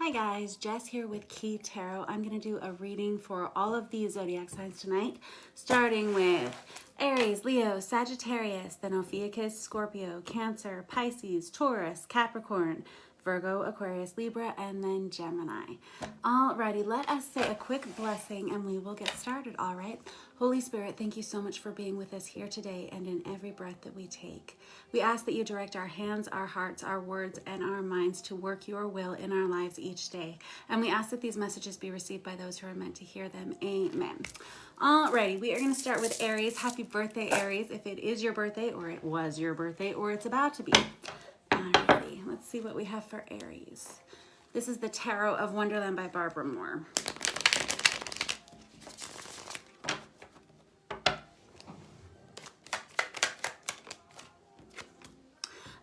Hi guys, Jess here with Key Tarot. I'm going to do a reading for all of the zodiac signs tonight, starting with Aries, Leo, Sagittarius, then Ophiuchus, Scorpio, Cancer, Pisces, Taurus, Capricorn, Virgo, Aquarius, Libra, and then Gemini. Alrighty, let us say a quick blessing and we will get started, alright? Holy Spirit, thank you so much for being with us here today and in every breath that we take. We ask that you direct our hands, our hearts, our words, and our minds to work your will in our lives each day. And we ask that these messages be received by those who are meant to hear them. Amen. Alrighty, we are going to start with Aries. Happy birthday, Aries, if it is your birthday, or it was your birthday, or it's about to be. Alrighty, let's see what we have for Aries. This is the Tarot of Wonderland by Barbara Moore.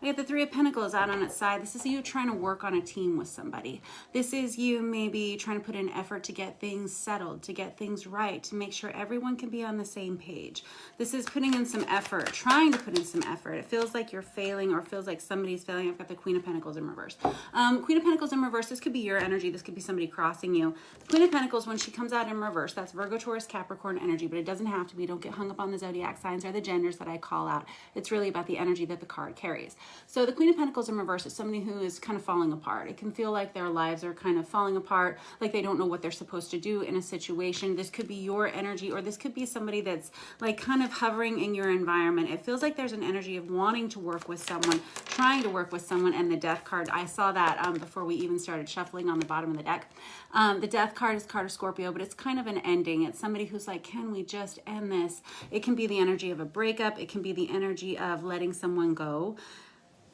I get the Three of Pentacles out on its side. This is you trying to work on a team with somebody. This is you maybe trying to put in effort to get things settled, to get things right, to make sure everyone can be on the same page. This is putting in some effort, trying to put in some effort. It feels like you're failing or feels like somebody's failing. I've got the Queen of Pentacles in reverse. Queen of Pentacles in reverse, this could be your energy. This could be somebody crossing you. Queen of Pentacles, when she comes out in reverse, that's Virgo, Taurus, Capricorn energy, but it doesn't have to be. Don't get hung up on the zodiac signs or the genders that I call out. It's really about the energy that the card carries. So the Queen of Pentacles in reverse is somebody who is kind of falling apart. It can feel like their lives are kind of falling apart, like they don't know what they're supposed to do in a situation. This could be your energy, or this could be somebody that's like kind of hovering in your environment. It feels like there's an energy of wanting to work with someone, trying to work with someone, and the Death card. I saw that before we even started shuffling on the bottom of the deck. The Death card is card of Scorpio, but it's kind of an ending. It's somebody who's like, can we just end this? It can be the energy of a breakup. It can be the energy of letting someone go.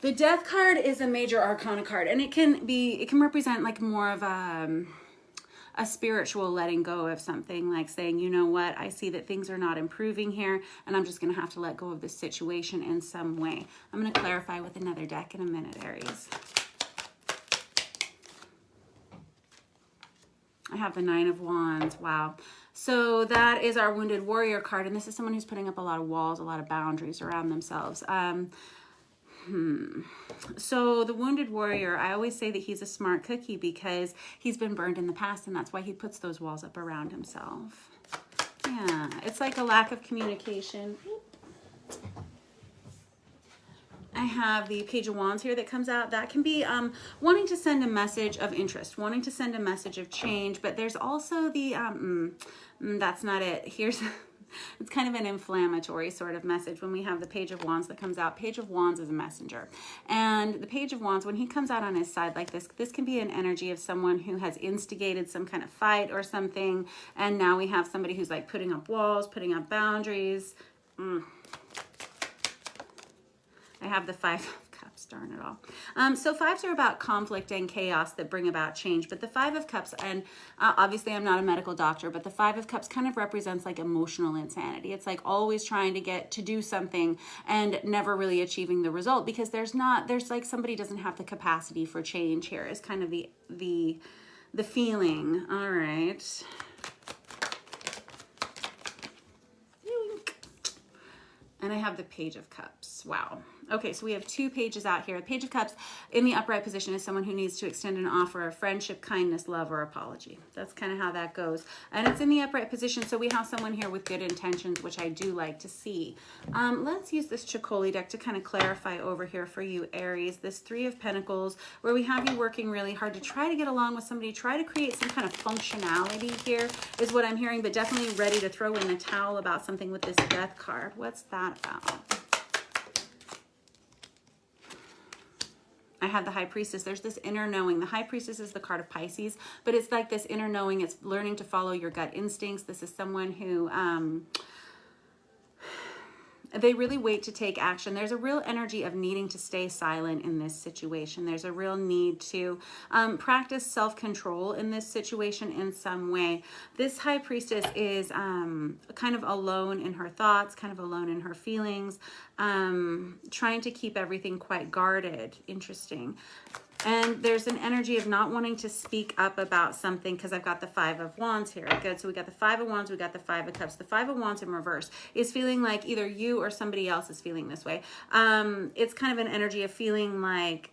The Death card is a major arcana card, and it can represent like more of a spiritual letting go of something, like saying, you know what, I see that things are not improving here, and I'm just going to have to let go of this situation in some way. I'm going to clarify with another deck in a minute, Aries. I have the Nine of Wands. Wow. So that is our Wounded Warrior card, and this is someone who's putting up a lot of walls, a lot of boundaries around themselves. So the Wounded Warrior, I always say that he's a smart cookie because he's been burned in the past, and that's why he puts those walls up around himself. Yeah, it's like a lack of communication. I have the Page of Wands here that comes out. That can be wanting to send a message of interest, wanting to send a message of change, but there's also the, that's not it. Here's... It's kind of an inflammatory sort of message when we have the Page of Wands that comes out. Page of Wands is a messenger. And the Page of Wands, when he comes out on his side like this can be an energy of someone who has instigated some kind of fight or something. And now we have somebody who's like putting up walls, putting up boundaries. I have the Five of Cups, darn it all. So fives are about conflict and chaos that bring about change. But the Five of Cups, and obviously I'm not a medical doctor, but the Five of Cups kind of represents like emotional insanity. It's like always trying to get to do something and never really achieving the result, because there's like somebody doesn't have the capacity for change here is kind of the feeling. All right. And I have the Page of Cups. Wow. Okay, so we have two pages out here. The Page of Cups in the upright position is someone who needs to extend an offer of friendship, kindness, love, or apology. That's kind of how that goes. And it's in the upright position, so we have someone here with good intentions, which I do like to see. Let's use this Chicoli deck to kind of clarify over here for you, Aries. This Three of Pentacles, where we have you working really hard to try to get along with somebody, try to create some kind of functionality here is what I'm hearing, but definitely ready to throw in the towel about something with this Death card. What's that about? I have the High Priestess. There's this inner knowing. The High Priestess is the card of Pisces, but it's like this inner knowing. It's learning to follow your gut instincts. This is someone who they really wait to take action. There's a real energy of needing to stay silent in this situation. There's a real need to practice self-control in this situation in some way. This High Priestess is kind of alone in her thoughts, kind of alone in her feelings, trying to keep everything quite guarded. Interesting. And there's an energy of not wanting to speak up about something because I've got the Five of Wands here. Good. So we got the Five of Wands, we got the Five of Cups. The Five of Wands in reverse is feeling like either you or somebody else is feeling this way. It's kind of an energy of feeling like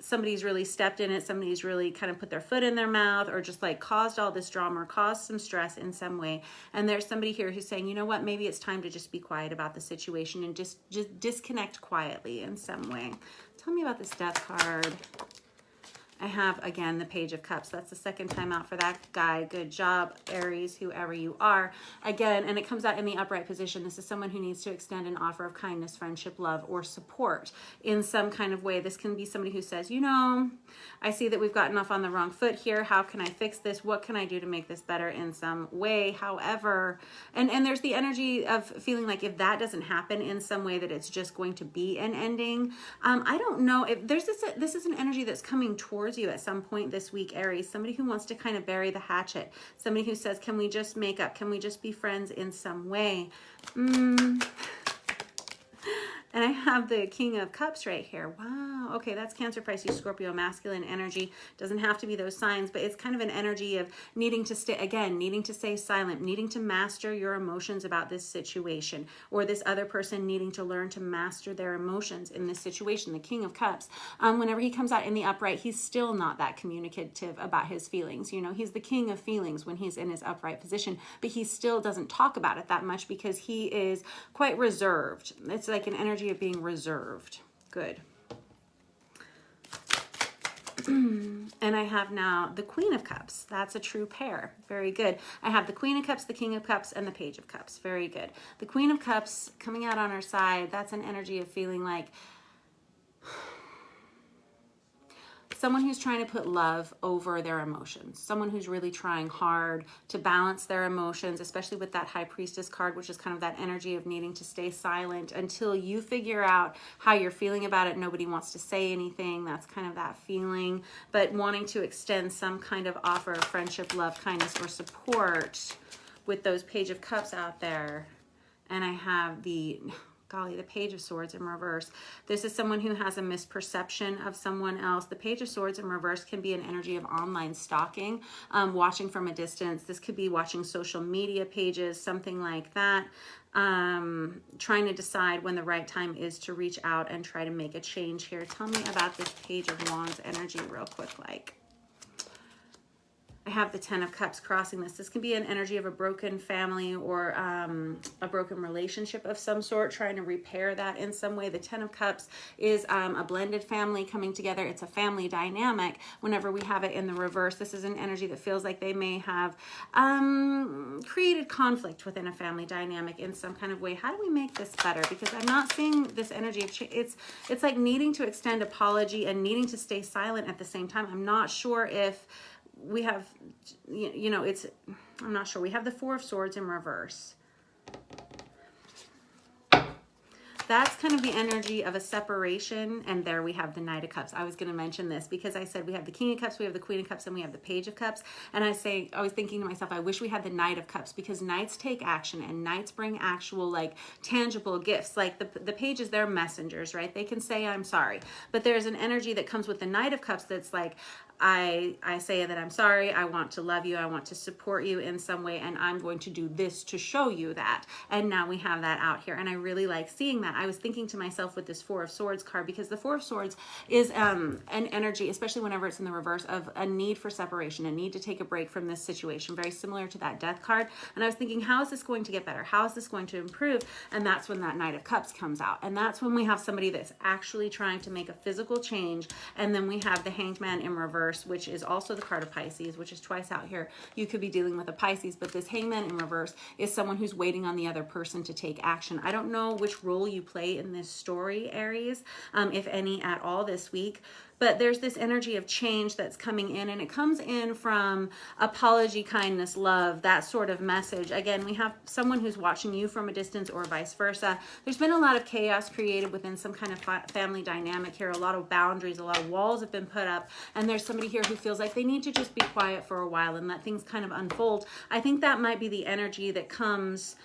somebody's really stepped in it, somebody's really kind of put their foot in their mouth, or just like caused all this drama or caused some stress in some way. And there's somebody here who's saying, you know what, maybe it's time to just be quiet about the situation and just disconnect quietly in some way. Tell me about this Death card. I have, again, the Page of Cups. That's the second time out for that guy. Good job, Aries, whoever you are. Again, and it comes out in the upright position. This is someone who needs to extend an offer of kindness, friendship, love, or support in some kind of way. This can be somebody who says, you know, I see that we've gotten off on the wrong foot here. How can I fix this? What can I do to make this better in some way? However, and there's the energy of feeling like if that doesn't happen in some way, that it's just going to be an ending. I don't know if there's this is an energy that's coming towards you at some point this week, Aries. Somebody who wants to kind of bury the hatchet. Somebody who says, can we just make up? Can we just be friends in some way? And I have the King of Cups right here. Wow. Okay, that's Cancer, Pisces, Scorpio, masculine energy. Doesn't have to be those signs, but it's kind of an energy of needing to stay, again, needing to stay silent, needing to master your emotions about this situation, or this other person needing to learn to master their emotions in this situation. The King of Cups, whenever he comes out in the upright, he's still not that communicative about his feelings. You know, he's the king of feelings when he's in his upright position, but he still doesn't talk about it that much because he is quite reserved. It's like an energy of being reserved. Good. And I have now the Queen of Cups. That's a true pair. Very good. I have the Queen of Cups, the King of Cups, and the Page of Cups. Very good. The Queen of Cups coming out on her side, that's an energy of feeling like someone who's trying to put love over their emotions, someone who's really trying hard to balance their emotions, especially with that High Priestess card, which is kind of that energy of needing to stay silent until you figure out how you're feeling about it. Nobody wants to say anything. That's kind of that feeling, but wanting to extend some kind of offer of friendship, love, kindness, or support with those Page of Cups out there. And I have the Page of Swords in reverse. This is someone who has a misperception of someone else. The Page of Swords in reverse can be an energy of online stalking, watching from a distance. This could be watching social media pages, something like that. Trying to decide when the right time is to reach out and try to make a change here. Tell me about this Page of Wands energy real quick. I have the Ten of Cups crossing this. This can be an energy of a broken family or a broken relationship of some sort, trying to repair that in some way. The Ten of Cups is a blended family coming together. It's a family dynamic. Whenever we have it in the reverse, this is an energy that feels like they may have created conflict within a family dynamic in some kind of way. How do we make this better? Because I'm not seeing this energy of it's like needing to extend apology and needing to stay silent at the same time. I'm not sure if we have, you know, I'm not sure. We have the Four of Swords in reverse. That's kind of the energy of a separation. And there we have the Knight of Cups. I was going to mention this because I said we have the King of Cups, we have the Queen of Cups, and we have the Page of Cups. And I was thinking to myself, I wish we had the Knight of Cups, because Knights take action and Knights bring actual, like, tangible gifts. Like the pages, they're messengers, right? They can say, I'm sorry. But there's an energy that comes with the Knight of Cups that's like, I say that I'm sorry, I want to love you, I want to support you in some way, and I'm going to do this to show you that. And now we have that out here, and I really like seeing that. I was thinking to myself with this Four of Swords card, because the Four of Swords is an energy, especially whenever it's in the reverse, of a need for separation, a need to take a break from this situation, very similar to that Death card. And I was thinking, how is this going to get better? How is this going to improve? And that's when that Knight of Cups comes out. And that's when we have somebody that's actually trying to make a physical change. And then we have the Hanged Man in reverse, which is also the card of Pisces, which is twice out here. You could be dealing with a Pisces, but this Hangman in reverse is someone who's waiting on the other person to take action. I don't know which role you play in this story, Aries, if any at all this week, but there's this energy of change that's coming in, and it comes in from apology, kindness, love, that sort of message. Again, we have someone who's watching you from a distance or vice versa. There's been a lot of chaos created within some kind of family dynamic here. A lot of boundaries, a lot of walls have been put up, and there's somebody here who feels like they need to just be quiet for a while and let things kind of unfold. I think that might be the energy that comes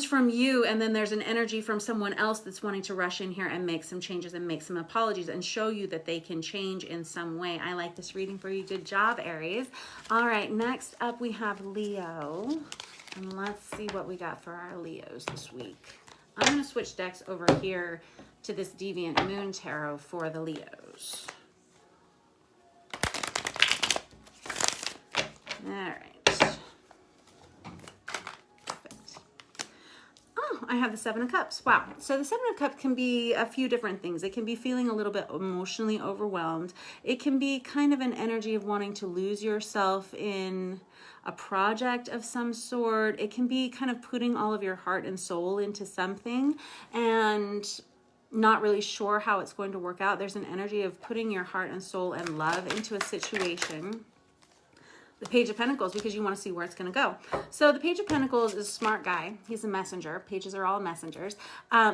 from you, and then there's an energy from someone else that's wanting to rush in here and make some changes and make some apologies and show you that they can change in some way. I like this reading for you. Good job, Aries. All right, next up we have Leo, and let's see what we got for our Leos this week. I'm going to switch decks over here to this Deviant Moon Tarot for the Leos. All right. I have the Seven of Cups. Wow. So the Seven of Cups can be a few different things. It can be feeling a little bit emotionally overwhelmed. It can be kind of an energy of wanting to lose yourself in a project of some sort. It can be kind of putting all of your heart and soul into something and not really sure how it's going to work out. There's an energy of putting your heart and soul and love into a situation. The Page of Pentacles, because you want to see where it's going to go. So the Page of Pentacles is a smart guy. He's a messenger. Pages are all messengers.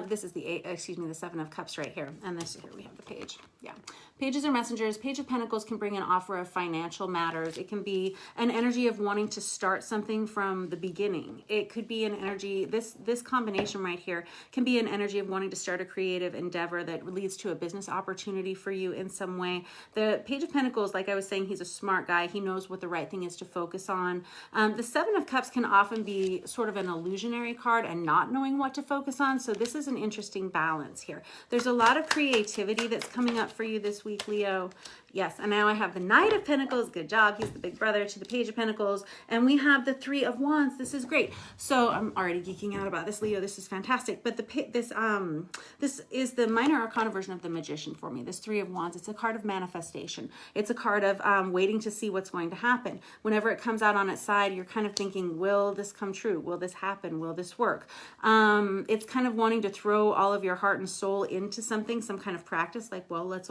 This is the the Seven of Cups right here. And this here we have the page. Yeah. Pages are messengers. Page of Pentacles can bring an offer of financial matters. It can be an energy of wanting to start something from the beginning. It could be an energy, this combination right here can be an energy of wanting to start a creative endeavor that leads to a business opportunity for you in some way. The Page of Pentacles, like I was saying, he's a smart guy. He knows what the right thing is to focus on. The Seven of Cups can often be sort of an illusionary card and not knowing what to focus on. So this is an interesting balance here. There's a lot of creativity that's coming up for you this week, Leo. Yes, and now I have the Knight of Pentacles. Good job. He's the big brother to the Page of Pentacles. And we have the Three of Wands. This is great. So I'm already geeking out about this, Leo. This is fantastic. But this is the minor arcana version of the Magician for me. This Three of Wands. It's a card of manifestation. It's a card of waiting to see what's going to happen. Whenever it comes out on its side, you're kind of thinking, will this come true? Will this happen? Will this work? It's kind of wanting to throw all of your heart and soul into something, some kind of practice, like, well, let's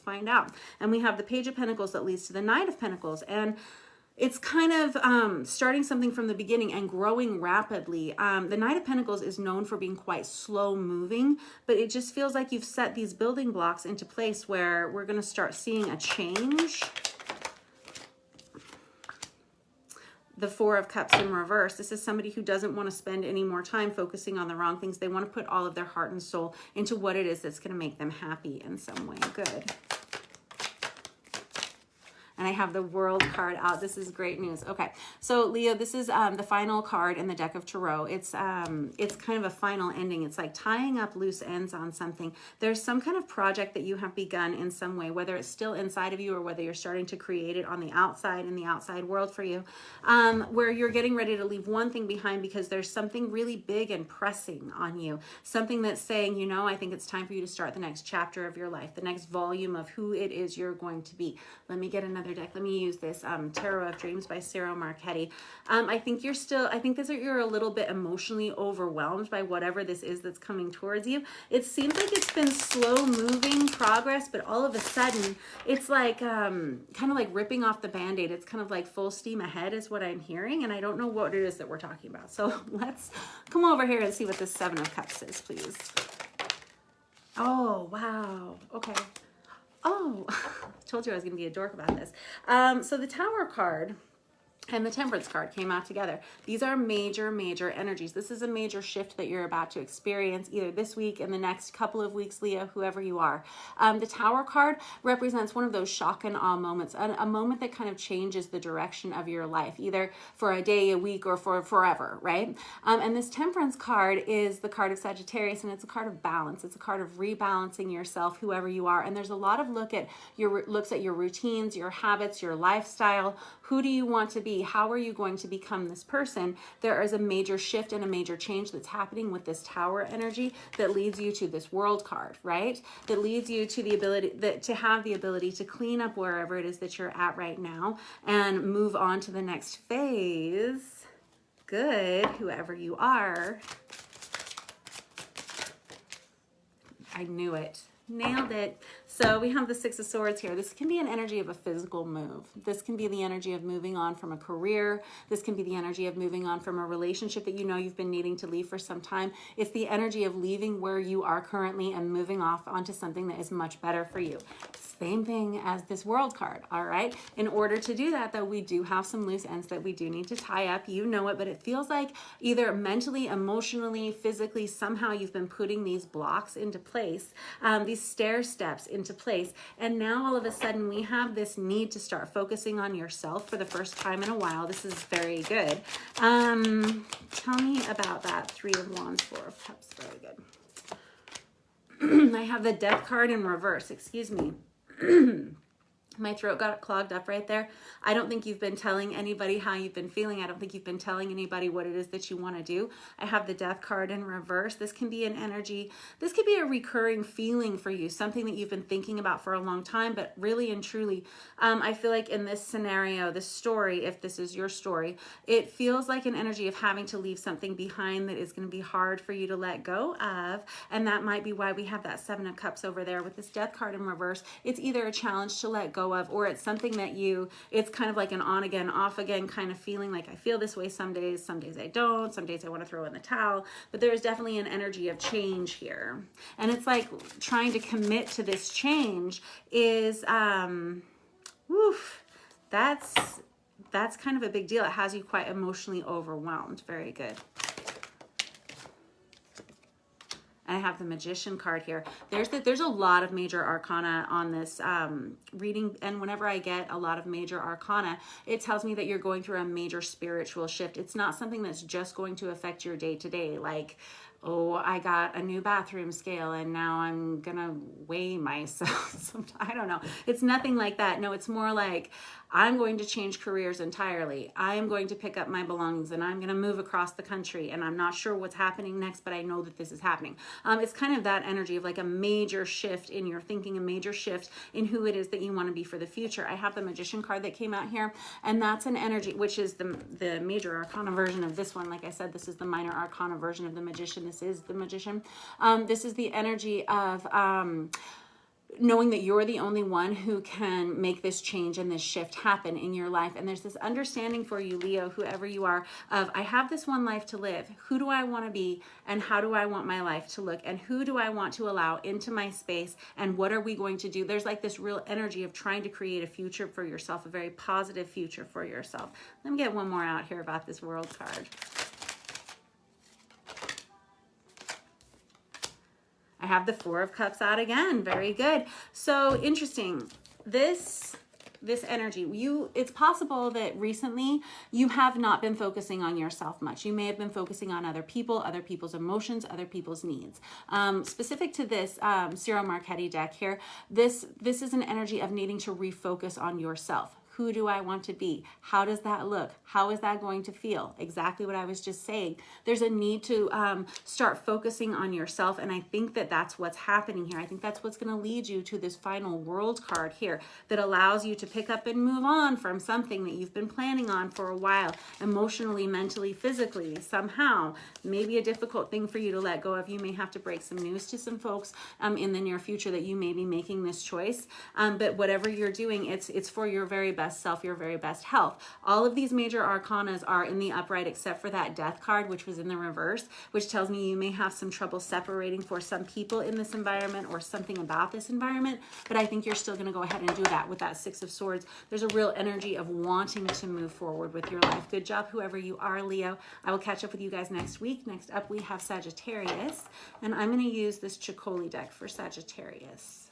find out. And we have the Page of Pentacles that leads to the Knight of Pentacles. And it's kind of starting something from the beginning and growing rapidly. The Knight of Pentacles is known for being quite slow moving, but it just feels like you've set these building blocks into place where we're going to start seeing a change. The Four of Cups in reverse. This is somebody who doesn't want to spend any more time focusing on the wrong things. They want to put all of their heart and soul into what it is that's going to make them happy in some way. Good. And I have the World card out. This is great news. Okay, so Leo, this is the final card in the deck of Tarot. It's kind of a final ending. It's like tying up loose ends on something. There's some kind of project that you have begun in some way, whether it's still inside of you or whether you're starting to create it on the outside, in the outside world for you, where you're getting ready to leave one thing behind because there's something really big and pressing on you. Something that's saying, you know, I think it's time for you to start the next chapter of your life, the next volume of who it is you're going to be. Let me get another deck. Let me use this Tarot of Dreams by Sarah Marchetti. I think you're a little bit emotionally overwhelmed by whatever this is that's coming towards you. It seems like it's been slow moving progress, but all of a sudden it's like kind of like ripping off the band-aid. It's kind of like full steam ahead is what I'm hearing, and I don't know what it is that we're talking about. So let's come over here and see what this Seven of Cups is, please. Oh, wow. Okay. Oh, told you I was going to be a dork about this. So the Tower card and the Temperance card came out together. These are major, major energies. This is a major shift that you're about to experience either this week, in the next couple of weeks, Leo, whoever you are. The Tower card represents one of those shock and awe moments, a moment that kind of changes the direction of your life, either for a day, a week, or for forever, right? And this Temperance card is the card of Sagittarius, and it's a card of balance. It's a card of rebalancing yourself, whoever you are. And there's a lot of looks at your routines, your habits, your lifestyle. Who do you want to be? How are you going to become this person? There is a major shift and a major change that's happening with this Tower energy that leads you to this World card, right? That leads you to the ability to have the ability to clean up wherever it is that you're at right now and move on to the next phase. Good, whoever you are. I knew it. Nailed it. So we have the Six of Swords here. This can be an energy of a physical move. This can be the energy of moving on from a career. This can be the energy of moving on from a relationship that you know you've been needing to leave for some time. It's the energy of leaving where you are currently and moving off onto something that is much better for you. Same thing as this World card, all right? In order to do that, though, we do have some loose ends that we do need to tie up. You know it, but it feels like either mentally, emotionally, physically, somehow you've been putting these blocks into place, these stair steps into place. And now all of a sudden we have this need to start focusing on yourself for the first time in a while. This is very good. Tell me about that Three of Wands, Four of Cups. Very good. I have the Death card in reverse. Excuse me. My throat got clogged up right there. I don't think you've been telling anybody how you've been feeling. I don't think you've been telling anybody what it is that you want to do. I have the Death card in reverse. This can be an energy. This could be a recurring feeling for you, something that you've been thinking about for a long time, but really and truly, I feel like in this scenario, this story, if this is your story, it feels like an energy of having to leave something behind that is going to be hard for you to let go of. And that might be why we have that Seven of Cups over there with this Death card in reverse. It's either a challenge to let go of, or it's something that it's kind of like an on again, off again kind of feeling. Like I feel this way some days I don't, some days I want to throw in the towel, but there's definitely an energy of change here. And it's like trying to commit to this change is, that's kind of a big deal. It has you quite emotionally overwhelmed. Very good. I have the Magician card here. There's a lot of major arcana on this reading, and whenever I get a lot of major arcana, it tells me that you're going through a major spiritual shift. It's not something that's just going to affect your day-to-day, like, oh, I got a new bathroom scale and now I'm gonna weigh myself. I don't know. It's nothing like that. No, it's more like I'm going to change careers entirely. I'm going to pick up my belongings and I'm going to move across the country, and I'm not sure what's happening next, but I know that this is happening. It's kind of that energy of like a major shift in your thinking, a major shift in who it is that you want to be for the future. I have the Magician card that came out here, and that's an energy, which is the major arcana version of this one. Like I said, this is the minor arcana version of the Magician. This is the Magician. This is the energy of knowing that you're the only one who can make this change and this shift happen in your life. And there's this understanding for you, Leo, whoever you are, of I have this one life to live. Who do I want to be, and how do I want my life to look, and who do I want to allow into my space, and what are we going to do? There's like this real energy of trying to create a future for yourself, a very positive future for yourself. Let me get one more out here about this World card. I have the Four of Cups out again. Very good. So interesting. This energy, it's possible that recently you have not been focusing on yourself much. You may have been focusing on other people, other people's emotions, other people's needs. Specific to this Ciro Marchetti deck here, this is an energy of needing to refocus on yourself. Who do I want to be? How does that look? How is that going to feel? Exactly what I was just saying. There's a need to start focusing on yourself, and I think that that's what's happening here. I think that's what's going to lead you to this final World card here that allows you to pick up and move on from something that you've been planning on for a while, emotionally, mentally, physically, somehow. Maybe a difficult thing for you to let go of. You may have to break some news to some folks in the near future that you may be making this choice. But whatever you're doing, it's for your very best self, your very best health. All of these major arcanas are in the upright except for that Death card, which was in the reverse, which tells me you may have some trouble separating for some people in this environment or something about this environment, but I think you're still going to go ahead and do that with that Six of Swords. There's a real energy of wanting to move forward with your life. Good job, whoever you are, Leo. I will catch up with you guys next week. Next up, we have Sagittarius, and I'm going to use this Chicoli deck for Sagittarius.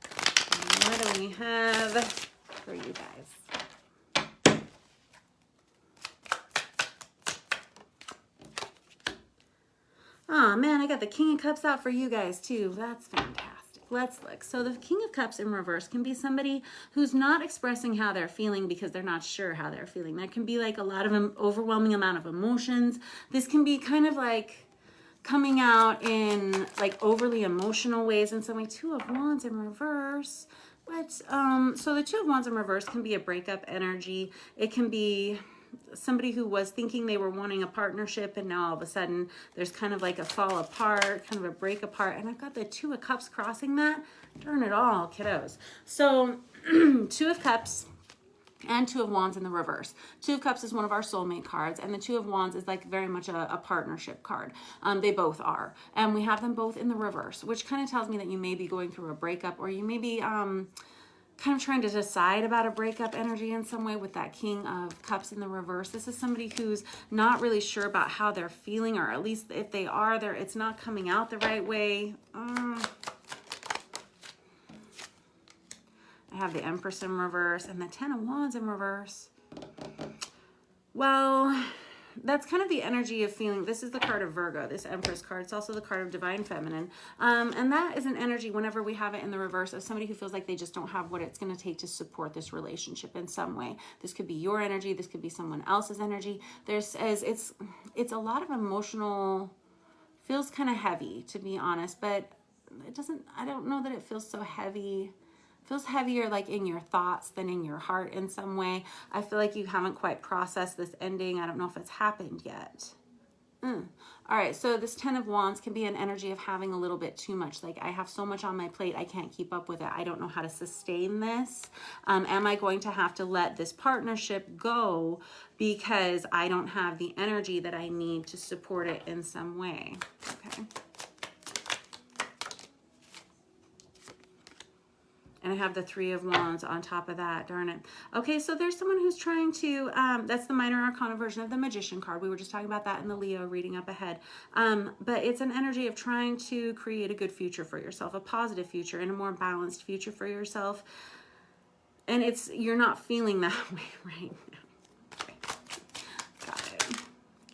And what do we have for you guys? Oh man, I got the King of Cups out for you guys too. That's fantastic. Let's look. So the King of Cups in reverse can be somebody who's not expressing how they're feeling because they're not sure how they're feeling. That can be like a lot of overwhelming amount of emotions. This can be kind of like coming out in like overly emotional ways in some way. Two of Wands in reverse. But so the Two of Wands in reverse can be a breakup energy. It can be somebody who was thinking they were wanting a partnership, and now all of a sudden there's kind of like a fall apart, kind of a break apart. And I've got the Two of Cups crossing that. Darn it all, kiddos. So Two of Cups and Two of Wands in the reverse. Two of Cups is one of our soulmate cards, and the Two of Wands is like very much a partnership card. They both are. And we have them both in the reverse, which kind of tells me that you may be going through a breakup, or you may be kind of trying to decide about a breakup energy in some way with that King of Cups in the reverse. This is somebody who's not really sure about how they're feeling, or at least if they are, it's not coming out the right way. I have the Empress in reverse and the Ten of Wands in reverse. Well, that's kind of the energy of feeling. This is the card of Virgo, this Empress card. It's also the card of Divine Feminine. And that is an energy, whenever we have it in the reverse, of somebody who feels like they just don't have what it's going to take to support this relationship in some way. This could be your energy. This could be someone else's energy. It's a lot of emotional, feels kind of heavy, to be honest, but it doesn't, I don't know that it feels so heavy. Feels heavier like in your thoughts than in your heart in some way. I feel like you haven't quite processed this ending. I don't know if it's happened yet. All right, so this 10 of Wands can be an energy of having a little bit too much. Like, I have so much on my plate, I can't keep up with it. I don't know how to sustain this. Am I going to have to let this partnership go because I don't have the energy that I need to support it in some way? Okay. And I have the 3 of Wands on top of that, darn it. Okay, so there's someone who's trying to, that's the minor arcana version of the Magician card. We were just talking about that in the Leo reading up ahead. But it's an energy of trying to create a good future for yourself, a positive future, and a more balanced future for yourself. And you're not feeling that way right now. Okay. Got it.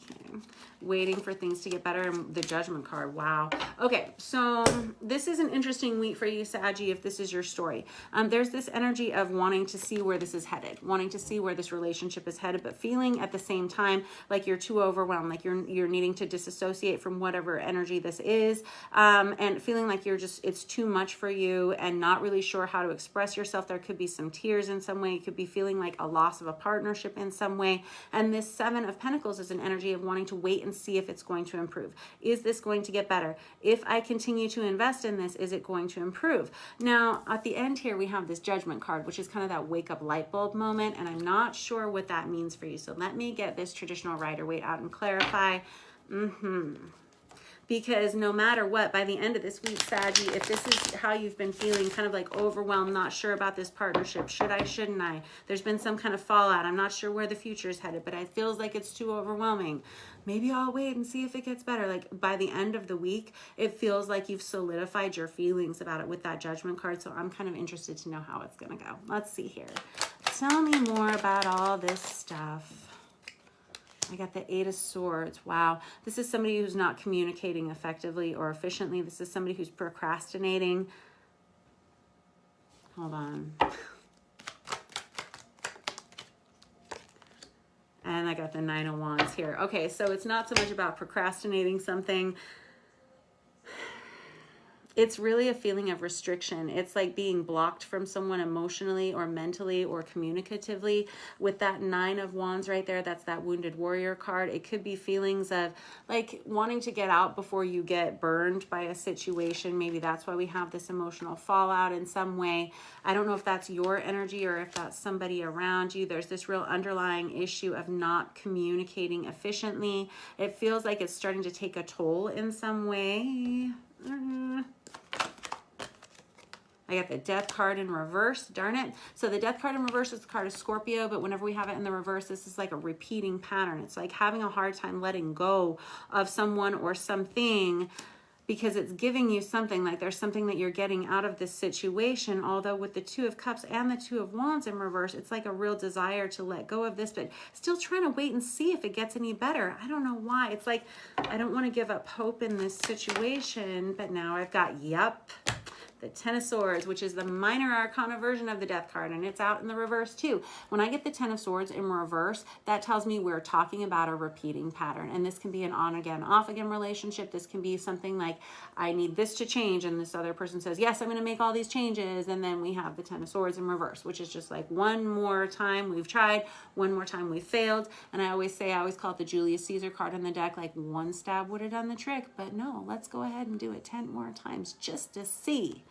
Okay. Waiting for things to get better, and the Judgment card. Wow. Okay, so this is an interesting week for you, Saggy, if this is your story. There's this energy of wanting to see where this is headed, wanting to see where this relationship is headed, but feeling at the same time like you're too overwhelmed, like you're needing to disassociate from whatever energy this is, and feeling like it's too much for you and not really sure how to express yourself. There could be some tears in some way. You could be feeling like a loss of a partnership in some way. And this 7 of Pentacles is an energy of wanting to wait and see if it's going to improve. Is this going to get better? If I continue to invest in this, is it going to improve? Now, at the end here, we have this Judgment card, which is kind of that wake up light bulb moment, and I'm not sure what that means for you. So let me get this traditional Rider-Waite out and clarify. Because no matter what, by the end of this week, Saggy, if this is how you've been feeling, kind of like overwhelmed, not sure about this partnership, should I, shouldn't I? There's been some kind of fallout. I'm not sure where the future is headed, but it feels like it's too overwhelming. Maybe I'll wait and see if it gets better. Like, by the end of the week, it feels like you've solidified your feelings about it with that Judgment card. So I'm kind of interested to know how it's going to go. Let's see here. Tell me more about all this stuff. I got the 8 of Swords. Wow. This is somebody who's not communicating effectively or efficiently. This is somebody who's procrastinating. Hold on. And I got the 9 of Wands here. Okay, so it's not so much about procrastinating something. It's really a feeling of restriction. It's like being blocked from someone emotionally or mentally or communicatively. With that 9 of Wands right there, that's that Wounded Warrior card. It could be feelings of like wanting to get out before you get burned by a situation. Maybe that's why we have this emotional fallout in some way. I don't know if that's your energy or if that's somebody around you. There's this real underlying issue of not communicating efficiently. It feels like it's starting to take a toll in some way. I got the Death card in reverse, darn it. So the Death card in reverse is the card of Scorpio, but whenever we have it in the reverse, this is like a repeating pattern. It's like having a hard time letting go of someone or something because it's giving you something, like there's something that you're getting out of this situation. Although with the 2 of Cups and the 2 of Wands in reverse, it's like a real desire to let go of this, but still trying to wait and see if it gets any better. I don't know why. It's like, I don't want to give up hope in this situation, but now I've got, the 10 of Swords, which is the minor arcana version of the Death card, and it's out in the reverse too. When I get the 10 of Swords in reverse, that tells me we're talking about a repeating pattern, and this can be an on-again, off-again relationship. This can be something like, I need this to change, and this other person says, yes, I'm going to make all these changes, and then we have the 10 of Swords in reverse, which is just like one more time we've tried, one more time we've failed. And I always call it the Julius Caesar card in the deck, like one stab would have done the trick, but no, let's go ahead and do it 10 more times just to see.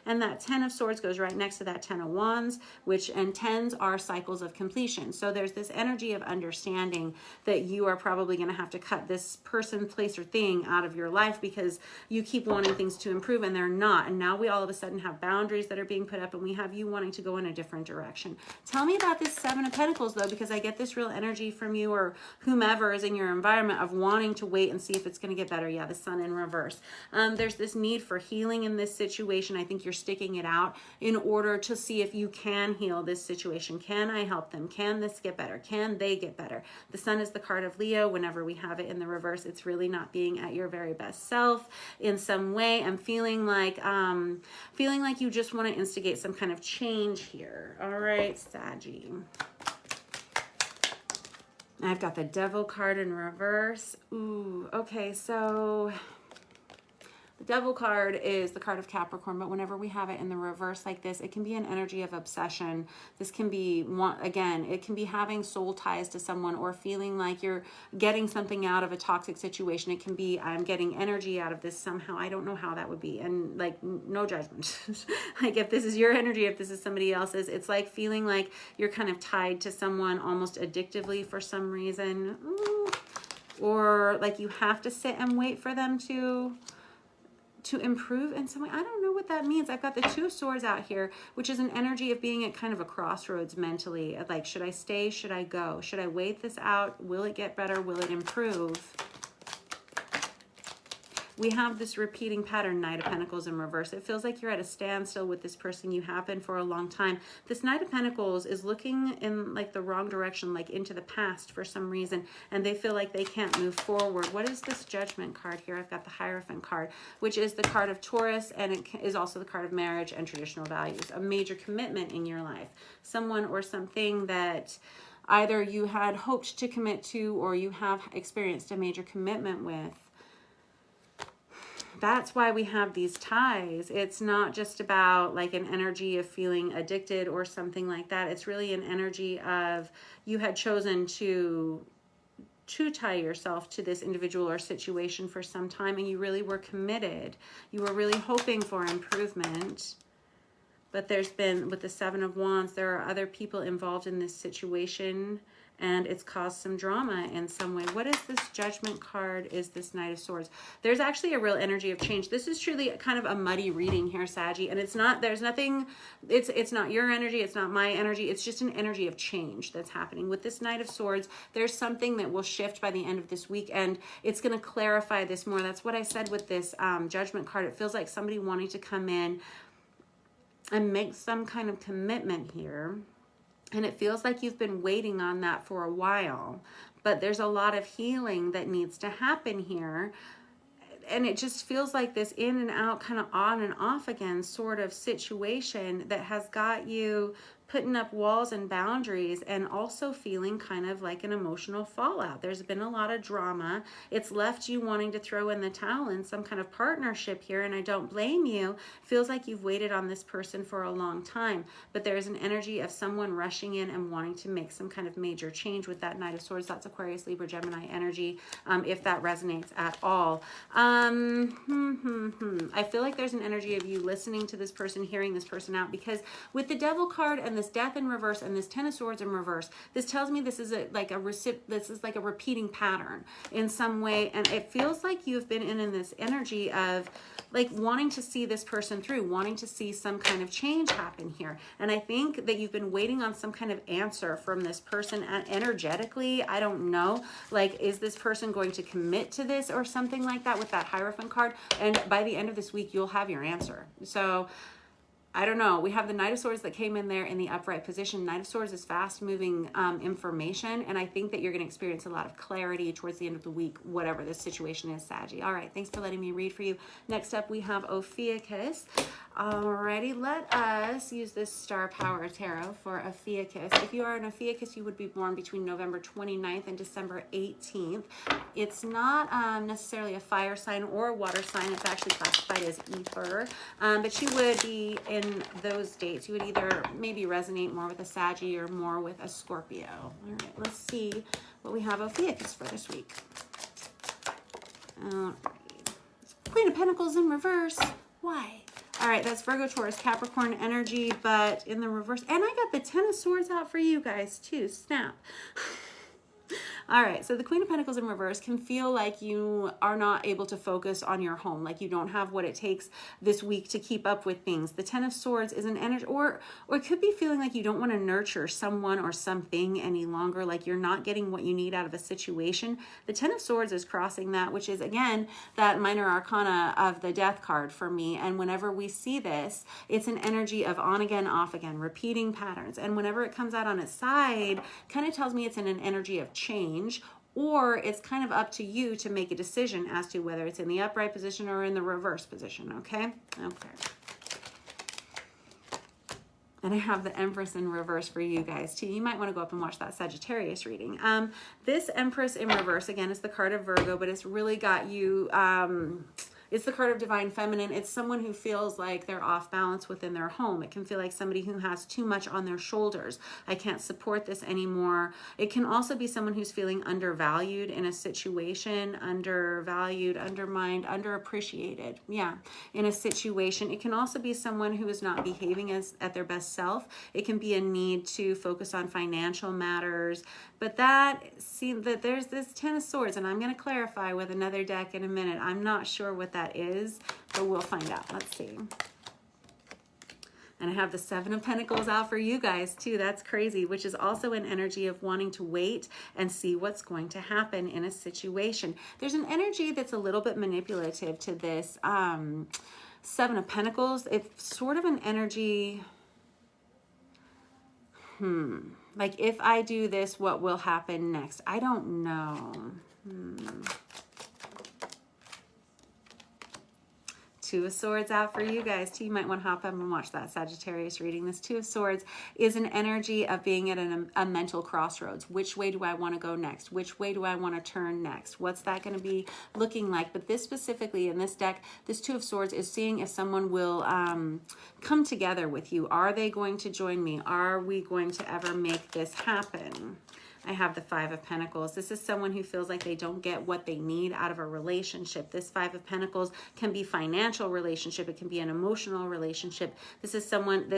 And that 10 of Swords goes right next to that 10 of Wands, and 10s are cycles of completion. So there's this energy of understanding that you are probably going to have to cut this person, place, or thing out of your life because you keep wanting things to improve and they're not. And now we all of a sudden have boundaries that are being put up, and we have you wanting to go in a different direction. Tell me about this 7 of Pentacles though, because I get this real energy from you or whomever is in your environment of wanting to wait and see if it's going to get better. Yeah, the Sun in reverse. There's this need for healing in this situation. I think you're sticking it out in order to see if you can heal this situation. Can I help them? Can this get better? Can they get better? The Sun is the card of Leo. Whenever we have it in the reverse, it's really not being at your very best self in some way. I'm feeling like you just want to instigate some kind of change here. All right, Saggy. I've got the Devil card in reverse. Ooh, okay, so the Devil card is the card of Capricorn, but whenever we have it in the reverse like this, it can be an energy of obsession. This can be, again, it can be having soul ties to someone or feeling like you're getting something out of a toxic situation. It can be, I'm getting energy out of this somehow. I don't know how that would be. And like, no judgment. Like if this is your energy, if this is somebody else's, it's like feeling like you're kind of tied to someone almost addictively for some reason. Ooh. Or like you have to sit and wait for them to improve in some way. I don't know what that means. I've got the Two of Swords out here, which is an energy of being at kind of a crossroads mentally. Like, should I stay? Should I go? Should I wait this out? Will it get better? Will it improve? We have this repeating pattern, Knight of Pentacles in reverse. It feels like you're at a standstill with this person. You have been for a long time. This Knight of Pentacles is looking in like the wrong direction, like into the past for some reason, and they feel like they can't move forward. What is this Judgment card here? I've got the Hierophant card, which is the card of Taurus, and it is also the card of marriage and traditional values. A major commitment in your life. Someone or something that either you had hoped to commit to or you have experienced a major commitment with. That's why we have these ties. It's not just about like an energy of feeling addicted or something like that. It's really an energy of you had chosen to tie yourself to this individual or situation for some time, and you really were committed. You were really hoping for improvement. But there's been, with the Seven of Wands, there are other people involved in this situation, and it's caused some drama in some way. What is this Judgment card? Is this Knight of Swords? There's actually a real energy of change. This is truly kind of a muddy reading here, Saggy, and it's not, there's nothing, it's not your energy, it's not my energy, it's just an energy of change that's happening. With this Knight of Swords, there's something that will shift by the end of this week, and it's going to clarify this more. That's what I said with this Judgment card. It feels like somebody wanting to come in and make some kind of commitment here. And it feels like you've been waiting on that for a while, but there's a lot of healing that needs to happen here. And it just feels like this in and out, kind of on and off again sort of situation that has got you putting up walls and boundaries, and also feeling kind of like an emotional fallout. There's been a lot of drama. It's left you wanting to throw in the towel in some kind of partnership here, and I don't blame you. Feels like you've waited on this person for a long time, but there's an energy of someone rushing in and wanting to make some kind of major change with that Knight of Swords. That's Aquarius, Libra, Gemini energy, if that resonates at all. I feel like there's an energy of you listening to this person, hearing this person out, because with the Devil card and this Death in reverse and this Ten of Swords in reverse, this tells me this is like a repeating pattern in some way, and it feels like you've been in this energy of like wanting to see this person through, wanting to see some kind of change happen here. And I think that you've been waiting on some kind of answer from this person energetically. I don't know, like, is this person going to commit to this or something like that with that Hierophant card? And by the end of this week, you'll have your answer. So I don't know. We have the Knight of Swords that came in there in the upright position. Knight of Swords is fast-moving information, and I think that you're going to experience a lot of clarity towards the end of the week, whatever this situation is, Saggy. All right, thanks for letting me read for you. Next up, we have Ophiuchus. Alrighty, let us use this Star Power Tarot for Ophiuchus. If you are an Ophiuchus, you would be born between November 29th and December 18th. It's not necessarily a fire sign or a water sign. It's actually classified as ether, but you would be in those dates. You would either maybe resonate more with a Saggy or more with a Scorpio. All right, let's see what we have Ophiuchus for this week. Queen of Pentacles in reverse. Why? All right, that's Virgo, Taurus, Capricorn energy, but in the reverse. And I got the Ten of Swords out for you guys too. Snap. All right, so the Queen of Pentacles in reverse can feel like you are not able to focus on your home, like you don't have what it takes this week to keep up with things. The Ten of Swords is an energy, or it could be feeling like you don't want to nurture someone or something any longer, like you're not getting what you need out of a situation. The Ten of Swords is crossing that, which is, again, that minor arcana of the Death card for me. And whenever we see this, it's an energy of on again, off again, repeating patterns. And whenever it comes out on its side, kind of tells me it's in an energy of change, or it's kind of up to you to make a decision as to whether it's in the upright position or in the reverse position, okay? Okay. And I have the Empress in reverse for you guys too. You might want to go up and watch that Sagittarius reading. This Empress in reverse, again, is the card of Virgo, but it's really got you... it's the card of Divine Feminine. It's someone who feels like they're off balance within their home. It can feel like somebody who has too much on their shoulders. I can't support this anymore. It can also be someone who's feeling undervalued in a situation, undervalued, undermined, underappreciated. Yeah, in a situation. It can also be someone who is not behaving at their best self. It can be a need to focus on financial matters. But that there's this Ten of Swords, and I'm going to clarify with another deck in a minute. I'm not sure what that is, but we'll find out. Let's see. And I have the Seven of Pentacles out for you guys too. That's crazy, which is also an energy of wanting to wait and see what's going to happen in a situation. There's an energy that's a little bit manipulative to this Seven of Pentacles. It's sort of an energy... like, if I do this, what will happen next? I don't know. Two of Swords out for you guys too. You might want to hop up and watch that Sagittarius reading. This Two of Swords is an energy of being at a mental crossroads. Which way do I want to go next? Which way do I want to turn next? What's that going to be looking like? But this specifically in this deck, this Two of Swords is seeing if someone will come together with you. Are they going to join me? Are we going to ever make this happen? I have the Five of Pentacles. This is someone who feels like they don't get what they need out of a relationship. This Five of Pentacles can be financial relationship. It can be an emotional relationship. This is someone,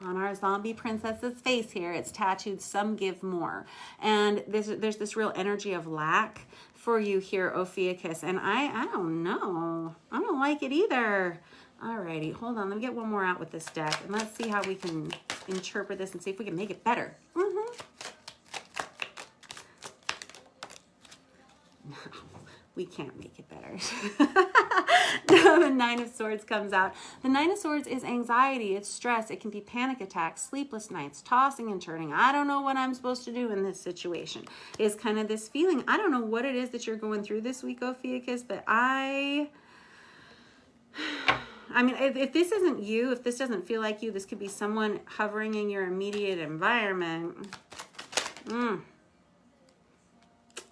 on our zombie princess's face here, it's tattooed, some give more. And there's this real energy of lack for you here, Ophiuchus. And I don't know. I don't like it either. Alrighty, hold on. Let me get one more out with this deck. And let's see how we can interpret this and see if we can make it better. We can't make it better. The Nine of Swords comes out. The Nine of Swords is anxiety, it's stress, it can be panic attacks, sleepless nights, tossing and turning. I don't know what I'm supposed to do in this situation. Is kind of this feeling. I don't know what it is that you're going through this week, Ophiuchus, but I mean, if this isn't you, if this doesn't feel like you, this could be someone hovering in your immediate environment.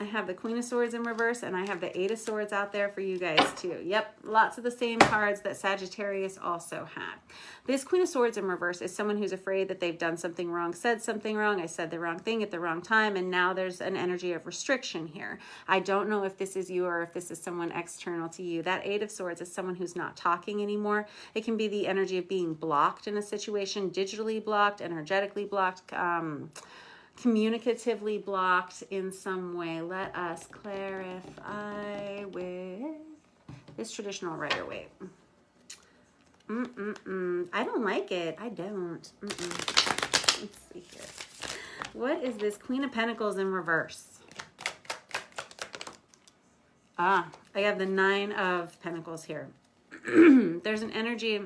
I have the Queen of Swords in reverse, and I have the Eight of Swords out there for you guys too. Yep, lots of the same cards that Sagittarius also had. This Queen of Swords in reverse is someone who's afraid that they've done something wrong, said something wrong, I said the wrong thing at the wrong time, and now there's an energy of restriction here. I don't know if this is you or if this is someone external to you. That Eight of Swords is someone who's not talking anymore. It can be the energy of being blocked in a situation, digitally blocked, energetically blocked, communicatively blocked in some way. Let us clarify with this traditional Rider-Waite. I don't like it. I don't. Let's see here. What is this Queen of Pentacles in reverse? I have the Nine of Pentacles here. There's an energy...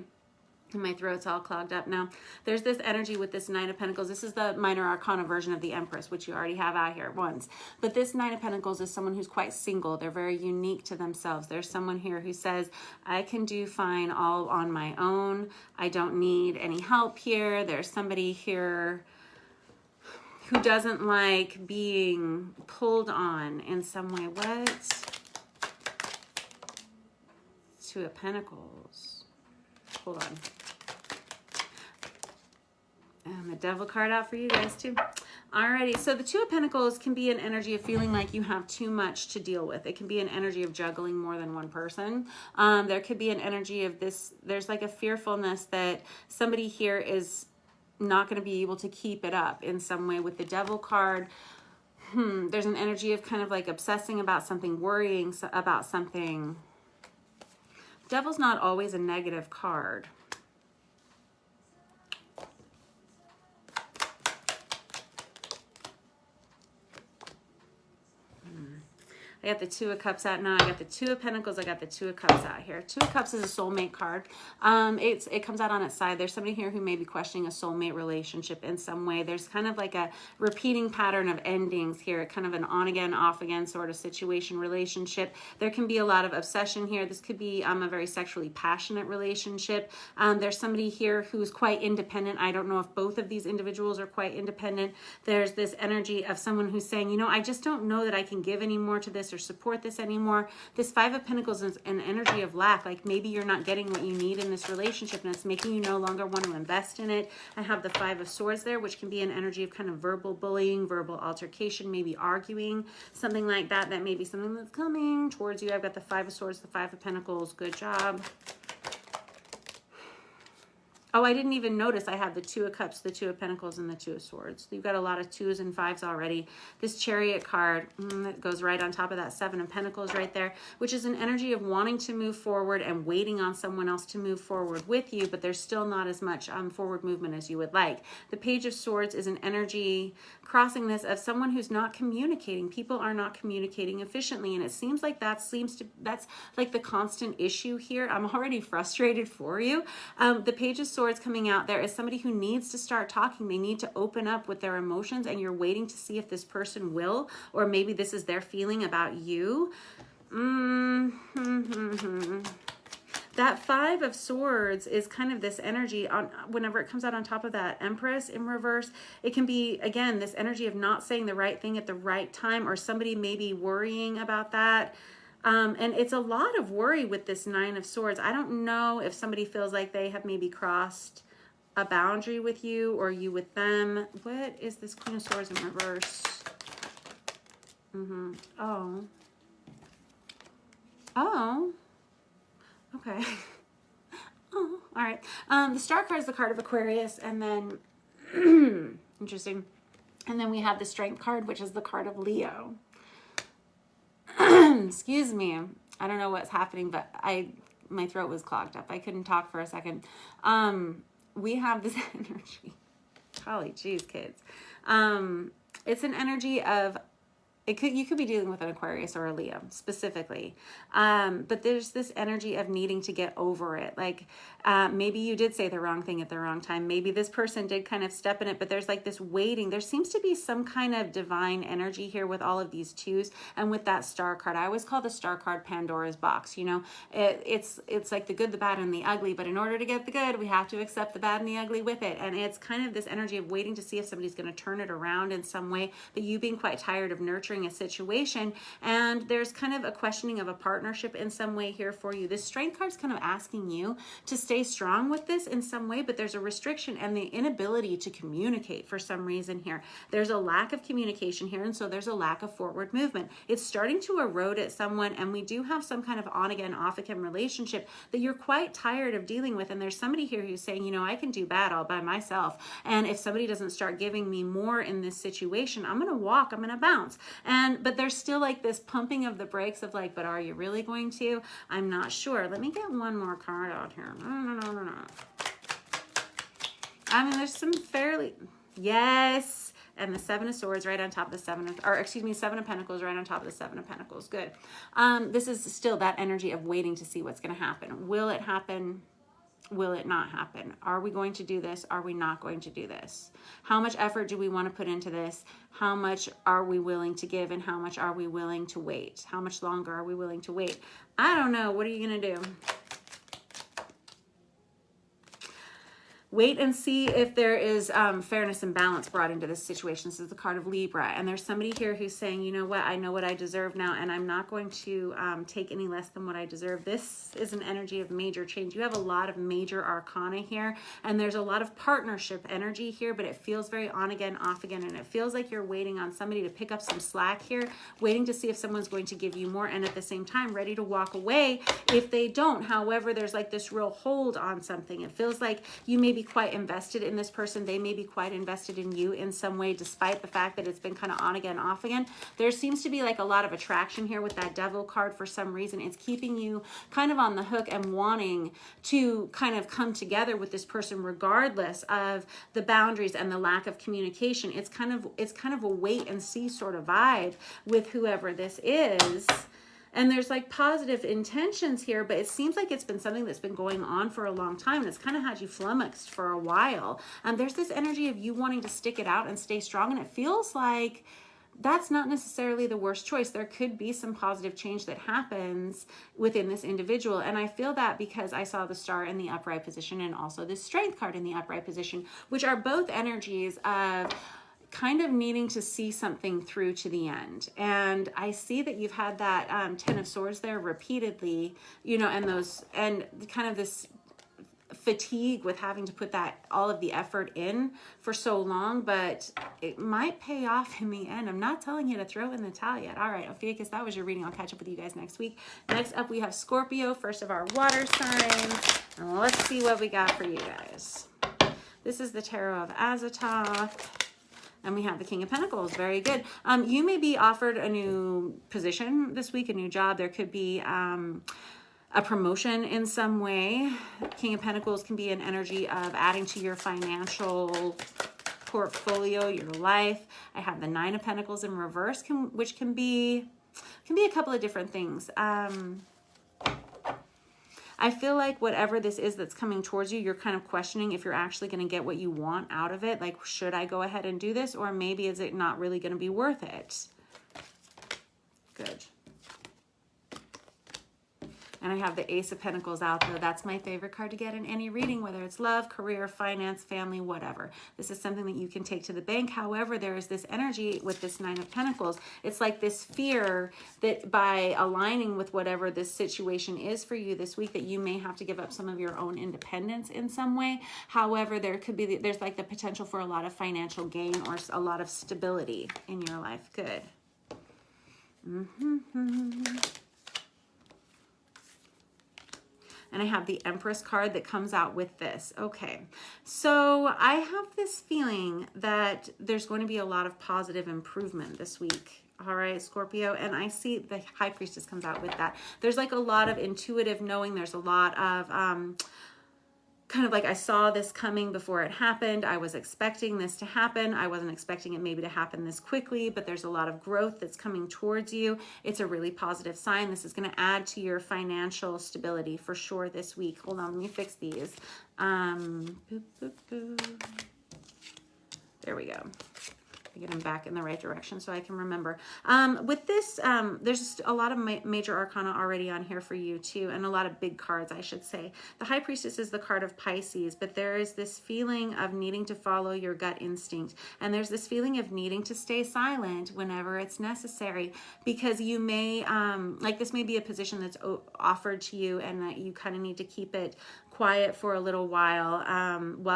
My throat's all clogged up now. There's this energy with this Nine of Pentacles. This is the minor arcana version of the Empress, which you already have out here once. But this Nine of Pentacles is someone who's quite single. They're very unique to themselves. There's someone here who says, I can do fine all on my own. I don't need any help here. There's somebody here who doesn't like being pulled on in some way. What? Two of Pentacles. Hold on. And the Devil card out for you guys too. Alrighty, so the Two of Pentacles can be an energy of feeling like you have too much to deal with. It can be an energy of juggling more than one person. There could be an energy of this, there's like a fearfulness that somebody here is not going to be able to keep it up in some way. With the Devil card, There's an energy of kind of like obsessing about something, worrying about something. Devil's not always a negative card. I got the Two of Cups out now. I got the Two of Pentacles. I got the Two of Cups out here. Two of Cups is a soulmate card. It comes out on its side. There's somebody here who may be questioning a soulmate relationship in some way. There's kind of like a repeating pattern of endings here, kind of an on again, off again sort of situation, relationship. There can be a lot of obsession here. This could be a very sexually passionate relationship. There's somebody here who's quite independent. I don't know if both of these individuals are quite independent. There's this energy of someone who's saying, you know, I just don't know that I can give any more to this or support this anymore. This Five of Pentacles is an energy of lack. Like maybe you're not getting what you need in this relationship and it's making you no longer want to invest in it. I have the Five of Swords there, which can be an energy of kind of verbal bullying, verbal altercation, maybe arguing, something like that. That may be something that's coming towards you. I've got the Five of Swords, the Five of Pentacles. Good job. Oh, I didn't even notice I have the Two of Cups, the Two of Pentacles, and the Two of Swords. You've got a lot of twos and fives already. This Chariot card that goes right on top of that Seven of Pentacles right there, which is an energy of wanting to move forward and waiting on someone else to move forward with you, but there's still not as much forward movement as you would like. The Page of Swords is an energy crossing this of someone who's not communicating. People are not communicating efficiently, and it seems like that's like the constant issue here. I'm already frustrated for you. The Page of Swords coming out there is somebody who needs to start talking. They need to open up with their emotions, and you're waiting to see if this person will, or maybe this is their feeling about you. That Five of Swords is kind of this energy on whenever it comes out on top of that Empress in reverse. It can be, again, this energy of not saying the right thing at the right time, or somebody maybe worrying about that. And it's a lot of worry with this Nine of Swords. I don't know if somebody feels like they have maybe crossed a boundary with you or you with them. What is this Queen of Swords in reverse? Oh. Oh. Okay. Oh, all right. The Star card is the card of Aquarius, and then, interesting. And then we have the Strength card, which is the card of Leo. Excuse me. I don't know what's happening, but my throat was clogged up. I couldn't talk for a second. We have this energy. Golly geez, kids. It's an energy of, you could be dealing with an Aquarius or a Leo specifically. But there's this energy of needing to get over it. Like maybe you did say the wrong thing at the wrong time. Maybe this person did kind of step in it, but there's like this waiting. There seems to be some kind of divine energy here with all of these twos and with that Star card. I always call the Star card Pandora's box. You know, it's like the good, the bad, and the ugly. But in order to get the good, we have to accept the bad and the ugly with it. And it's kind of this energy of waiting to see if somebody's going to turn it around in some way. But you being quite tired of nurturing a situation, and there's kind of a questioning of a partnership in some way here for you. This Strength card is kind of asking you to stay strong with this in some way, but there's a restriction and the inability to communicate for some reason here. There's a lack of communication here, and so there's a lack of forward movement. It's starting to erode at someone, and we do have some kind of on again, off again relationship that you're quite tired of dealing with, and there's somebody here who's saying, you know, I can do bad all by myself, and if somebody doesn't start giving me more in this situation, I'm going to walk, I'm going to bounce. But there's still like this pumping of the brakes of like, but are you really going to? I'm not sure. Let me get one more card out here. No. I mean, there's some fairly, yes. And the Seven of Swords right on top of the Seven of Pentacles right on top of the Seven of Pentacles. Good. This is still that energy of waiting to see what's going to happen. Will it happen? Will it not happen? Are we going to do this? Are we not going to do this? How much effort do we want to put into this? How much are we willing to give, and how much are we willing to wait? How much longer are we willing to wait? I don't know. What are you going to do? Wait and see if there is fairness and balance brought into this situation. This is the card of Libra. And there's somebody here who's saying, you know what, I know what I deserve now, and I'm not going to take any less than what I deserve. This is an energy of major change. You have a lot of major arcana here, and there's a lot of partnership energy here, but it feels very on again, off again, and it feels like you're waiting on somebody to pick up some slack here, waiting to see if someone's going to give you more, and at the same time, ready to walk away if they don't. However, there's like this real hold on something. It feels like you may be be quite invested in this person. They may be quite invested in you in some way, despite the fact that it's been kind of on again, off again. There seems to be like a lot of attraction here with that Devil card for some reason. It's keeping you kind of on the hook and wanting to kind of come together with this person regardless of the boundaries and the lack of communication. It's kind of a wait and see sort of vibe with whoever this is. And there's like positive intentions here, but it seems like it's been something that's been going on for a long time. And it's kind of had you flummoxed for a while. There's this energy of you wanting to stick it out and stay strong. And it feels like that's not necessarily the worst choice. There could be some positive change that happens within this individual. And I feel that because I saw the Star in the upright position and also the Strength card in the upright position, which are both energies of kind of needing to see something through to the end. And I see that you've had that 10 of Swords there repeatedly, you know, and kind of this fatigue with having to put that all of the effort in for so long, but it might pay off in the end. I'm not telling you to throw in the towel yet. All right, Ophiuchus, that was your reading. I'll catch up with you guys next week. Next up, we have Scorpio, first of our water signs. And let's see what we got for you guys. This is the Tarot of Azathoth. And we have the King of Pentacles. Very good. You may be offered a new position this week, a new job. There could be a promotion in some way. King of Pentacles can be an energy of adding to your financial portfolio, your life. I have the Nine of Pentacles in reverse, which can be a couple of different things. I feel like whatever this is that's coming towards you, you're kind of questioning if you're actually going to get what you want out of it. Like, should I go ahead and do this? Or maybe is it not really going to be worth it? Good. And I have the Ace of Pentacles out there. That's my favorite card to get in any reading, whether it's love, career, finance, family, whatever. This is something that you can take to the bank. However, there is this energy with this Nine of Pentacles. It's like this fear that by aligning with whatever this situation is for you this week, that you may have to give up some of your own independence in some way. However, there's like the potential for a lot of financial gain or a lot of stability in your life. Good. And I have the Empress card that comes out with this. Okay, so I have this feeling that there's going to be a lot of positive improvement this week. All right, Scorpio. And I see the High Priestess comes out with that. There's like a lot of intuitive knowing. There's a lot of kind of like I saw this coming before it happened. I was expecting this to happen. I wasn't expecting it maybe to happen this quickly, but there's a lot of growth that's coming towards you. It's a really positive sign. This is going to add to your financial stability for sure this week. Hold on, let me fix these. There we go. Get them back in the right direction so I can remember. With this, there's a lot of major arcana already on here for you too, and a lot of big cards, I should say. The High Priestess is the card of Pisces, but there is this feeling of needing to follow your gut instinct, and there's this feeling of needing to stay silent whenever it's necessary, because you may, like this may be a position that's offered to you and that you kind of need to keep it quiet for a little while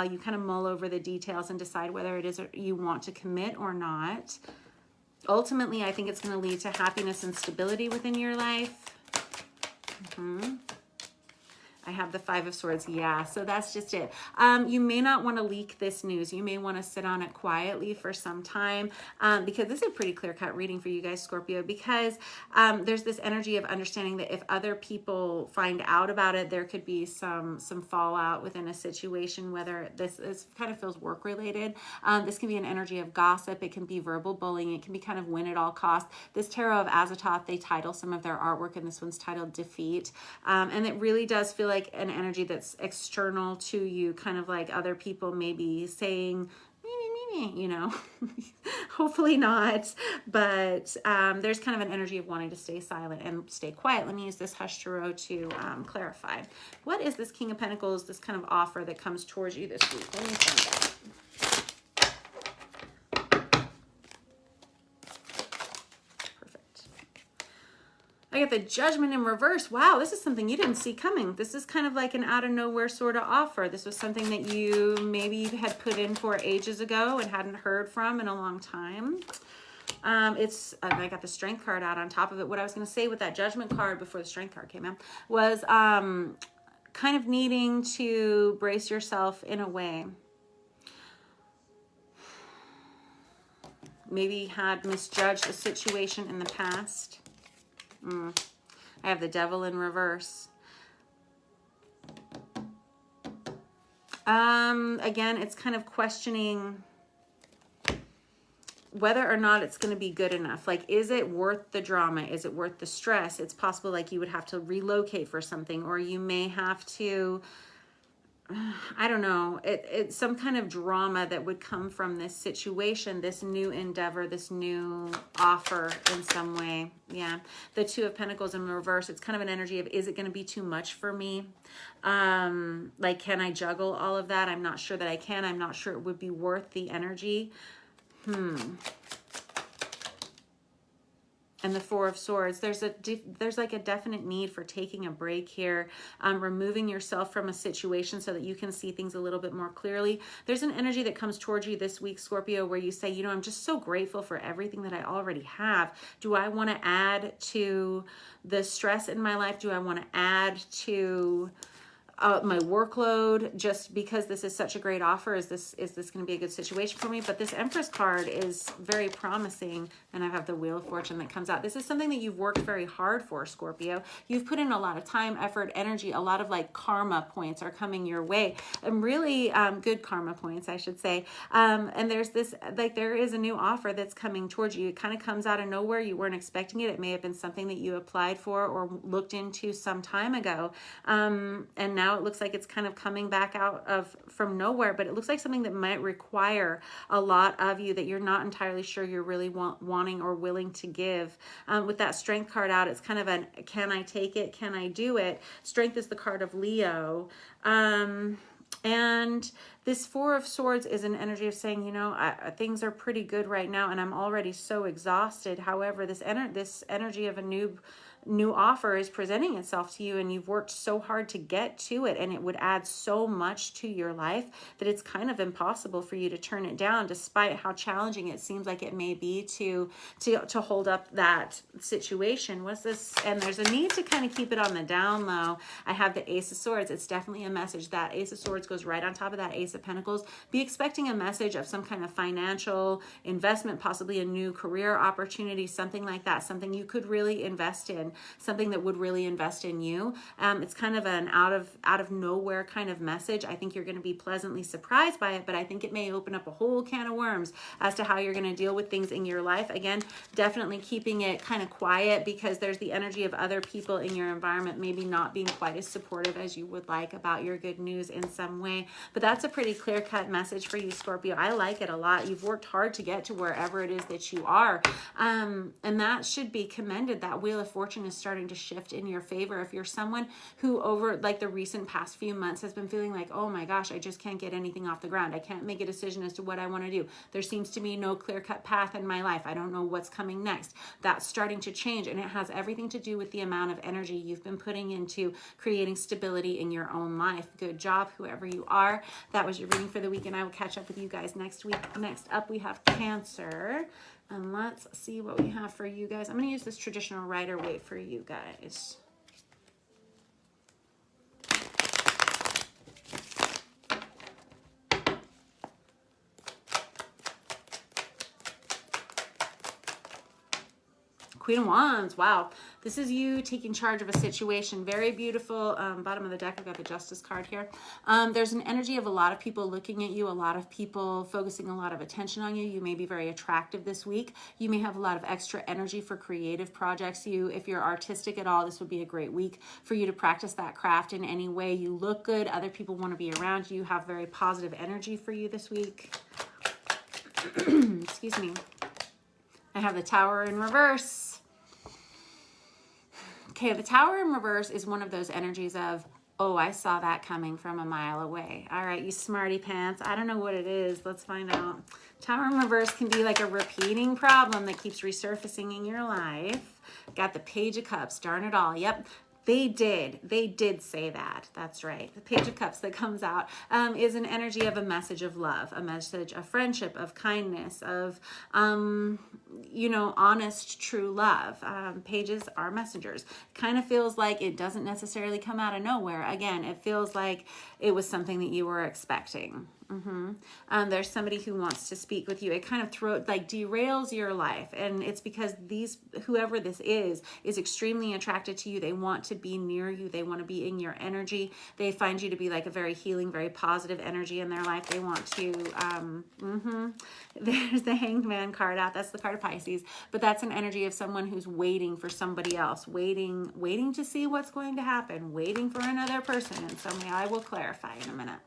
you kind of mull over the details and decide whether it is you want to commit or not. Ultimately, I think it's going to lead to happiness and stability within your life. I have the Five of Swords. Yeah, so that's just it. You may not want to leak this news. You may want to sit on it quietly for some time because this is a pretty clear-cut reading for you guys, Scorpio, because there's this energy of understanding that if other people find out about it, there could be some fallout within a situation, whether this kind of feels work-related. This can be an energy of gossip. It can be verbal bullying. It can be kind of win at all costs. This Tarot of Azathoth, they title some of their artwork, and this one's titled Defeat. And it really does feel like an energy that's external to you, kind of like other people maybe saying, you know, hopefully not, but there's kind of an energy of wanting to stay silent and stay quiet. Let me use this Hush Tarot to clarify. What is this King of Pentacles, this kind of offer that comes towards you this week? Let me find out. I got the Judgment in reverse. Wow, this is something you didn't see coming. This is kind of like an out of nowhere sort of offer. This was something that you maybe had put in for ages ago and hadn't heard from in a long time. I got the Strength card out on top of it. What I was going to say with that Judgment card before the Strength card came out was kind of needing to brace yourself in a way. Maybe had misjudged a situation in the past. I have the Devil in reverse. Again, it's kind of questioning whether or not it's going to be good enough. Like, is it worth the drama? Is it worth the stress? It's possible like you would have to relocate for something, or you may have to, I don't know, it's some kind of drama that would come from this situation, this new endeavor, this new offer in some way. Yeah. The Two of Pentacles in reverse, it's kind of an energy of, is it going to be too much for me? Like, can I juggle all of that? I'm not sure that I can. I'm not sure it would be worth the energy. And the Four of Swords, there's like a definite need for taking a break here, removing yourself from a situation so that you can see things a little bit more clearly. There's an energy that comes towards you this week, Scorpio, where you say, you know, I'm just so grateful for everything that I already have. Do I want to add to the stress in my life? Do I want to add to my workload just because this is such a great offer? Is this going to be a good situation for me? But this Empress card is very promising, and I have the Wheel of Fortune that comes out. This is something that you've worked very hard for, Scorpio. You've put in a lot of time, effort, energy. A lot of like karma points are coming your way, and really good karma points, I should say. And there's this, like, there is a new offer that's coming towards you. It kind of comes out of nowhere. You weren't expecting it. It may have been something that you applied for or looked into some time ago, and now it looks like it's kind of coming back out of from nowhere, but it looks like something that might require a lot of you that you're not entirely sure you're really wanting or willing to give. With that Strength card out, it's kind of an, can I take it? Can I do it? Strength is the card of Leo. And this Four of Swords is an energy of saying, you know, things are pretty good right now, and I'm already so exhausted. However, this energy of a new offer is presenting itself to you, and you've worked so hard to get to it, and it would add so much to your life that it's kind of impossible for you to turn it down, despite how challenging it seems like it may be to hold up that situation. What's this? And there's a need to kind of keep it on the down low. I have the Ace of Swords. It's definitely a message. That Ace of Swords goes right on top of that Ace of Pentacles. Be expecting a message of some kind of financial investment, possibly a new career opportunity, something like that, something you could really invest in, something that would really invest in you. It's kind of an out of nowhere kind of message. I think you're going to be pleasantly surprised by it, but I think it may open up a whole can of worms as to how you're going to deal with things in your life. Again, definitely keeping it kind of quiet, because there's the energy of other people in your environment maybe not being quite as supportive as you would like about your good news in some way. But that's a pretty clear-cut message for you, Scorpio. I like it a lot. You've worked hard to get to wherever it is that you are, and that should be commended. That Wheel of Fortune is starting to shift in your favor. If you're someone who over like the recent past few months has been feeling like, oh my gosh, I just can't get anything off the ground. I can't make a decision as to what I want to do. There seems to be no clear-cut path in my life. I don't know what's coming next. That's starting to change, and it has everything to do with the amount of energy you've been putting into creating stability in your own life. Good job, whoever you are. That was your reading for the week, and I will catch up with you guys next week. Next up, we have Cancer. And let's see what we have for you guys. I'm going to use this traditional Rider-Waite for you guys. Queen of Wands. Wow. This is you taking charge of a situation. Very beautiful. Bottom of the deck, I've got the Justice card here. There's an energy of a lot of people looking at you, a lot of people focusing a lot of attention on you. You may be very attractive this week. You may have a lot of extra energy for creative projects. If you're artistic at all, this would be a great week for you to practice that craft in any way. You look good. Other people want to be around you. You have very positive energy for you this week. Excuse me. I have the Tower in reverse. Okay, the Tower in reverse is one of those energies of, oh, I saw that coming from a mile away. All right, you smarty pants. I don't know what it is. Let's find out. Tower in reverse can be like a repeating problem that keeps resurfacing in your life. Got the Page of Cups. Darn it all. Yep. They did say that. That's right. The Page of Cups that comes out is an energy of a message of love, a message of friendship, of kindness, of, you know, honest, true love. Pages are messengers. Kind of feels like it doesn't necessarily come out of nowhere. Again, it feels like it was something that you were expecting. There's somebody who wants to speak with you. It kind of derails your life, and it's because whoever this is extremely attracted to you. They want to be near you. They want to be in your energy. They find you to be like a very healing, very positive energy in their life. They want to, there's the Hanged Man card out. That's the card of Pisces, but that's an energy of someone who's waiting for somebody else, waiting to see what's going to happen, waiting for another person in some way. I will clarify in a minute.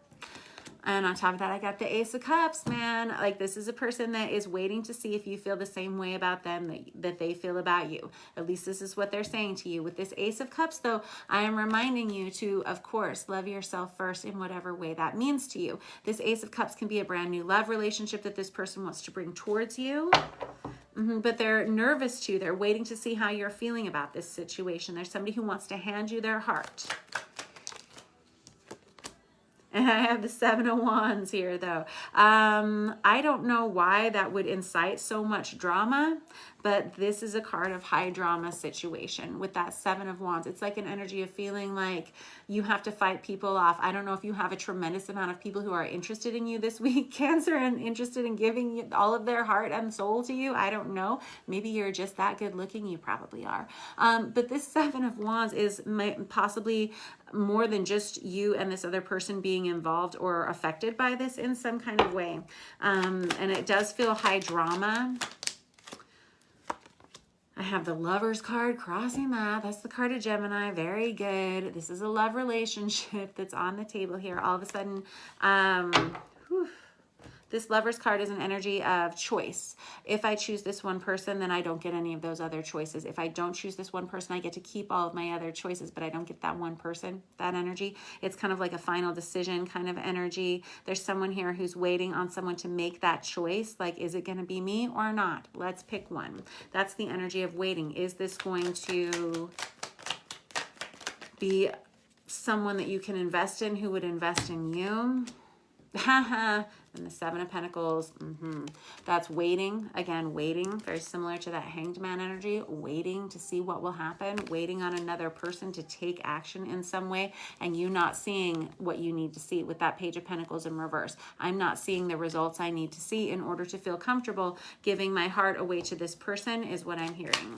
And on top of that, I got the Ace of Cups, man. Like, this is a person that is waiting to see if you feel the same way about them that they feel about you. At least this is what they're saying to you. With this Ace of Cups, though, I am reminding you to, of course, love yourself first in whatever way that means to you. This Ace of Cups can be a brand new love relationship that this person wants to bring towards you. But they're nervous too. They're waiting to see how you're feeling about this situation. There's somebody who wants to hand you their heart. And I have the Seven of Wands here, though. I don't know why that would incite so much drama, but this is a card of high drama situation with that Seven of Wands. It's like an energy of feeling like you have to fight people off. I don't know if you have a tremendous amount of people who are interested in you this week, Cancer, and interested in giving you all of their heart and soul to you. I don't know. Maybe you're just that good looking. You probably are. But this Seven of Wands is possibly more than just you and this other person being involved or affected by this in some kind of way. And it does feel high drama. I have the Lover's card crossing that. That's the card of Gemini. Very good. This is a love relationship that's on the table here. All of a sudden, this Lover's card is an energy of choice. If I choose this one person, then I don't get any of those other choices. If I don't choose this one person, I get to keep all of my other choices, but I don't get that one person, that energy. It's kind of like a final decision kind of energy. There's someone here who's waiting on someone to make that choice. Like, is it going to be me or not? Let's pick one. That's the energy of waiting. Is this going to be someone that you can invest in who would invest in you? And the Seven of Pentacles, that's waiting. Again, waiting, very similar to that Hanged Man energy, waiting to see what will happen, waiting on another person to take action in some way, and you not seeing what you need to see with that Page of Pentacles in reverse. I'm not seeing the results I need to see in order to feel comfortable giving my heart away to this person is what I'm hearing.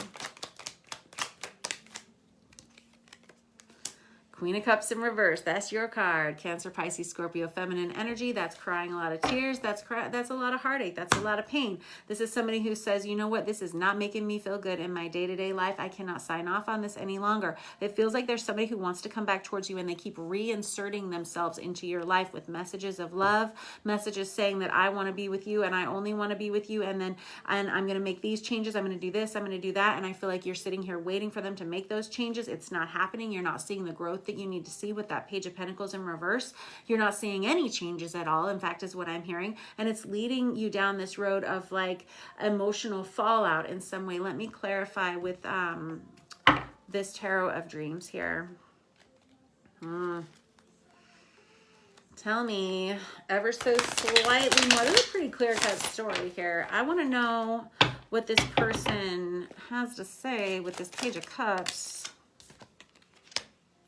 Queen of Cups in reverse. That's your card. Cancer, Pisces, Scorpio, feminine energy. That's crying a lot of tears. That's a lot of heartache. That's a lot of pain. This is somebody who says, you know what? This is not making me feel good in my day-to-day life. I cannot sign off on this any longer. It feels like there's somebody who wants to come back towards you, and they keep reinserting themselves into your life with messages of love, messages saying that I want to be with you and I only want to be with you, and I'm going to make these changes. I'm going to do this. I'm going to do that. And I feel like you're sitting here waiting for them to make those changes. It's not happening. You're not seeing the growth that you need to see with that Page of Pentacles in reverse. You're not seeing any changes at all, in fact, is what I'm hearing. And it's leading you down this road of like emotional fallout in some way. Let me clarify with this Tarot of Dreams here. Tell me ever so slightly more. This is a pretty clear-cut story here. I want to know what this person has to say with this Page of Cups.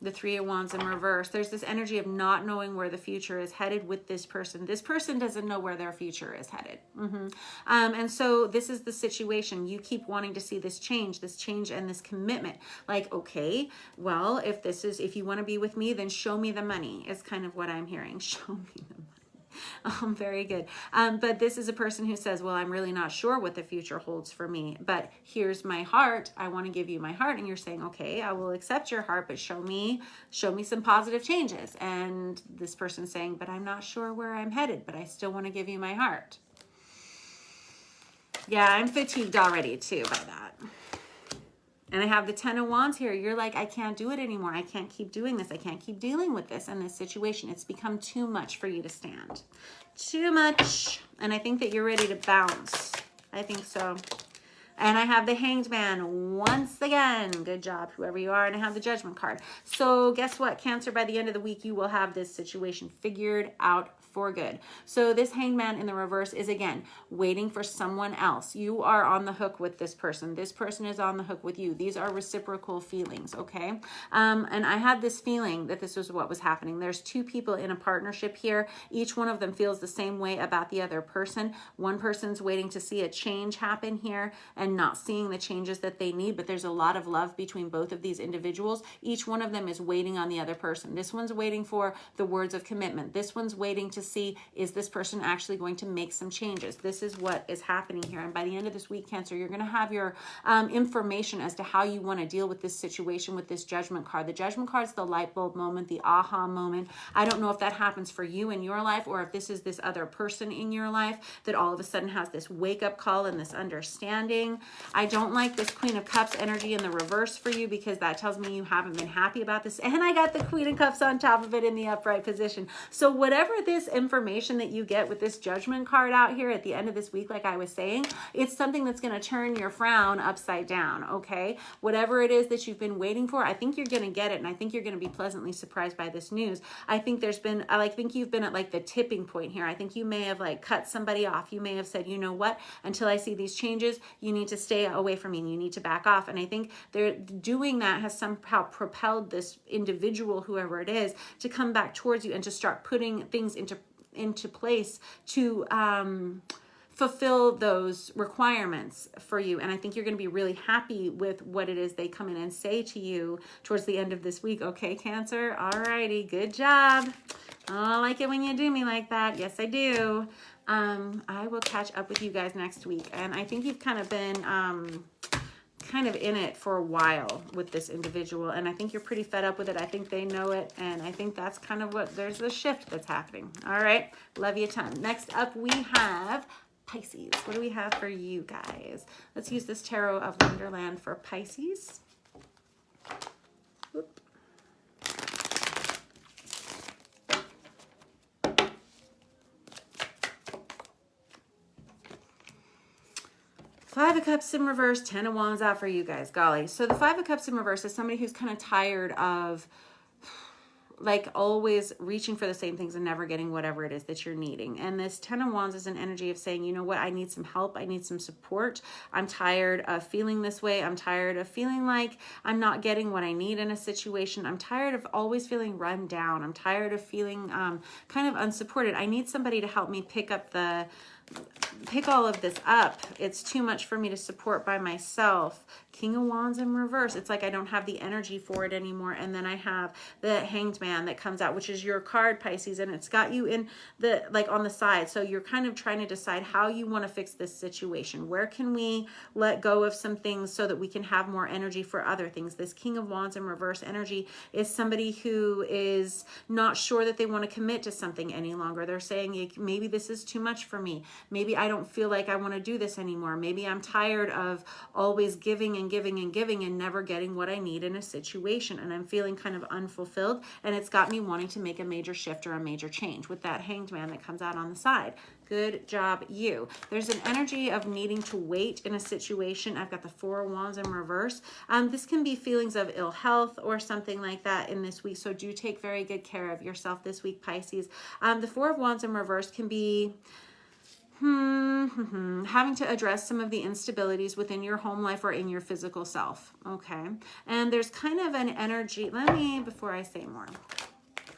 The Three of Wands in reverse. There's this energy of not knowing where the future is headed with this person. This person doesn't know where their future is headed. And so this is the situation. You keep wanting to see this change and this commitment. Like, okay, well, if you want to be with me, then show me the money is kind of what I'm hearing. Show me the money. Very good. But this is a person who says, well, I'm really not sure what the future holds for me, but here's my heart. I want to give you my heart. And you're saying, okay, I will accept your heart, but show me some positive changes. And this person's saying, but I'm not sure where I'm headed, but I still want to give you my heart. Yeah, I'm fatigued already too by that. And I have the Ten of Wands here. You're like, I can't do it anymore. I can't keep doing this. I can't keep dealing with this and this situation. It's become too much for you to stand. Too much. And I think that you're ready to bounce. I think so. And I have the Hanged Man once again. Good job, whoever you are. And I have the Judgment card. So guess what, Cancer? By the end of the week, you will have this situation figured out for good. So this Hanged Man in the reverse is, again, waiting for someone else. You are on the hook with this person. This person is on the hook with you. These are reciprocal feelings, okay? And I had this feeling that this was what was happening. There's two people in a partnership here. Each one of them feels the same way about the other person. One person's waiting to see a change happen here and not seeing the changes that they need, but there's a lot of love between both of these individuals. Each one of them is waiting on the other person. This one's waiting for the words of commitment. This one's waiting to see, is this person actually going to make some changes? This is what is happening here. And by the end of this week, Cancer, you're going to have your information as to how you want to deal with this situation with this Judgment card. The Judgment card is the light bulb moment, the aha moment. I don't know if that happens for you in your life or if this is this other person in your life that all of a sudden has this wake-up call and this understanding. I don't like this Queen of Cups energy in the reverse for you because that tells me you haven't been happy about this. And I got the Queen of Cups on top of it in the upright position. So whatever this information that you get with this Judgment card out here at the end of this week, like I was saying, it's something that's going to turn your frown upside down, okay? Whatever it is that you've been waiting for, I think you're going to get it, and I think you're going to be pleasantly surprised by this news. I think you've been at like the tipping point here. I think you may have like cut somebody off. You may have said, you know what, until I see these changes, you need to stay away from me and you need to back off. And I think they're doing that has somehow propelled this individual, whoever it is, to come back towards you and to start putting things into place to fulfill those requirements for you. And I think you're going to be really happy with what it is they come in and say to you towards the end of this week. Okay, Cancer? All righty. Good job. I like it when you do me like that. Yes, I do. I will catch up with you guys next week. And I think you've kind of been kind of in it for a while with this individual. And I think you're pretty fed up with it. I think they know it. And I think that's kind of what, there's a shift that's happening. All right. Love you a ton. Next up, we have Pisces. What do we have for you guys? Let's use this Tarot of Wonderland for Pisces. Whoop. Five of Cups in reverse, 10 of Wands out for you guys. Golly. So the Five of Cups in reverse is somebody who's kind of tired of like always reaching for the same things and never getting whatever it is that you're needing. And this 10 of Wands is an energy of saying, you know what, I need some help. I need some support. I'm tired of feeling this way. I'm tired of feeling like I'm not getting what I need in a situation. I'm tired of always feeling run down. I'm tired of feeling kind of unsupported. I need somebody to help me pick all of this up. It's too much for me to support by myself. King of Wands in reverse. It's like I don't have the energy for it anymore. And then I have the Hanged Man that comes out, which is your card, Pisces, and it's got you in the, like on the side. So you're kind of trying to decide how you want to fix this situation. Where can we let go of some things so that we can have more energy for other things? This King of Wands in reverse energy is somebody who is not sure that they want to commit to something any longer. They're saying, maybe this is too much for me. Maybe I don't feel like I want to do this anymore. Maybe I'm tired of always giving and giving and giving and never getting what I need in a situation. And I'm feeling kind of unfulfilled. And it's got me wanting to make a major shift or a major change with that Hanged Man that comes out on the side. Good job, you. There's an energy of needing to wait in a situation. I've got the Four of Wands in reverse. This can be feelings of ill health or something like that in this week. So do take very good care of yourself this week, Pisces. The Four of Wands in reverse can be having to address some of the instabilities within your home life or in your physical self. Okay. And there's kind of an energy. Before I say more.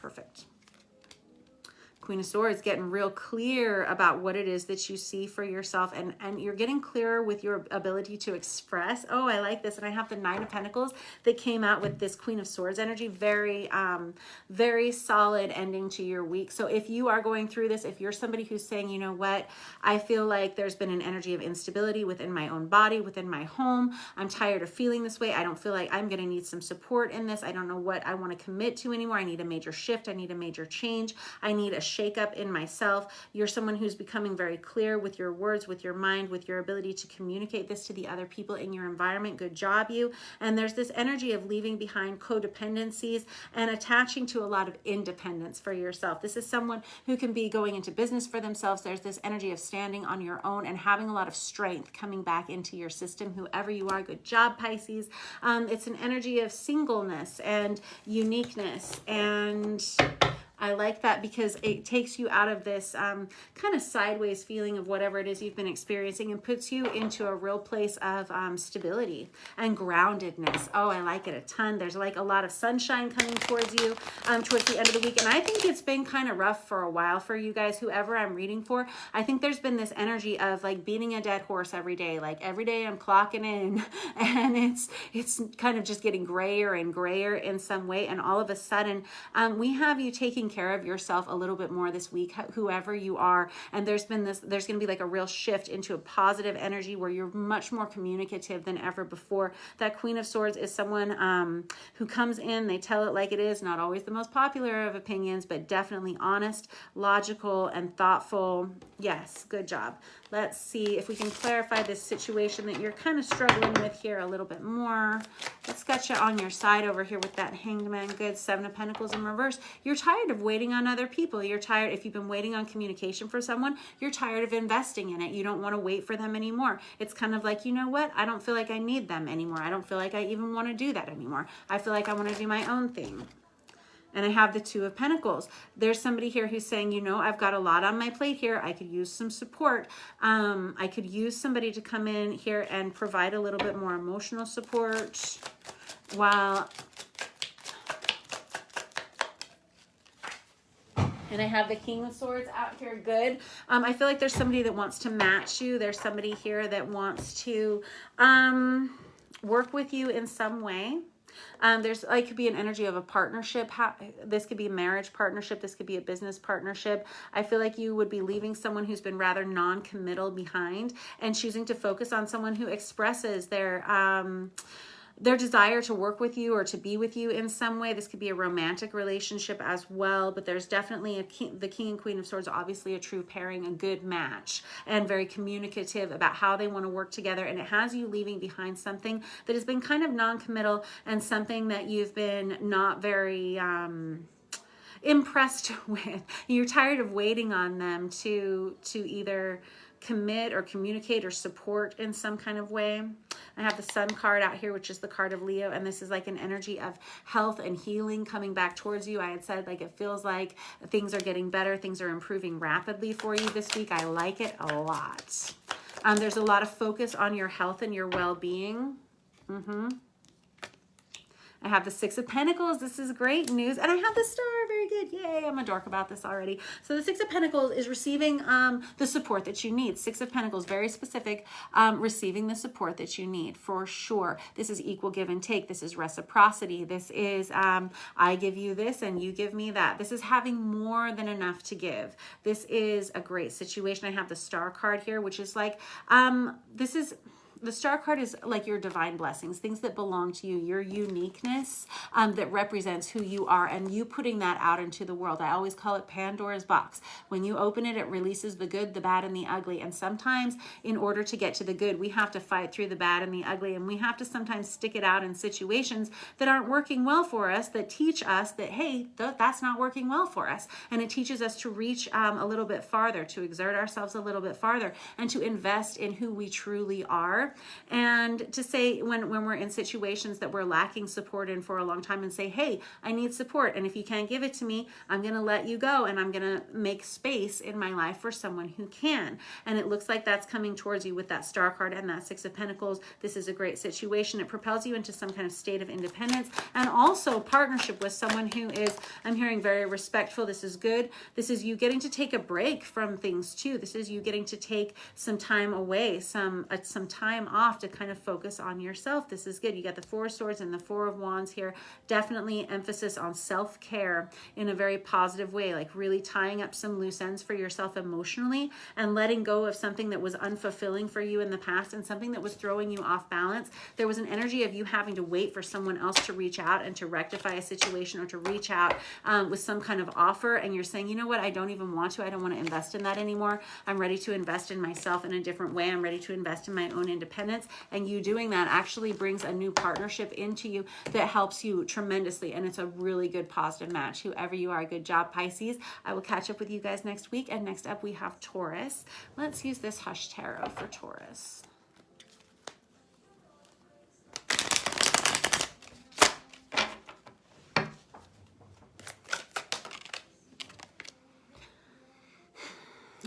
Perfect. Queen of Swords, getting real clear about what it is that you see for yourself, and you're getting clearer with your ability to express. Oh, I like this. And I have the Nine of Pentacles that came out with this Queen of Swords energy. Very, very solid ending to your week. So if you are going through this, if you're somebody who's saying, you know what, I feel like there's been an energy of instability within my own body, within my home. I'm tired of feeling this way. I don't feel like I'm going to need some support in this. I don't know what I want to commit to anymore. I need a major shift. I need a major change. I need a shakeup in myself. You're someone who's becoming very clear with your words, with your mind, with your ability to communicate this to the other people in your environment. Good job, you. And there's this energy of leaving behind codependencies and attaching to a lot of independence for yourself. This is someone who can be going into business for themselves. There's this energy of standing on your own and having a lot of strength coming back into your system, whoever you are. Good job, Pisces. It's an energy of singleness and uniqueness, and I like that because it takes you out of this kind of sideways feeling of whatever it is you've been experiencing and puts you into a real place of stability and groundedness. Oh, I like it a ton. There's like a lot of sunshine coming towards you towards the end of the week. And I think it's been kind of rough for a while for you guys, whoever I'm reading for. I think there's been this energy of like beating a dead horse every day. Like every day I'm clocking in and it's kind of just getting grayer and grayer in some way. And all of a sudden we have you taking care of yourself a little bit more this week, whoever you are. And there's going to be like a real shift into a positive energy where you're much more communicative than ever before. That Queen of Swords is someone who comes in, they tell it like it is, not always the most popular of opinions, but definitely honest, logical, and thoughtful. Yes, good job. Let's see if we can clarify this situation that you're kind of struggling with here a little bit more. Let's get you on your side over here with that Hanged Man. Good. Seven of Pentacles in reverse. You're tired of waiting on other people. You're tired, if you've been waiting on communication for someone, you're tired of investing in it. You don't want to wait for them anymore. It's kind of like, you know what? I don't feel like I need them anymore. I don't feel like I even want to do that anymore. I feel like I want to do my own thing. And I have the Two of Pentacles. There's somebody here who's saying, you know, I've got a lot on my plate here. I could use some support. I could use somebody to come in here and provide a little bit more emotional support while... And I have the King of Swords out here. Good. I feel like there's somebody that wants to match you. There's somebody here that wants to work with you in some way. There's like could be an energy of a partnership. This could be a marriage partnership. This could be a business partnership. I feel like you would be leaving someone who's been rather non-committal behind and choosing to focus on someone who expresses their desire to work with you or to be with you in some way. This could be a romantic relationship as well, but there's definitely the King and Queen of Swords, obviously a true pairing, a good match, and very communicative about how they want to work together. And it has you leaving behind something that has been kind of non-committal and something that you've been not very impressed with. You're tired of waiting on them to either commit or communicate or support in some kind of way. I have the Sun card out here, which is the card of Leo, and this is like an energy of health and healing coming back towards you. I had said like it feels like things are getting better, things are improving rapidly for you this week. I like it a lot. There's a lot of focus on your health and your well-being. I have the Six of Pentacles. This is great news. And I have the Star. Very good. Yay. I'm a dork about this already. So the Six of Pentacles is receiving the support that you need. Six of Pentacles, very specific, receiving the support that you need for sure. This is equal give and take. This is reciprocity. This is I give you this and you give me that. This is having more than enough to give. This is a great situation. I have the Star card here, which is like, the Star card is like your divine blessings, things that belong to you, your uniqueness that represents who you are, and you putting that out into the world. I always call it Pandora's box. When you open it, it releases the good, the bad, and the ugly. And sometimes in order to get to the good, we have to fight through the bad and the ugly, and we have to sometimes stick it out in situations that aren't working well for us, that teach us that, hey, that's not working well for us. And it teaches us to reach a little bit farther, to exert ourselves a little bit farther, and to invest in who we truly are. And to say when we're in situations that we're lacking support in for a long time, and say, hey, I need support. And if you can't give it to me, I'm going to let you go. And I'm going to make space in my life for someone who can. And it looks like that's coming towards you with that Star card and that Six of Pentacles. This is a great situation. It propels you into some kind of state of independence and also partnership with someone who is, I'm hearing, very respectful. This is good. This is you getting to take a break from things too. This is you getting to take some time away, some time time off to kind of focus on yourself. This is good. You got the Four of Swords and the Four of Wands here. Definitely emphasis on self-care in a very positive way, like really tying up some loose ends for yourself emotionally and letting go of something that was unfulfilling for you in the past and something that was throwing you off balance. There was an energy of you having to wait for someone else to reach out and to rectify a situation, or to reach out with some kind of offer, and you're saying, you know what, I don't even want to. I don't want to invest in that anymore. I'm ready to invest in myself in a different way. I'm ready to invest in my own independence. And you doing that actually brings a new partnership into you that helps you tremendously, and it's a really good positive match. Whoever you are, good job, Pisces. I will catch up with you guys next week. And next up we have Taurus. Let's use this Hush Tarot for Taurus.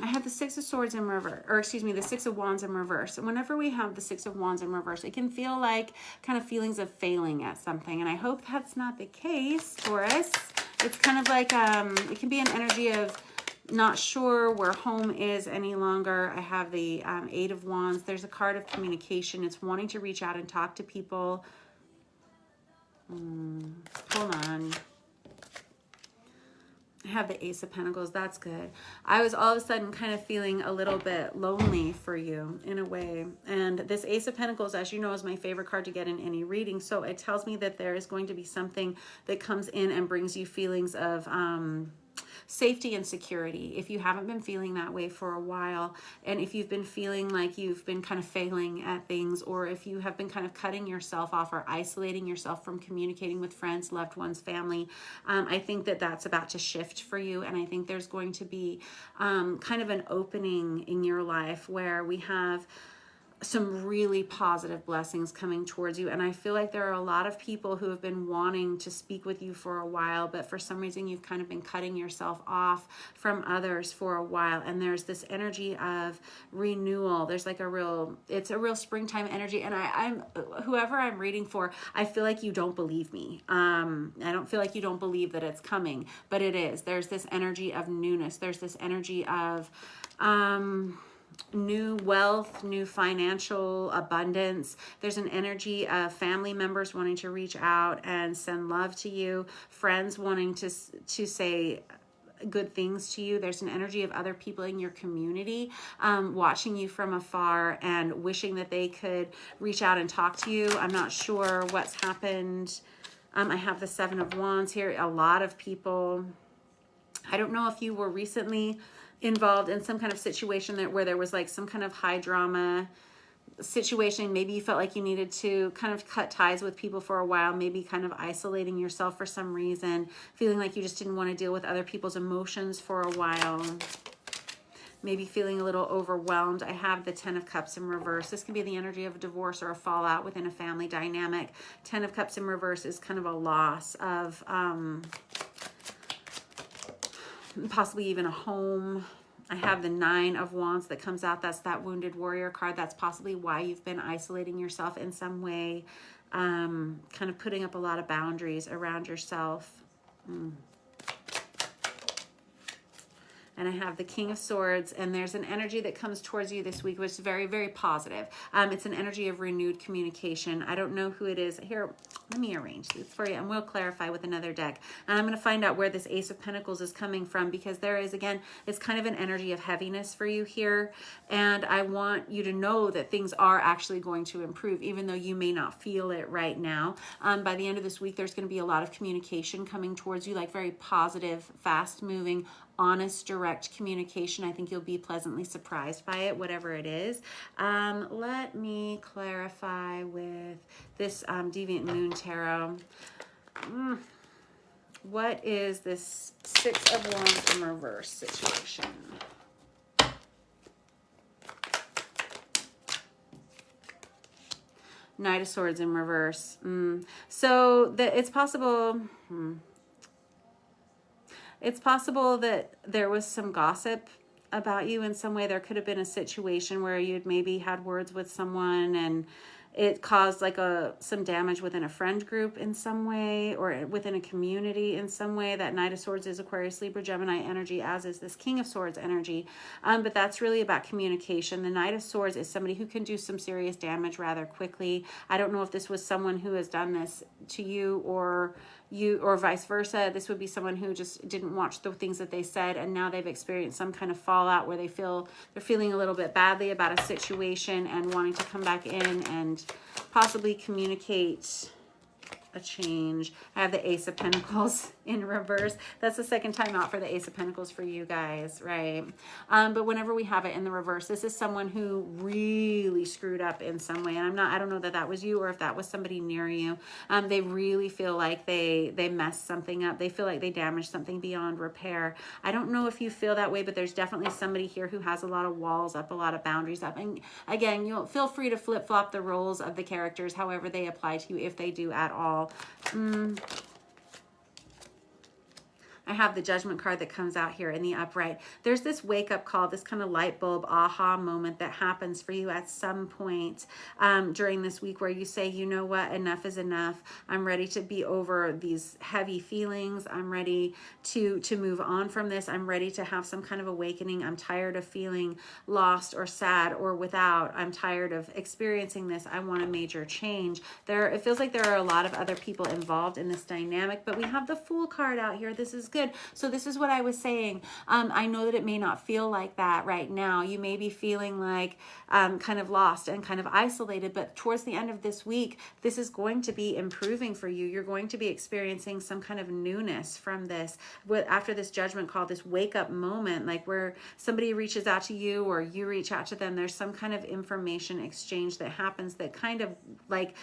I have the Six of Swords in reverse, or excuse me, the Six of Wands in reverse. And whenever we have the Six of Wands in reverse, it can feel like kind of feelings of failing at something. And I hope that's not the case, Taurus. It's kind of like, it can be an energy of not sure where home is any longer. I have the Eight of Wands. There's a card of communication. It's wanting to reach out and talk to people. Hold on. I have the Ace of Pentacles. That's good. I was all of a sudden kind of feeling a little bit lonely for you in a way. And this Ace of Pentacles, as you know, is my favorite card to get in any reading. So it tells me that there is going to be something that comes in and brings you feelings of safety and security. If you haven't been feeling that way for a while, and if you've been feeling like you've been kind of failing at things, or if you have been kind of cutting yourself off or isolating yourself from communicating with friends, loved ones, family, I think that that's about to shift for you. And I think there's going to be kind of an opening in your life where we have some really positive blessings coming towards you. And I feel like there are a lot of people who have been wanting to speak with you for a while, but for some reason you've kind of been cutting yourself off from others for a while. And there's this energy of renewal. There's like it's a real springtime energy. And I'm whoever I'm reading for, I feel like you don't believe me. I don't feel like you don't believe that it's coming, but it is. There's this energy of newness. There's this energy of new wealth, new financial abundance. There's an energy of family members wanting to reach out and send love to you, friends wanting to say good things to you. There's an energy of other people in your community watching you from afar and wishing that they could reach out and talk to you. I'm not sure what's happened. I have the Seven of Wands here. A lot of people, I don't know if you were recently involved in some kind of situation where there was like some kind of high drama situation. Maybe you felt like you needed to kind of cut ties with people for a while, maybe kind of isolating yourself for some reason, feeling like you just didn't want to deal with other people's emotions for a while, maybe feeling a little overwhelmed. I have the Ten of Cups in reverse. This can be the energy of a divorce or a fallout within a family dynamic. Ten of Cups in reverse is kind of a loss of possibly even a home. I have the Nine of Wands that comes out. That's that wounded warrior card. That's possibly why you've been isolating yourself in some way, kind of putting up a lot of boundaries around yourself. And I have the King of Swords, and there's an energy that comes towards you this week, which is very, very positive. It's an energy of renewed communication. I don't know who it is. Here, let me arrange this for you, and we'll clarify with another deck. And I'm going to find out where this Ace of Pentacles is coming from, because there is, again, it's kind of an energy of heaviness for you here. And I want you to know that things are actually going to improve, even though you may not feel it right now. By the end of this week, there's going to be a lot of communication coming towards you, like very positive, fast-moving, honest, direct communication. I think you'll be pleasantly surprised by it, whatever it is. Let me clarify with this Deviant Moon Tarot. What is this Six of Wands in reverse situation? Knight of Swords in reverse. So it's possible... It's possible that there was some gossip about you in some way. There could have been a situation where you'd maybe had words with someone and it caused like some damage within a friend group in some way, or within a community in some way. That Knight of Swords is Aquarius, Libra, Gemini energy, as is this King of Swords energy. But that's really about communication. The Knight of Swords is somebody who can do some serious damage rather quickly. I don't know if this was someone who has done this to you, or vice versa. This would be someone who just didn't watch the things that they said, and now they've experienced some kind of fallout where they're feeling a little bit badly about a situation and wanting to come back in and possibly communicate a change. I have the Ace of Pentacles in reverse. That's the second time out for the Ace of Pentacles for you guys, right? But whenever we have it in the reverse, this is someone who really screwed up in some way. And I don't know that that was you, or if that was somebody near you. They really feel like they messed something up. They feel like they damaged something beyond repair. I don't know if you feel that way, but there's definitely somebody here who has a lot of walls up, a lot of boundaries up. And again, you'll feel free to flip-flop the roles of the characters, however they apply to you, if they do at all. I have the Judgment card that comes out here in the upright. There's this wake-up call, this kind of light bulb aha moment that happens for you at some point during this week, where you say, you know what, enough is enough. I'm ready to be over these heavy feelings. I'm ready to move on from this. I'm ready to have some kind of awakening. I'm tired of feeling lost or sad or without. I'm tired of experiencing this. I want a major change. It feels like there are a lot of other people involved in this dynamic, but we have the Fool card out here. This is good. So this is what I was saying. I know that it may not feel like that right now. You may be feeling like kind of lost and kind of isolated, but towards the end of this week, this is going to be improving for you. You're going to be experiencing some kind of newness from this. After this Judgment call, this wake up moment, like where somebody reaches out to you or you reach out to them, there's some kind of information exchange that happens that kind of like,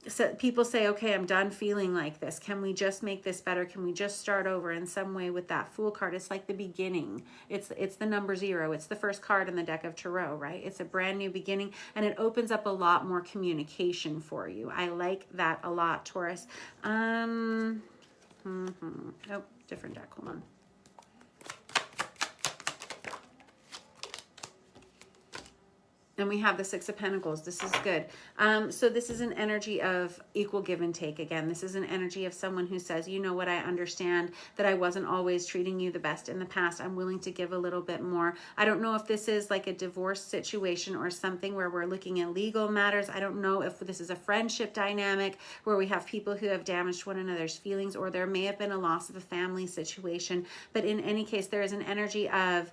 so people say, okay, I'm done feeling like this. Can we just make this better? Can we just start over in some way with that Fool card? It's like the beginning. It's the number 0. It's the first card in the deck of Tarot, right? It's a brand new beginning, and it opens up a lot more communication for you. I like that a lot, Taurus. Oh, different deck. Hold on. And we have the Six of Pentacles. This is good. So this is an energy of equal give and take. Again, this is an energy of someone who says, you know what, I understand that I wasn't always treating you the best in the past. I'm willing to give a little bit more. I don't know if this is like a divorce situation or something where we're looking at legal matters. I don't know if this is a friendship dynamic where we have people who have damaged one another's feelings, or there may have been a loss of a family situation. But in any case, there is an energy of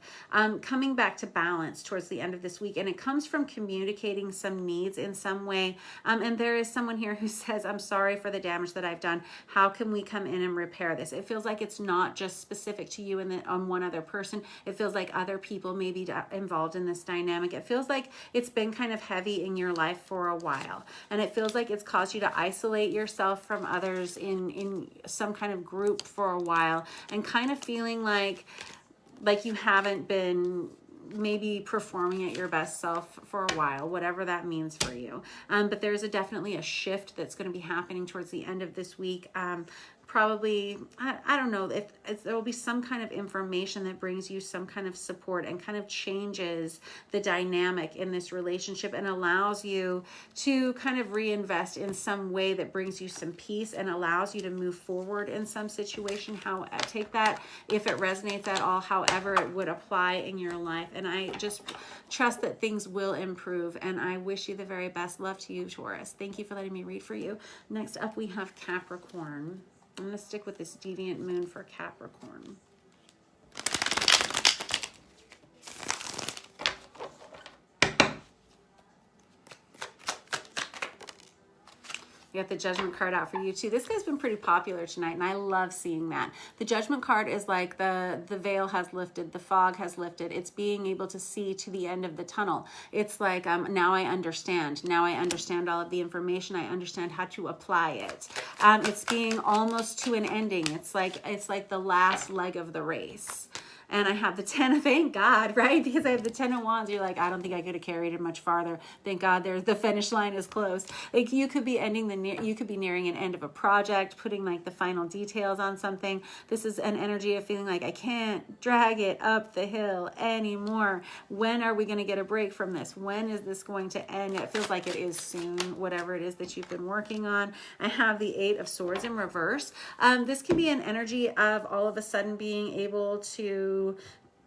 coming back to balance towards the end of this week. And it comes from communicating some needs in some way. And there is someone here who says, I'm sorry for the damage that I've done. How can we come in and repair this? It feels like it's not just specific to you and on one other person. It feels like other people may be involved in this dynamic. It feels like it's been kind of heavy in your life for a while. And it feels like it's caused you to isolate yourself from others in some kind of group for a while, and kind of feeling like you haven't been maybe performing at your best self for a while, whatever that means for you. But there's definitely a shift that's going to be happening towards the end of this week. Probably, I don't know, if there will be some kind of information that brings you some kind of support and kind of changes the dynamic in this relationship and allows you to kind of reinvest in some way that brings you some peace and allows you to move forward in some situation. Take that if it resonates at all, however it would apply in your life. And I just trust that things will improve, and I wish you the very best. Love to you, Taurus. Thank you for letting me read for you. Next up, we have Capricorn. I'm going to stick with this deviant moon for Capricorn. You got the Judgment card out for you too. This guy's been pretty popular tonight, and I love seeing that. The Judgment card is like the veil has lifted, the fog has lifted. It's being able to see to the end of the tunnel. It's like, now I understand. Now I understand all of the information. I understand how to apply it. It's being almost to an ending. It's like the last leg of the race. And I have the 10, thank God, right? Because I have the 10 of Wands. You're like, I don't think I could have carried it much farther. Thank God there's the finish line is close. Like you could be you could be nearing an end of a project, putting like the final details on something. This is an energy of feeling like I can't drag it up the hill anymore. When are we going to get a break from this? When is this going to end? It feels like it is soon, whatever it is that you've been working on. I have the 8 of Swords in reverse. This can be an energy of all of a sudden being able to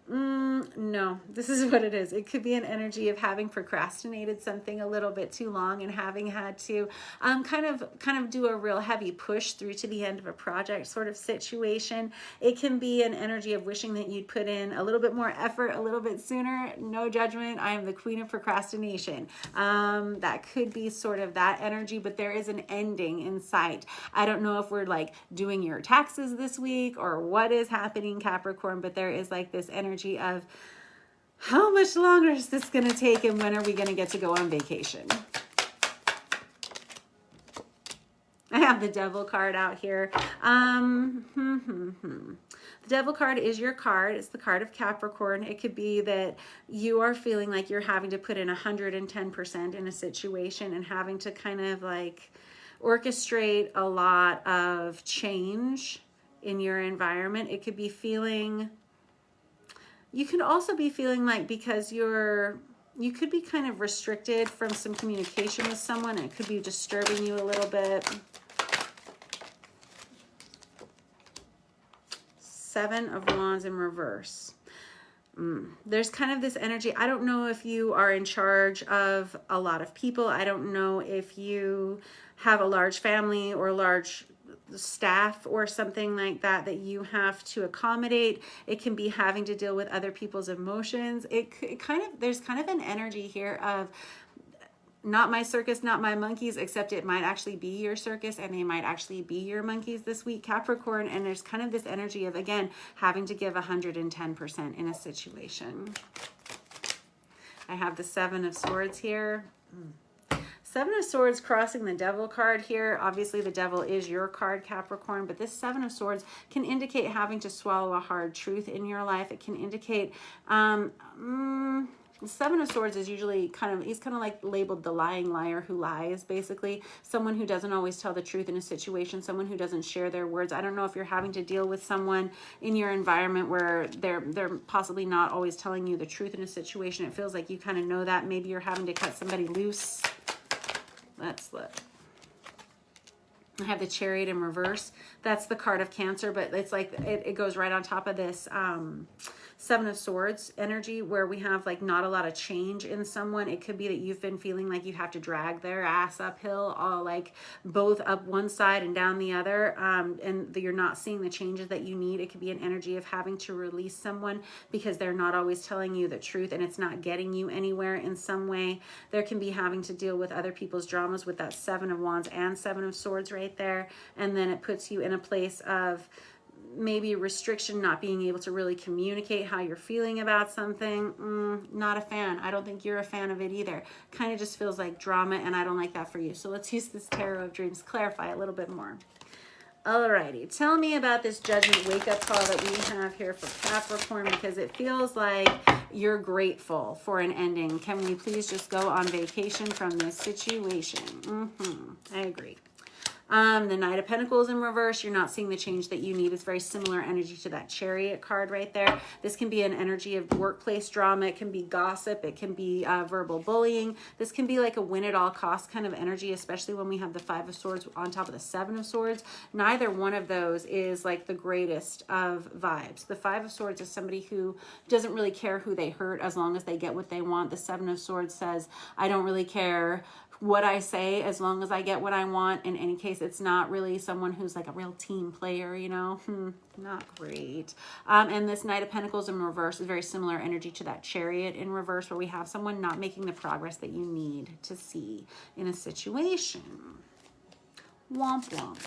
no, this is what it is. It could be an energy of having procrastinated something a little bit too long and having had to kind of do a real heavy push through to the end of a project sort of situation. It can be an energy of wishing that you'd put in a little bit more effort a little bit sooner. No judgment. I am the queen of procrastination. That could be sort of that energy, but there is an ending in sight. I don't know if we're like doing your taxes this week or what is happening, Capricorn, but there is like this energy of how much longer is this going to take and when are we going to get to go on vacation? I have the Devil card out here. The Devil card is your card. It's the card of Capricorn. It could be that you are feeling like you're having to put in 110% in a situation and having to kind of like orchestrate a lot of change in your environment. It could be feeling... You can also be feeling like because you could be kind of restricted from some communication with someone. It could be disturbing you a little bit. 7 of Wands in reverse. There's kind of this energy. I don't know if you are in charge of a lot of people. I don't know if you have a large family or a large staff or something like that that you have to accommodate. It can be having to deal with other people's emotions. There's kind of an energy here of not my circus, not my monkeys, except it might actually be your circus and they might actually be your monkeys this week, Capricorn. And there's kind of this energy of, again, having to give 110% in a situation. I have the 7 of Swords here. 7 of Swords crossing the Devil card here. Obviously, the Devil is your card, Capricorn, but this 7 of Swords can indicate having to swallow a hard truth in your life. It can indicate... The 7 of Swords is usually he's kind of like labeled the lying liar who lies, basically. Someone who doesn't always tell the truth in a situation, someone who doesn't share their words. I don't know if you're having to deal with someone in your environment where they're possibly not always telling you the truth in a situation. It feels like you kind of know that. Maybe you're having to cut somebody loose. Let's look. I have the Chariot in reverse. That's the card of Cancer, but it's like it goes right on top of this 7 of Swords energy where we have like not a lot of change in someone. It could be that you've been feeling like you have to drag their ass uphill, all like both up one side and down the other, and you're not seeing the changes that you need. It could be an energy of having to release someone because they're not always telling you the truth and it's not getting you anywhere in some way. There can be having to deal with other people's dramas with that 7 of Wands and 7 of Swords right there, and then it puts you in a place of maybe restriction, not being able to really communicate how you're feeling about something. Not a fan. I don't think you're a fan of it either. Kind of just feels like drama, and I don't like that for you. So let's use this Tarot of Dreams, clarify a little bit more. Alrighty, tell me about this Judgment wake-up call that we have here for Capricorn, because it feels like you're grateful for an ending. Can we please just go on vacation from this situation? I agree. The Knight of Pentacles in reverse, you're not seeing the change that you need. It's very similar energy to that Chariot card right there. This can be an energy of workplace drama. It can be gossip. It can be verbal bullying. This can be like a win at all costs kind of energy, especially when we have the 5 of Swords on top of the 7 of Swords. Neither one of those is like the greatest of vibes. The 5 of Swords is somebody who doesn't really care who they hurt as long as they get what they want. The 7 of Swords says, I don't really care what I say as long as I get what I want. In any case, it's not really someone who's like a real team player, you know. Not great. And this Knight of Pentacles in reverse is very similar energy to that Chariot in reverse, where we have someone not making the progress that you need to see in a situation. Womp womp.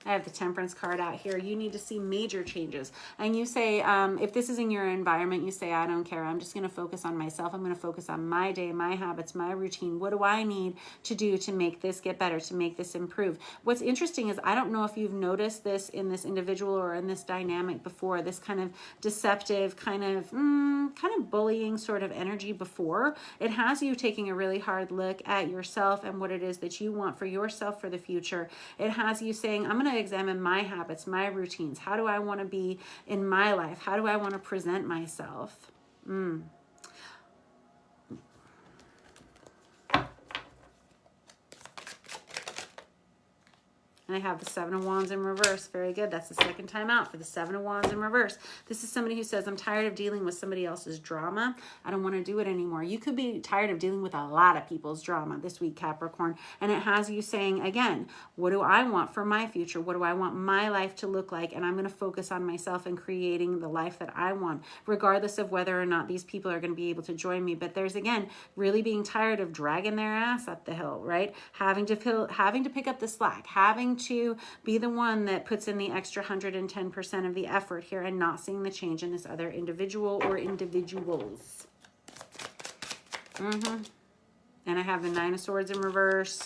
I have the Temperance card out here. You need to see major changes. And you say, if this is in your environment, you say, I don't care. I'm just going to focus on myself. I'm going to focus on my day, my habits, my routine. What do I need to do to make this get better, to make this improve? What's interesting is I don't know if you've noticed this in this individual or in this dynamic before, this kind of deceptive, kind of bullying sort of energy before. It has you taking a really hard look at yourself and what it is that you want for yourself for the future. It has you saying, I'm going to examine my habits, my routines. How do I want to be in my life? How do I want to present myself? And I have the Seven of Wands in reverse. Very good. That's the second time out for the Seven of Wands in reverse. This is somebody who says, I'm tired of dealing with somebody else's drama. I don't want to do it anymore. You could be tired of dealing with a lot of people's drama this week, Capricorn. And it has you saying, again, what do I want for my future? What do I want my life to look like? And I'm going to focus on myself and creating the life that I want, regardless of whether or not these people are going to be able to join me. But there's, again, really being tired of dragging their ass up the hill, right? Having to pick up the slack, having to be the one that puts in the extra 110% of the effort here and not seeing the change in this other individual or individuals. And I have the Nine of Swords in reverse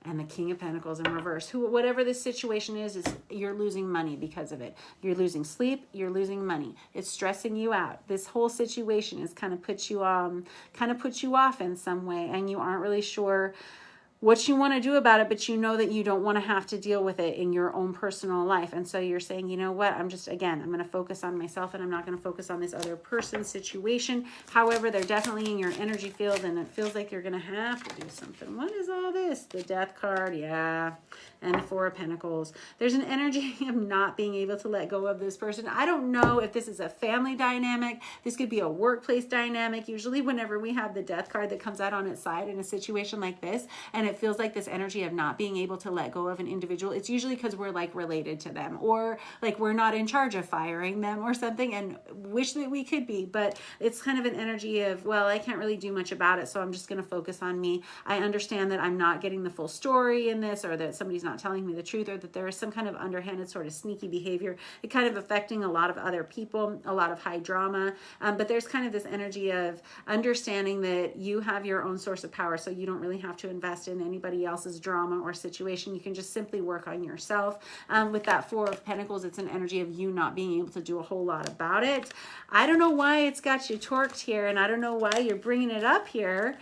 and the King of Pentacles in reverse. Whatever this situation is you're losing money because of it. You're losing sleep, you're losing money. It's stressing you out. This whole situation is kind of puts you off in some way, and you aren't really sure what you want to do about it, but you know that you don't want to have to deal with it in your own personal life. And so you're saying, you know what, I'm going to focus on myself, and I'm not going to focus on this other person's situation. However, they're definitely in your energy field, and it feels like you're going to have to do something. What is all this? The Death card, yeah. And the Four of Pentacles. There's an energy of not being able to let go of this person. I don't know if this is a family dynamic. This could be a workplace dynamic. Usually whenever we have the Death card that comes out on its side in a situation like this, and it feels like this energy of not being able to let go of an individual, it's usually because we're like related to them, or like we're not in charge of firing them or something, and wish that we could be. But it's kind of an energy of, well, I can't really do much about it, so I'm just going to focus on me. I understand that I'm not getting the full story in this, or that somebody's not telling me the truth, or that there is some kind of underhanded sort of sneaky behavior. It kind of affecting a lot of other people, a lot of high drama. But there's kind of this energy of understanding that you have your own source of power, so you don't really have to invest in anybody else's drama or situation. You can just simply work on yourself. With that Four of Pentacles, it's an energy of you not being able to do a whole lot about it. I don't know why it's got you torqued here, and I don't know why you're bringing it up here,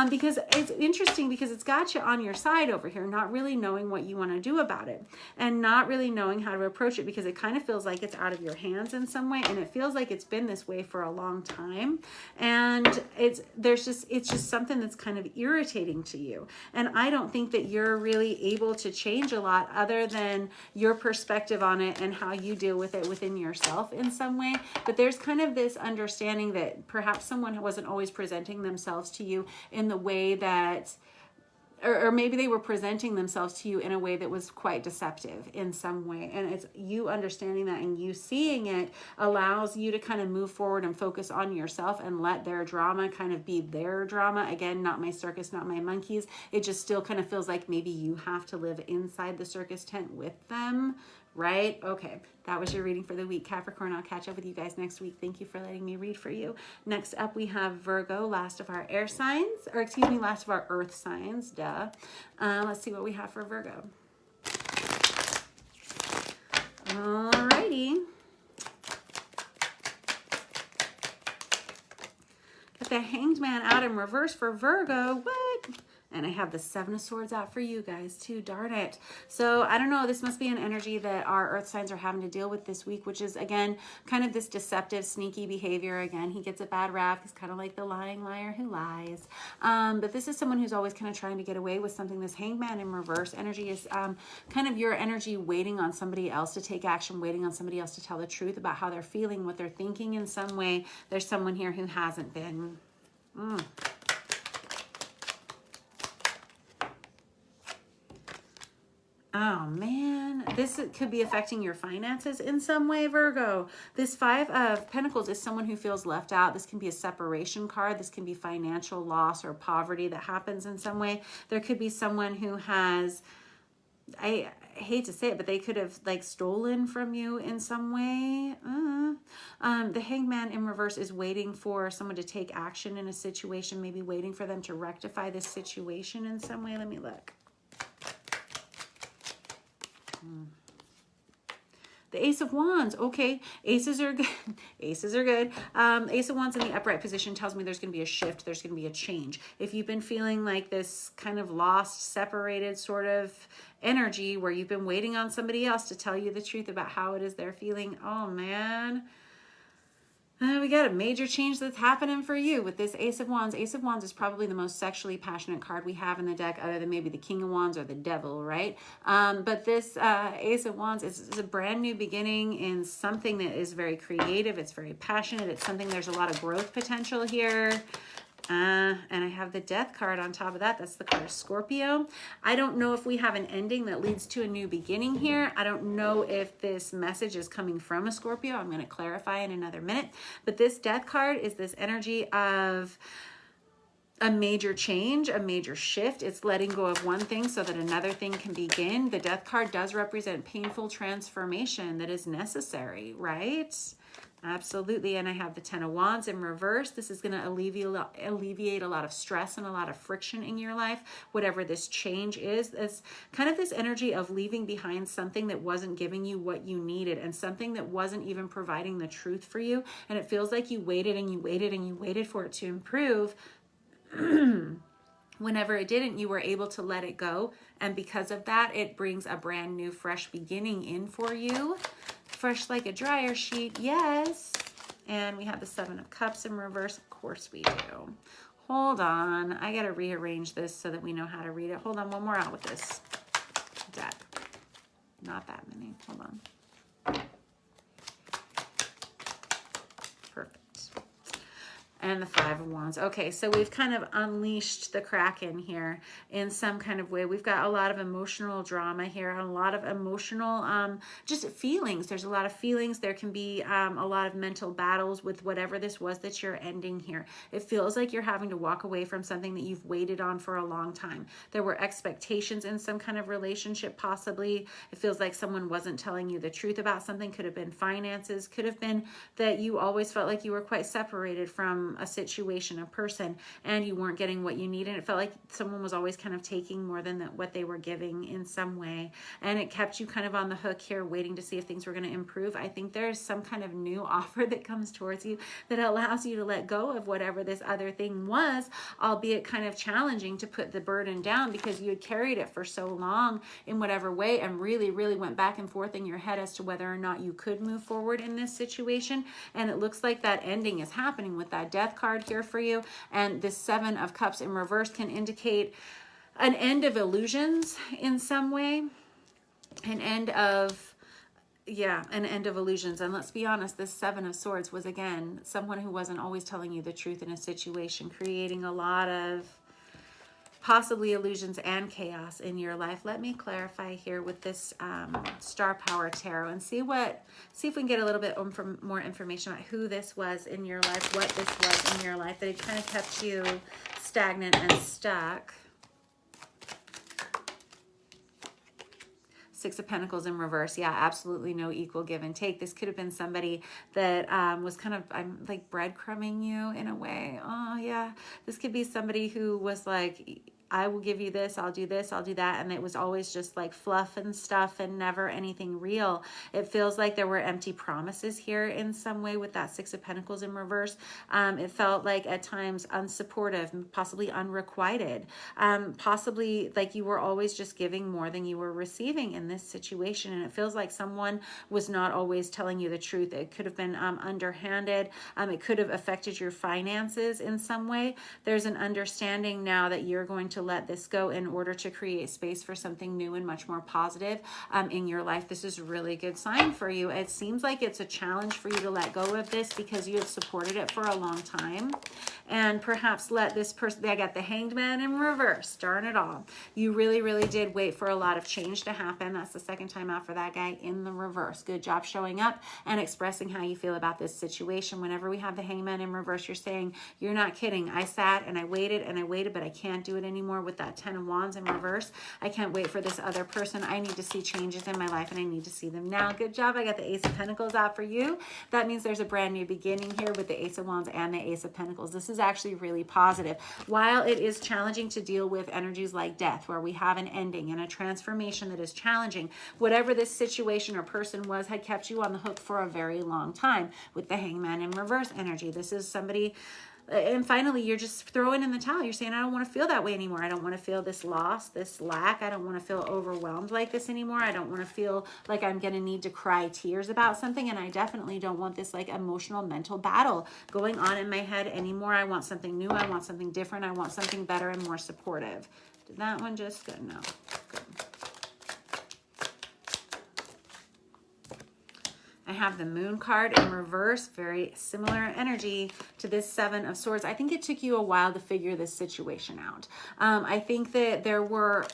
because it's interesting, because it's got you on your side over here, not really knowing what you want to do about it, and not really knowing how to approach it, because it kind of feels like it's out of your hands in some way, and it feels like it's been this way for a long time, and it's just something that's kind of irritating to you. And I don't think that you're really able to change a lot other than your perspective on it and how you deal with it within yourself in some way. But there's kind of this understanding that perhaps someone wasn't always presenting themselves to you in the way that, or maybe they were presenting themselves to you in a way that was quite deceptive in some way. And it's you understanding that, and you seeing it allows you to kind of move forward and focus on yourself and let their drama kind of be their drama. Again, not my circus, not my monkeys. It just still kind of feels like maybe you have to live inside the circus tent with them, right? Okay, that was your reading for the week, Capricorn. I'll catch up with you guys next week. Thank you for letting me read for you. Next up, we have Virgo, last of our air signs, or excuse me, last of our earth signs, duh. Let's see what we have for Virgo. Alrighty. Got the Hanged Man out in reverse for Virgo. What? And I have the Seven of Swords out for you guys too. Darn it. So I don't know. This must be an energy that our earth signs are having to deal with this week, which is, again, kind of this deceptive, sneaky behavior. Again, he gets a bad rap. He's kind of like the lying liar who lies. But this is someone who's always kind of trying to get away with something. This Hanged Man in reverse energy is kind of your energy waiting on somebody else to take action, waiting on somebody else to tell the truth about how they're feeling, what they're thinking in some way. There's someone here who hasn't been. Oh man, this could be affecting your finances in some way, Virgo. This Five of Pentacles is someone who feels left out. This can be a separation card. This can be financial loss or poverty that happens in some way. There could be someone who has, hate to say it, but they could have like stolen from you in some way. The Hangman in reverse is waiting for someone to take action in a situation, maybe waiting for them to rectify this situation in some way. Let me look. The Ace of Wands. Okay, aces are good. Aces are good. Ace of Wands in the upright position tells me there's going to be a shift. There's going to be a change. If you've been feeling like this kind of lost, separated sort of energy where you've been waiting on somebody else to tell you the truth about how it is they're feeling, oh man, we got a major change that's happening for you with this Ace of Wands. Ace of Wands is probably the most sexually passionate card we have in the deck, other than maybe the King of Wands or the Devil, right? But this Ace of Wands is a brand new beginning in something that is very creative. It's very passionate. It's something, there's a lot of growth potential here. And I have the Death card on top of that. That's the card Scorpio. I don't know if we have an ending that leads to a new beginning here. I don't know if this message is coming from a Scorpio. I'm going to clarify in another minute. But this Death card is this energy of a major change, a major shift. It's letting go of one thing so that another thing can begin. The Death card does represent painful transformation that is necessary, right? Absolutely. And I have the Ten of Wands in reverse. This is going to alleviate a lot of stress and a lot of friction in your life, whatever this change is. It's kind of this energy of leaving behind something that wasn't giving you what you needed and something that wasn't even providing the truth for you. And it feels like you waited and you waited and you waited for it to improve. Whenever it didn't, you were able to let it go. And because of that, it brings a brand new, fresh beginning in for you. Fresh like a dryer sheet, yes. And we have the Seven of Cups in reverse. Of course we do. Hold on. I got to rearrange this so that we know how to read it. Hold on, one more out with this deck. Not that many. Hold on. Perfect. And the Five of Wands. Okay, so we've kind of unleashed the Kraken here in some kind of way. We've got a lot of emotional drama here, a lot of emotional just feelings. There's a lot of feelings. There can be a lot of mental battles with whatever this was that you're ending here. It feels like you're having to walk away from something that you've waited on for a long time. There were expectations in some kind of relationship, possibly. It feels like someone wasn't telling you the truth about something. Could have been finances. Could have been that you always felt like you were quite separated from a situation, a person, and you weren't getting what you needed. It felt like someone was always kind of taking more than what they were giving in some way, and it kept you kind of on the hook here, waiting to see if things were going to improve. I think there's some kind of new offer that comes towards you that allows you to let go of whatever this other thing was, albeit kind of challenging to put the burden down because you had carried it for so long in whatever way and really went back and forth in your head as to whether or not you could move forward in this situation. And it looks like that ending is happening with that Death card here for you. And this Seven of Cups in reverse can indicate an end of illusions in some way, an end of illusions. And let's be honest, this Seven of Swords was, again, someone who wasn't always telling you the truth in a situation, creating a lot of possibly illusions and chaos in your life. Let me clarify here with this Star Power Tarot and see if we can get a little bit more information about who this was in your life, what this was in your life that it kind of kept you stagnant and stuck. Six of Pentacles in reverse. Yeah, absolutely no equal give and take. This could have been somebody that was kind of like breadcrumbing you in a way. Oh yeah, this could be somebody who was like, I will give you this, I'll do this, I'll do that. And it was always just like fluff and stuff and never anything real. It feels like there were empty promises here in some way with that Six of Pentacles in reverse. It felt like at times unsupportive, possibly unrequited, possibly like you were always just giving more than you were receiving in this situation. And it feels like someone was not always telling you the truth. It could have been underhanded. It could have affected your finances in some way. There's an understanding now that you're going to let this go in order to create space for something new and much more positive in your life. This is a really good sign for you. It seems like it's a challenge for you to let go of this because you have supported it for a long time, and perhaps let this person, I got the Hanged Man in reverse, darn it all. You really did wait for a lot of change to happen. That's the second time out for that guy in the reverse. Good job showing up and expressing how you feel about this situation. Whenever we have the Hanged Man in reverse, you're saying, you're not kidding. I sat and I waited, but I can't do it anymore. anymore with that 10 of Wands in reverse. I can't wait for this other person. I need to see changes in my life and I need to see them now. Good job. I got the Ace of Pentacles out for you. That means there's a brand new beginning here with the Ace of Wands and the Ace of Pentacles. This is actually really positive. While it is challenging to deal with energies like death, where we have an ending and a transformation that is challenging, whatever this situation or person was had kept you on the hook for a very long time with the Hangman in reverse energy. This is somebody, and finally you're just throwing in the towel. You're saying, I don't want to feel that way anymore. I don't want to feel this loss, this lack. I don't want to feel overwhelmed like this anymore. I don't want to feel like I'm going to need to cry tears about something. And I definitely don't want this like emotional mental battle going on in my head anymore. I want something new. I want something different. I want something better and more supportive. Did that one just go? No. Good. I have the Moon card in reverse, very similar energy to this Seven of Swords. I think it took you a while to figure this situation out. I think that there were,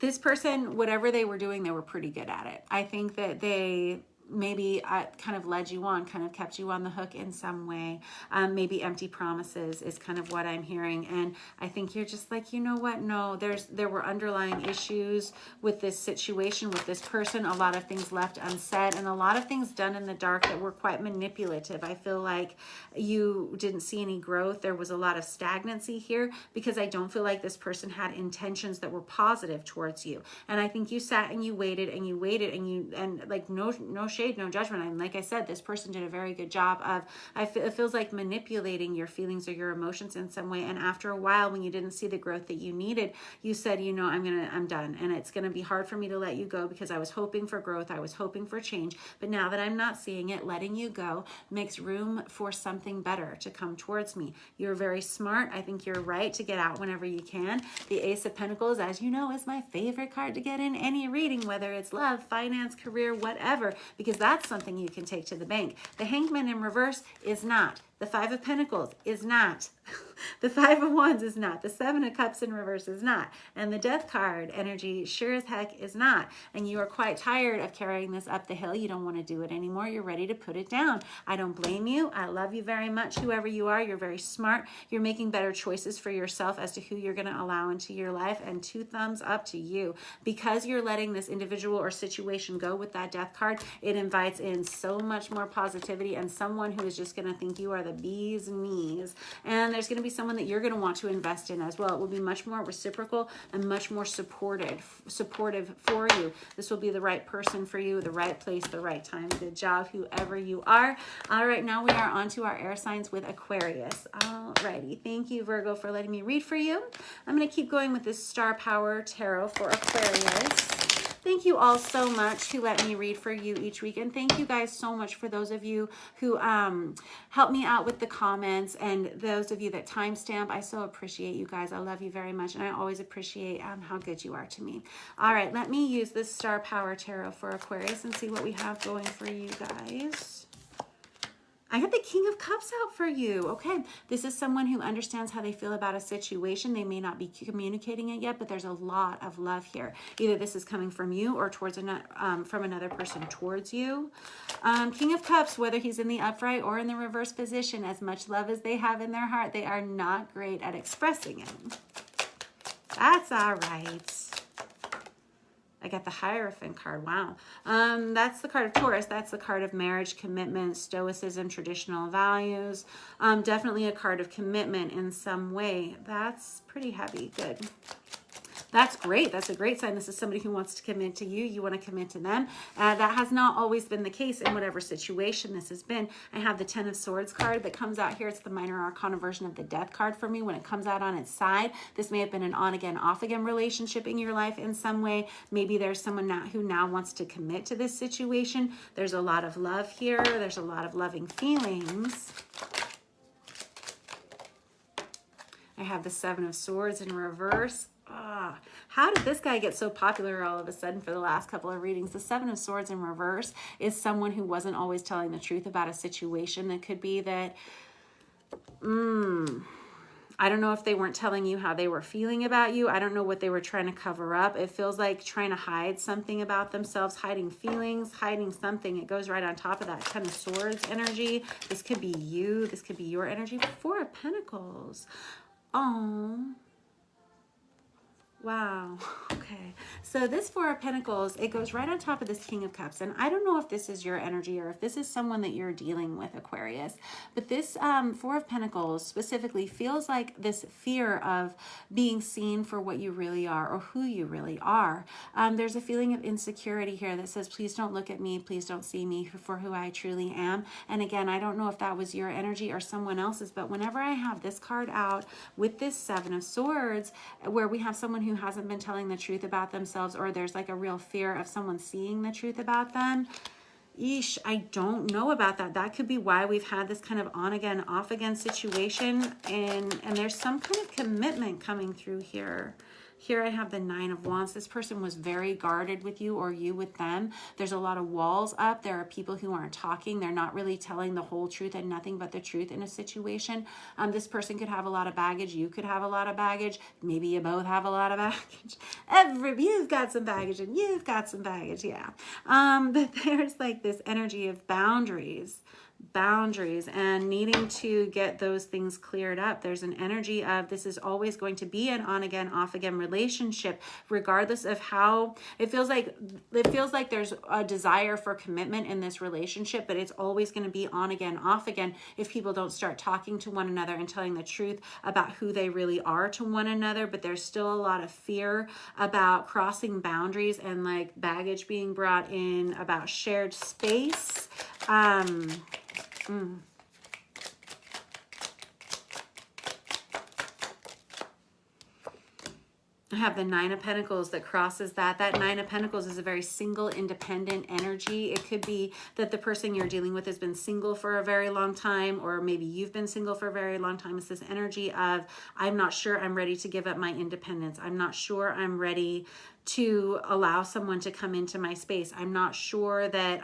this person, whatever they were doing, they were pretty good at it. I think that they maybe kind of led you on, kind of kept you on the hook in some way. Maybe empty promises is kind of what I'm hearing. And I think you're just like, you know what? No, there were underlying issues with this situation, with this person, a lot of things left unsaid and a lot of things done in the dark that were quite manipulative. I feel like you didn't see any growth. There was a lot of stagnancy here because I don't feel like this person had intentions that were positive towards you. And I think you sat and you waited and you waited and like no shade, no judgment. And like I said, this person did a very good job of, it feels like manipulating your feelings or your emotions in some way. And after a while, when you didn't see the growth that you needed, you said, you know, I'm done. And it's going to be hard for me to let you go because I was hoping for growth. I was hoping for change. But now that I'm not seeing it, letting you go makes room for something better to come towards me. You're very smart. I think you're right to get out whenever you can. The Ace of Pentacles, as you know, is my favorite card to get in any reading, whether it's love, finance, career, whatever, because that's something you can take to the bank. The Hangman in reverse is not. The Five of Pentacles is not. The Five of Wands is not. The Seven of Cups in reverse is not. And the Death card energy sure as heck is not. And you are quite tired of carrying this up the hill. You don't want to do it anymore. You're ready to put it down. I don't blame you. I love you very much, whoever you are. You're very smart. You're making better choices for yourself as to who you're going to allow into your life. And 2 thumbs up to you. Because you're letting this individual or situation go with that Death card, it invites in so much more positivity and someone who is just going to think you are the bee's knees. And there's going to be someone that you're going to want to invest in as well. It will be much more reciprocal and much more supportive for you. This will be the right person for you, the right place, the right time. Good job, whoever you are. All right, now we are on to our air signs with Aquarius. All righty. Thank you, Virgo, for letting me read for you. I'm going to keep going with this Star Power Tarot for Aquarius. Thank you all so much who let me read for you each week. And thank you guys so much for those of you who help me out with the comments and those of you that timestamp. I so appreciate you guys. I love you very much. And I always appreciate how good you are to me. All right, let me use this Star Power Tarot for Aquarius and see what we have going for you guys. I got the King of Cups out for you. Okay, this is someone who understands how they feel about a situation. They may not be communicating it yet, but there's a lot of love here. Either this is coming from you or towards from another person towards you. King of Cups, whether he's in the upright or in the reverse position, as much love as they have in their heart, they are not great at expressing it. That's all right. I got the Hierophant card. Wow. That's the card of Taurus. That's the card of marriage, commitment, stoicism, traditional values. Definitely a card of commitment in some way. That's pretty heavy. Good. That's great. That's a great sign. This is somebody who wants to commit to you. You want to commit to them. That has not always been the case in whatever situation this has been. I have the 10 of Swords card that comes out here. It's the minor arcana version of the Death card for me. When it comes out on its side, this may have been an on-again, off-again relationship in your life in some way. Maybe there's someone who now wants to commit to this situation. There's a lot of love here. There's a lot of loving feelings. I have the 7 of Swords in reverse. How did this guy get so popular all of a sudden for the last couple of readings? The 7 of Swords in reverse is someone who wasn't always telling the truth about a situation. That could be that, I don't know if they weren't telling you how they were feeling about you. I don't know what they were trying to cover up. It feels like trying to hide something about themselves, hiding feelings, hiding something. It goes right on top of that 10 of Swords energy. This could be you. This could be your energy. 4 of Pentacles. Oh. Wow. Okay. So this Four of Pentacles, it goes right on top of this King of Cups. And I don't know if this is your energy or if this is someone that you're dealing with, Aquarius. But this Four of Pentacles specifically feels like this fear of being seen for what you really are or who you really are. There's a feeling of insecurity here that says, please don't look at me. Please don't see me for who I truly am. And again, I don't know if that was your energy or someone else's, but whenever I have this card out with this Seven of Swords, where we have someone who hasn't been telling the truth about themselves, or there's like a real fear of someone seeing the truth about them. Eesh, I don't know about that. That could be why we've had this kind of on again, off again situation. And there's some kind of commitment coming through here. Here I have the Nine of Wands. This person was very guarded with you or you with them. There's a lot of walls up. There are people who aren't talking. They're not really telling the whole truth and nothing but the truth in a situation. This person could have a lot of baggage. You could have a lot of baggage. Maybe you both have a lot of baggage. You've got some baggage and you've got some baggage, yeah. But there's like this energy of boundaries and needing to get those things cleared up. There's an energy of this is always going to be an on again, off again relationship, regardless of how it feels like there's a desire for commitment in this relationship, but it's always going to be on again, off again if people don't start talking to one another and telling the truth about who they really are to one another. But there's still a lot of fear about crossing boundaries and like baggage being brought in, about shared space. I have the Nine of Pentacles that crosses that. That Nine of Pentacles is a very single, independent energy. It could be that the person you're dealing with has been single for a very long time, or maybe you've been single for a very long time. It's this energy of, I'm not sure I'm ready to give up my independence. I'm not sure I'm ready to allow someone to come into my space. I'm not sure that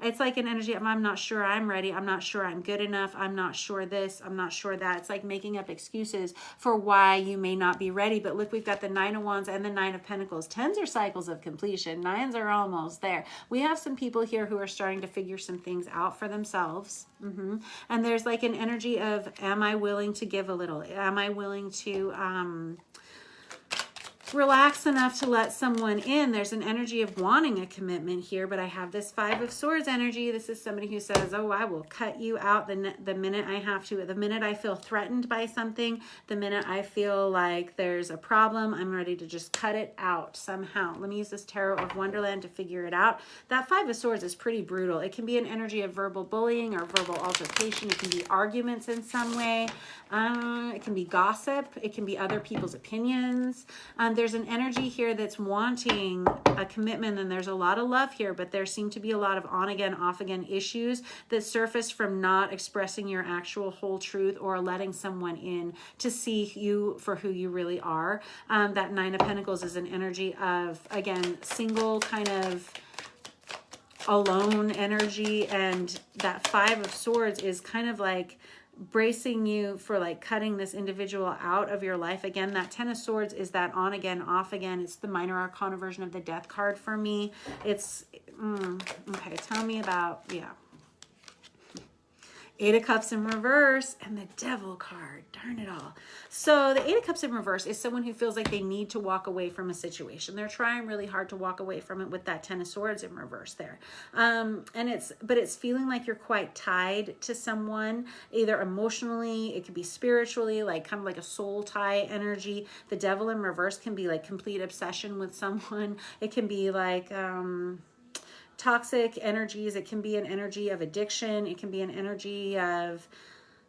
it's like an energy of, I'm not sure I'm ready. I'm not sure I'm good enough. I'm not sure this. I'm not sure that. It's like making up excuses for why you may not be ready. But look, we've got the Nine of Wands and the Nine of Pentacles. Tens are cycles of completion. Nines are almost there. We have some people here who are starting to figure some things out for themselves. And there's like an energy of, am I willing to give a little? Am I willing to relax enough to let someone in? There's an energy of wanting a commitment here, but I have this Five of Swords energy. This is somebody who says, oh, I will cut you out the minute I have to. The minute I feel threatened by something, the minute I feel like there's a problem, I'm ready to just cut it out somehow. Let me use this Tarot of Wonderland to figure it out. That Five of Swords is pretty brutal. It can be an energy of verbal bullying or verbal altercation. It can be arguments in some way. It can be gossip. It can be other people's opinions. There's an energy here that's wanting a commitment, and there's a lot of love here, but there seem to be a lot of on again, off again issues that surface from not expressing your actual whole truth or letting someone in to see you for who you really are. That Nine of Pentacles is an energy of, again, single kind of alone energy, and that Five of Swords is kind of like bracing you for like cutting this individual out of your life. Again, that Ten of Swords is that on again, off again. It's the minor arcana version of the Death card for me. It's okay, tell me about, yeah, Eight of Cups in reverse and the Devil card. Darn it all. So the Eight of Cups in reverse is someone who feels like they need to walk away from a situation. They're trying really hard to walk away from it with that Ten of Swords in reverse there. But it's feeling like you're quite tied to someone, either emotionally, it could be spiritually, like kind of like a soul tie energy. The Devil in reverse can be like complete obsession with someone. It can be like toxic energies. It can be an energy of addiction. It can be an energy of,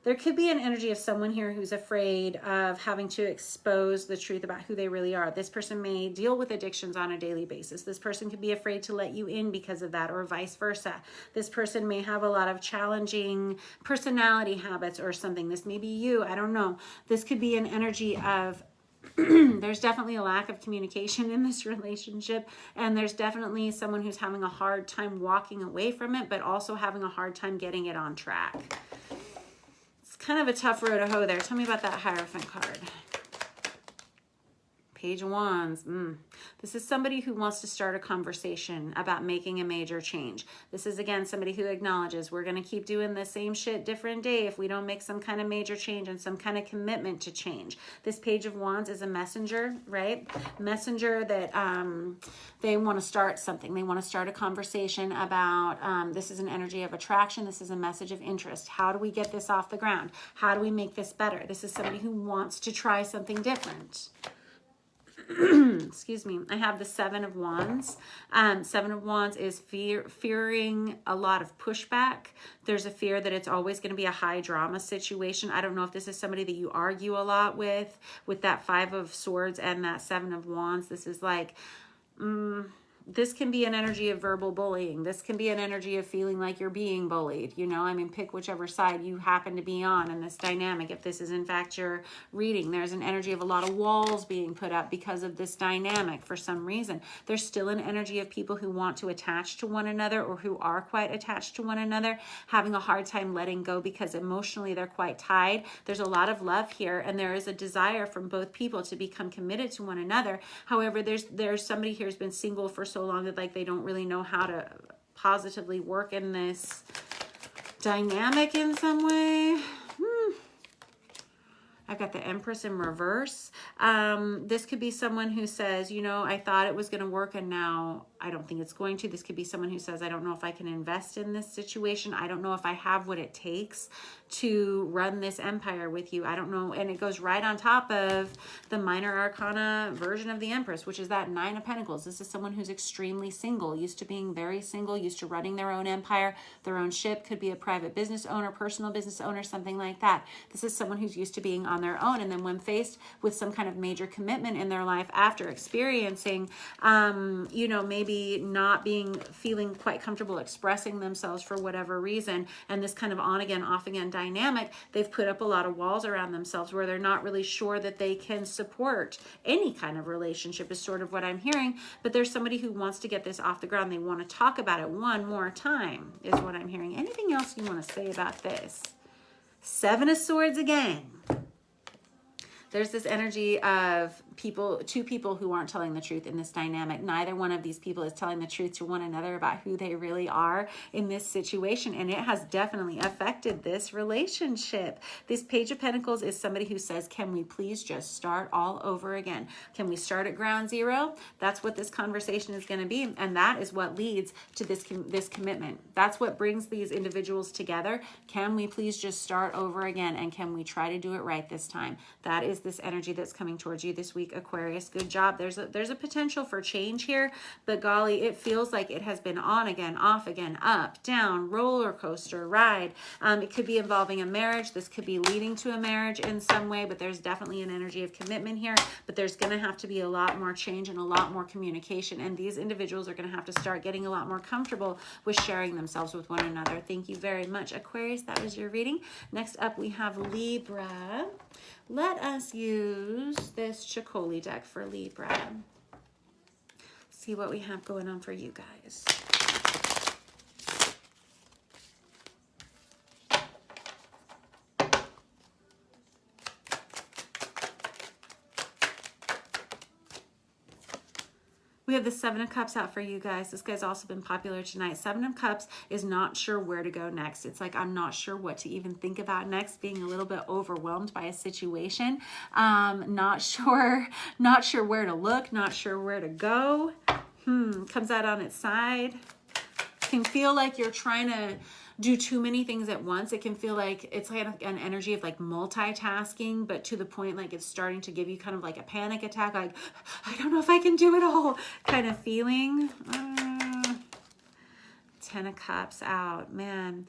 there could be an energy of someone here who's afraid of having to expose the truth about who they really are. This person may deal with addictions on a daily basis. This person could be afraid to let you in because of that, or vice versa. This person may have a lot of challenging personality habits or something. This may be you. I don't know. This could be an energy of there's definitely a lack of communication in this relationship, and there's definitely someone who's having a hard time walking away from it, but also having a hard time getting it on track. It's kind of a tough road to hoe there. Tell me about that Hierophant card. Page of Wands. This is somebody who wants to start a conversation about making a major change. This is, again, somebody who acknowledges we're going to keep doing the same shit different day if we don't make some kind of major change and some kind of commitment to change. This Page of Wands is a messenger, right? Messenger that they want to start something. They want to start a conversation about, this is an energy of attraction. This is a message of interest. How do we get this off the ground? How do we make this better? This is somebody who wants to try something different. Excuse me. I have the Seven of Wands. Seven of Wands is fearing a lot of pushback. There's a fear that it's always going to be a high drama situation. I don't know if this is somebody that you argue a lot with that Five of Swords and that Seven of Wands. This is like, this can be an energy of verbal bullying. This can be an energy of feeling like you're being bullied. You know, I mean, pick whichever side you happen to be on in this dynamic. If this is in fact your reading, there's an energy of a lot of walls being put up because of this dynamic for some reason. There's still an energy of people who want to attach to one another or who are quite attached to one another, having a hard time letting go because emotionally they're quite tied. There's a lot of love here, and there is a desire from both people to become committed to one another. However, there's somebody here who's been single for so long that like they don't really know how to positively work in this dynamic in some way. I've got the Empress in reverse. This could be someone who says, you know, I thought it was going to work and now I don't think it's going to. This could be someone who says, I don't know if I can invest in this situation. I don't know if I have what it takes to run this empire with you. I don't know. And it goes right on top of the Minor Arcana version of the Empress, which is that Nine of Pentacles. This is someone who's extremely single, used to being very single, used to running their own empire, their own ship, could be a private business owner, personal business owner, something like that. This is someone who's used to being on their own. And then when faced with some kind of major commitment in their life after experiencing, you know, maybe not feeling quite comfortable expressing themselves for whatever reason, and this kind of on again, off again dynamic, they've put up a lot of walls around themselves where they're not really sure that they can support any kind of relationship is sort of what I'm hearing. But there's somebody who wants to get this off the ground. They want to talk about it one more time is what I'm hearing. Anything else you want to say about this? Seven of Swords again. There's this energy of two people who aren't telling the truth in this dynamic. Neither one of these people is telling the truth to one another about who they really are in this situation. And it has definitely affected this relationship. This Page of Pentacles is somebody who says, can we please just start all over again? Can we start at ground zero? That's what this conversation is going to be. And that is what leads to this commitment. That's what brings these individuals together. Can we please just start over again? And can we try to do it right this time? That is this energy that's coming towards you this week, Aquarius. Good job. There's a potential for change here, but golly, it feels like it has been on again, off again, up, down, roller coaster ride. It could be involving a marriage. This could be leading to a marriage in some way, but there's definitely an energy of commitment here, but there's going to have to be a lot more change and a lot more communication, and these individuals are going to have to start getting a lot more comfortable with sharing themselves with one another. Thank you very much, Aquarius. That was your reading. Next up, we have Libra. Let us use this Chicoli deck for Libra. See what we have going on for you guys. We have the Seven of Cups out for you guys. This guy's also been popular tonight. Seven of Cups is not sure where to go next. It's like, I'm not sure what to even think about next, being a little bit overwhelmed by a situation. Not sure where to look, not sure where to go. Comes out on its side. Can feel like you're trying to do too many things at once. It can feel like it's like an energy of like multitasking, but to the point like it's starting to give you kind of like a panic attack, like, I don't know if I can do it all kind of feeling. Ten of Cups out, man.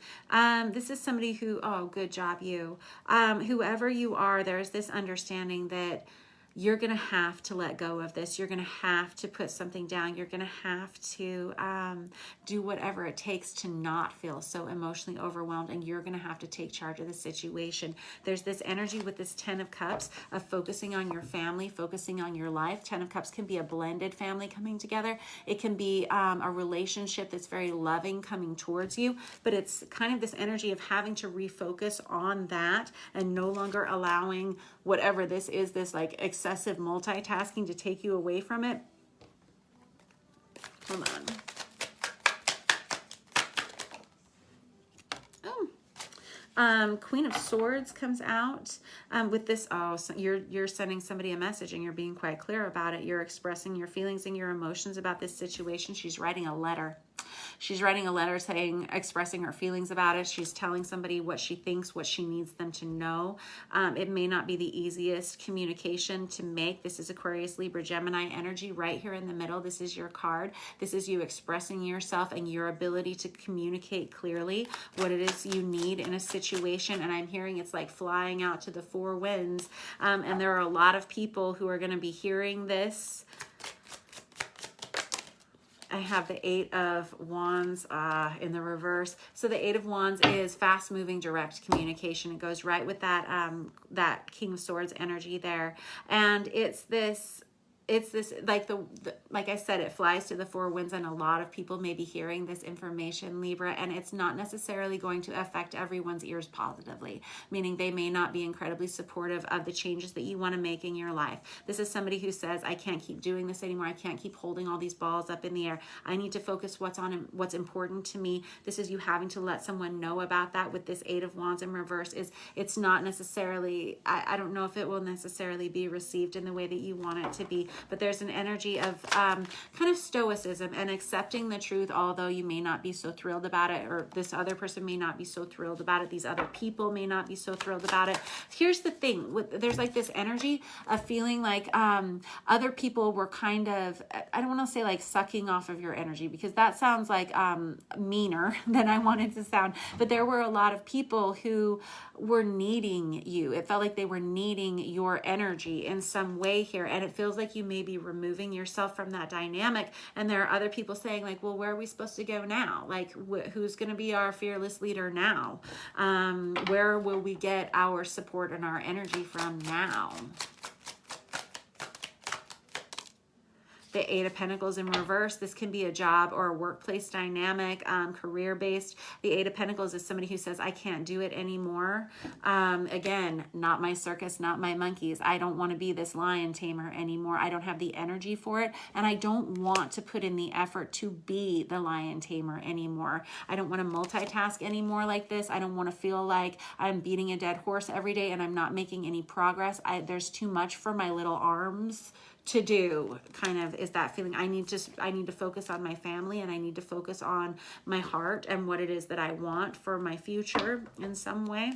This is somebody who, oh, good job, you. Whoever you are, there's this understanding that you're going to have to let go of this. You're going to have to put something down. You're going to have to do whatever it takes to not feel so emotionally overwhelmed, and you're going to have to take charge of the situation. There's this energy with this Ten of Cups of focusing on your family, focusing on your life. Ten of Cups can be a blended family coming together. It can be a relationship that's very loving coming towards you, but it's kind of this energy of having to refocus on that and no longer allowing whatever this is, this like excessive multitasking to take you away from it. Hold on. Queen of Swords comes out with this. Oh, so you're sending somebody a message and you're being quite clear about it. You're expressing your feelings and your emotions about this situation. She's writing a letter. She's writing a letter saying, expressing her feelings about it. She's telling somebody what she thinks, what she needs them to know. It may not be the easiest communication to make. This is Aquarius, Libra, Gemini energy right here in the middle. This is your card. This is you expressing yourself and your ability to communicate clearly what it is you need in a situation. And I'm hearing it's like flying out to the four winds. And there are a lot of people who are going to be hearing this. I have the Eight of Wands in the reverse. So the Eight of Wands is fast-moving, direct communication. It goes right with that that King of Swords energy there, and it's this like like I said, it flies to the four winds, and a lot of people may be hearing this information, Libra, and it's not necessarily going to affect everyone's ears positively, meaning they may not be incredibly supportive of the changes that you want to make in your life. This is somebody who says, I can't keep doing this anymore. I can't keep holding all these balls up in the air. I need to focus what's important to me. This is you having to let someone know about that. With this Eight of Wands in reverse, it's not necessarily, I don't know if it will necessarily be received in the way that you want it to be, but there's an energy of kind of stoicism and accepting the truth, although you may not be so thrilled about it, or this other person may not be so thrilled about it. These other people may not be so thrilled about it. Here's the thing, there's like this energy of feeling like other people were kind of, I don't want to say like sucking off of your energy, because that sounds like meaner than I wanted to sound, but there were a lot of people who were needing you. It felt like they were needing your energy in some way here, and it feels like you may be removing yourself from that dynamic. And there are other people saying like, well, where are we supposed to go now? Like, who's going to be our fearless leader now? Where will we get our support and our energy from now? The Eight of Pentacles in reverse. This can be a job or a workplace dynamic, career-based. The Eight of Pentacles is somebody who says, I can't do it anymore. Again, not my circus, not my monkeys. I don't want to be this lion tamer anymore. I don't have the energy for it, and I don't want to put in the effort to be the lion tamer anymore. I don't want to multitask anymore like this. I don't want to feel like I'm beating a dead horse every day and I'm not making any progress. There's too much for my little arms to do, kind of is that feeling. I need to focus on my family, and I need to focus on my heart and what it is that I want for my future in some way.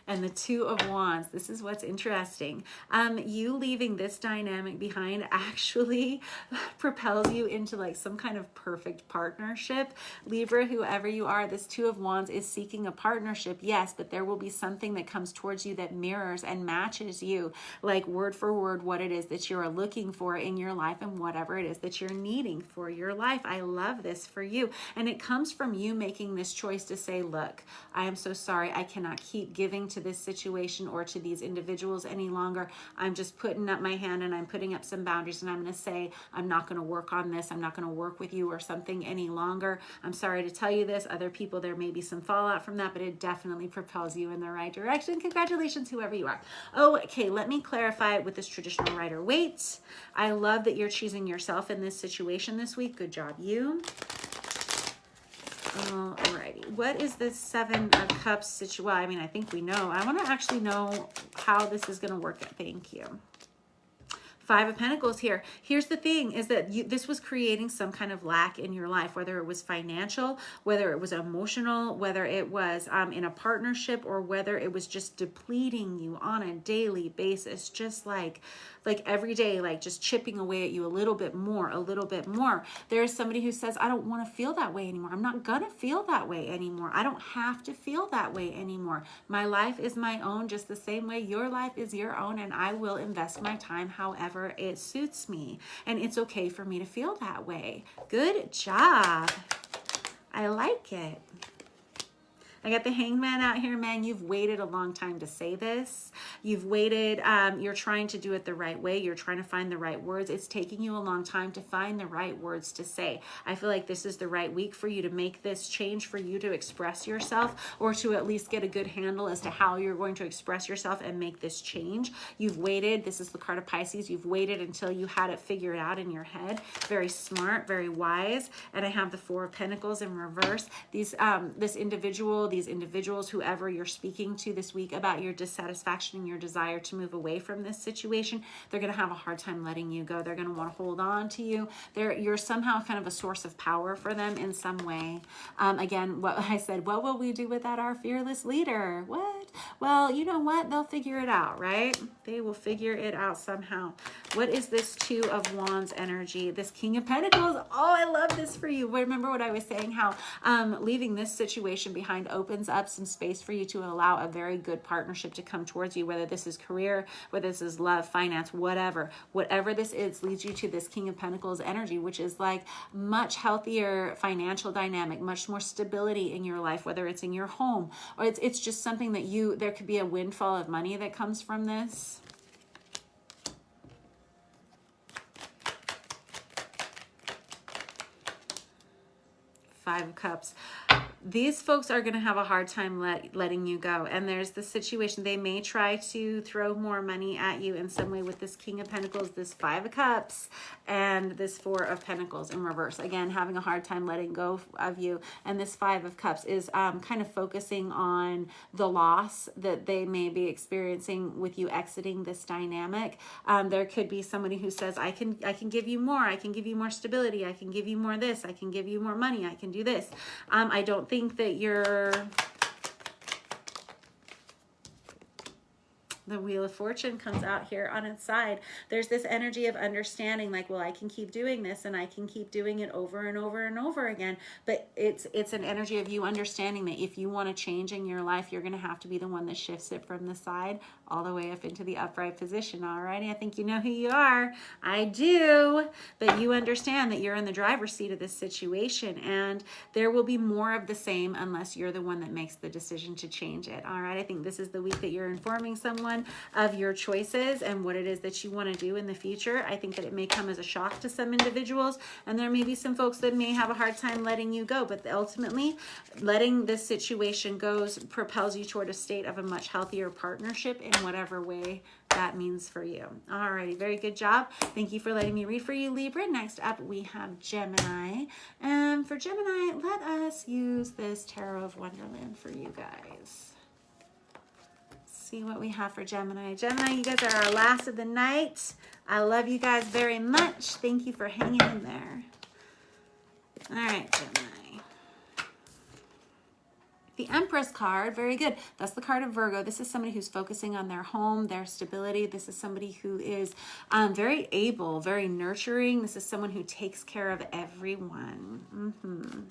And the Two of Wands, this is what's interesting. You leaving this dynamic behind actually propels you into like some kind of perfect partnership. Libra, whoever you are, this Two of Wands is seeking a partnership, yes, but there will be something that comes towards you that mirrors and matches you, like word for word, what it is that you're looking for in your life and whatever it is that you're needing for your life. I love this for you. And it comes from you making this choice to say, look, I am so sorry. I cannot keep giving to this situation or to these individuals any longer. I'm just putting up my hand and I'm putting up some boundaries, and I'm going to say, I'm not going to work on this. I'm not going to work with you or something any longer. I'm sorry to tell you this. Other people, there may be some fallout from that, but it definitely propels you in the right direction. Congratulations, whoever you are. Okay, let me clarify it with this traditional Rider-Waite. I love that you're choosing yourself in this situation this week. Good job, you. Alrighty, what is this Seven of Cups situation? Well, I mean, I think we know. I want to actually know how this is going to work. Thank you. Five of Pentacles here. Here's the thing, is that this was creating some kind of lack in your life, whether it was financial, whether it was emotional, whether it was in a partnership, or whether it was just depleting you on a daily basis, just like every day, like just chipping away at you a little bit more, a little bit more. There's somebody who says, I don't want to feel that way anymore. I'm not going to feel that way anymore. I don't have to feel that way anymore. My life is my own, just the same way your life is your own, and I will invest my time however it suits me. And it's okay for me to feel that way. Good job. I like it. I got the Hanged Man out here, man. You've waited a long time to say this. You've waited. You're trying to do it the right way. You're trying to find the right words. It's taking you a long time to find the right words to say. I feel like this is the right week for you to make this change, for you to express yourself, or to at least get a good handle as to how you're going to express yourself and make this change. You've waited. This is the card of Pisces. You've waited until you had it figured out in your head. Very smart, very wise. And I have the Four of Pentacles in reverse. These these individuals, whoever you're speaking to this week about your dissatisfaction and your desire to move away from this situation, they're going to have a hard time letting you go. They're going to want to hold on to you. You're somehow kind of a source of power for them in some way. Again, what I said, what will we do without our fearless leader? What? Well, you know what? They'll figure it out, right? They will figure it out somehow. What is this Two of Wands energy? This King of Pentacles. Oh, I love this for you. Remember what I was saying, how leaving this situation behind opens up some space for you to allow a very good partnership to come towards you, whether this is career, whether this is love, finance, whatever this is, leads you to this King of Pentacles energy, which is like much healthier financial dynamic, much more stability in your life, whether it's in your home or it's just something that there could be a windfall of money that comes from this. Five of Cups. These folks are going to have a hard time letting you go. And there's the situation. They may try to throw more money at you in some way with this King of Pentacles, this Five of Cups, and this Four of Pentacles in reverse. Again, having a hard time letting go of you. And this Five of Cups is kind of focusing on the loss that they may be experiencing with you exiting this dynamic. There could be somebody who says, I can give you more. I can give you more stability. I can give you more this. I can give you more money. I can do this. I don't think that the Wheel of Fortune comes out here on its side. There's this energy of understanding, like, well, I can keep doing this and I can keep doing it over and over and over again. But it's an energy of you understanding that if you want to change in your life, you're going to have to be the one that shifts it from the side all the way up into the upright position. Alrighty, I think you know who you are. I do. But you understand that you're in the driver's seat of this situation, and there will be more of the same unless you're the one that makes the decision to change it. All right, I think this is the week that you're informing someone of your choices and what it is that you want to do in the future. I think that it may come as a shock to some individuals, and there may be some folks that may have a hard time letting you go, but ultimately letting this situation go propels you toward a state of a much healthier partnership in whatever way that means for you. Alrighty, very good job. Thank you for letting me read for you, Libra. Next up, we have Gemini. And for Gemini, let us use this Tarot of Wonderland for you guys. See what we have for Gemini. Gemini, you guys are our last of the night. I love you guys very much. Thank you for hanging in there. All right, Gemini. The Empress card, very good. That's the card of Virgo. This is somebody who's focusing on their home, their stability. This is somebody who is very able, very nurturing. This is someone who takes care of everyone.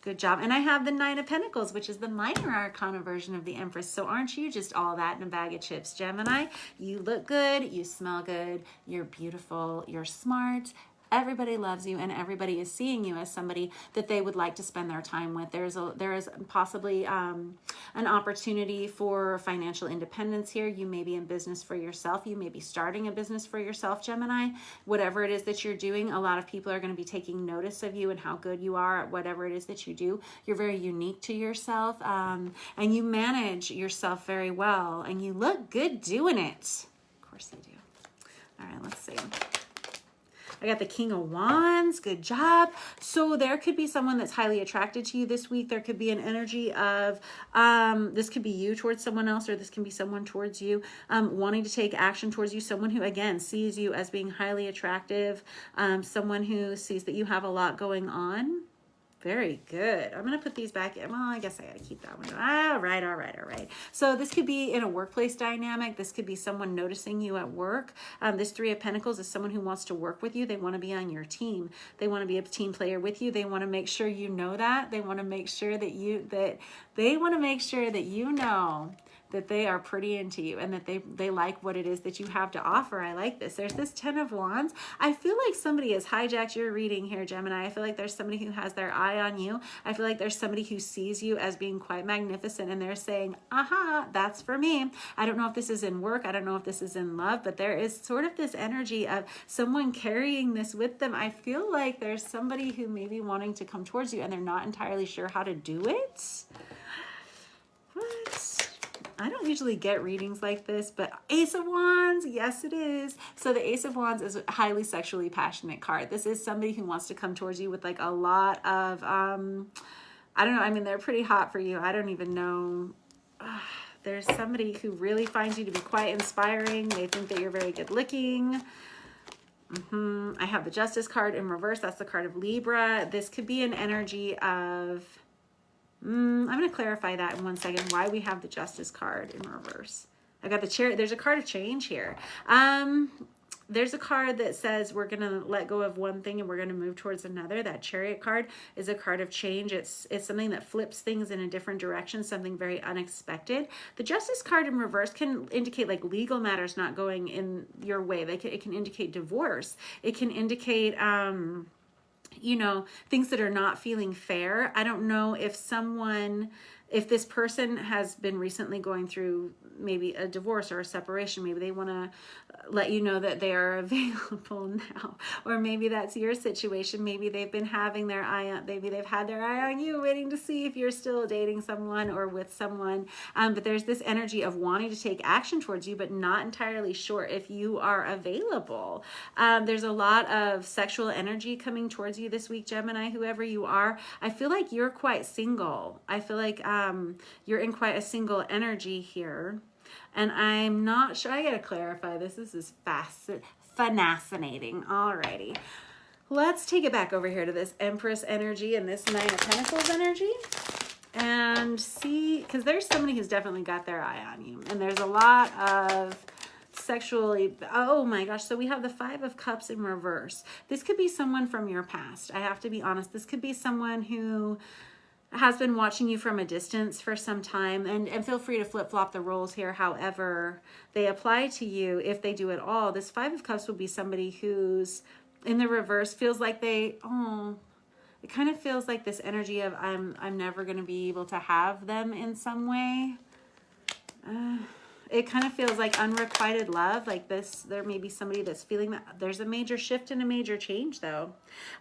Good job. And I have the Nine of Pentacles, which is the minor arcana version of the Empress. So aren't you just all that in a bag of chips, Gemini? You look good. You smell good. You're beautiful. You're smart. Everybody loves you, and everybody is seeing you as somebody that they would like to spend their time with. There is possibly an opportunity for financial independence here. You may be in business for yourself. You may be starting a business for yourself, Gemini. Whatever it is that you're doing, a lot of people are going to be taking notice of you and how good you are at whatever it is that you do. You're very unique to yourself, and you manage yourself very well, and you look good doing it. Of course you do. All right, let's see. I got the King of Wands. Good job. So there could be someone that's highly attracted to you this week. There could be an energy of, this could be you towards someone else, or this can be someone towards you, wanting to take action towards you. Someone who, again, sees you as being highly attractive. Someone who sees that you have a lot going on. Very good. I'm going to put these back in. Well, I guess I got to keep that one. All right. So this could be in a workplace dynamic. This could be someone noticing you at work. This Three of Pentacles is someone who wants to work with you. They want to be on your team. They want to be a team player with you. They want to make sure you know that. They want to make sure that you know that they are pretty into you and that they like what it is that you have to offer. I like this. There's this 10 of Wands. I feel like somebody has hijacked your reading here, Gemini. I feel like there's somebody who has their eye on you. I feel like there's somebody who sees you as being quite magnificent and they're saying, aha, that's for me. I don't know if this is in work. I don't know if this is in love, but there is sort of this energy of someone carrying this with them. I feel like there's somebody who may be wanting to come towards you and they're not entirely sure how to do it. What? I don't usually get readings like this, but Ace of Wands, yes it is. So the Ace of Wands is a highly sexually passionate card. This is somebody who wants to come towards you with like a lot of, I don't know, I mean, they're pretty hot for you. I don't even know. There's somebody who really finds you to be quite inspiring. They think that you're very good looking. I have the Justice card in reverse. That's the card of Libra. This could be an energy of... I'm going to clarify that in 1 second, why we have the Justice card in reverse. I got the Chariot. There's a card of change here. There's a card that says we're going to let go of one thing and we're going to move towards another. That Chariot card is a card of change. It's something that flips things in a different direction, something very unexpected. The Justice card in reverse can indicate like legal matters not going in your way. It can indicate divorce. It can indicate... you know, things that are not feeling fair. I don't know if this person has been recently going through maybe a divorce or a separation. Maybe they want to let you know that they are available now, or maybe that's your situation. Maybe they've been having their eye on, maybe they've had their eye on you, waiting to see if you're still dating someone or with someone. But there's this energy of wanting to take action towards you, but not entirely sure if you are available. There's a lot of sexual energy coming towards you this week, Gemini, whoever you are. I feel like you're quite single. I feel like you're in quite a single energy here. And I'm not sure. I got to clarify this. This is fascinating. Alrighty. Let's take it back over here to this Empress energy and this Nine of Pentacles energy. And see, because there's somebody who's definitely got their eye on you. And there's a lot of sexually, oh my gosh. So we have the Five of Cups in reverse. This could be someone from your past. I have to be honest. This could be someone who has been watching you from a distance for some time, and feel free to flip-flop the roles here however they apply to you, if they do at all. This Five of Cups would be somebody who's in the reverse, feels like it kind of feels like this energy of I'm never going to be able to have them in some way. It kind of feels like unrequited love, like this. There may be somebody that's feeling that. There's a major shift and a major change, though.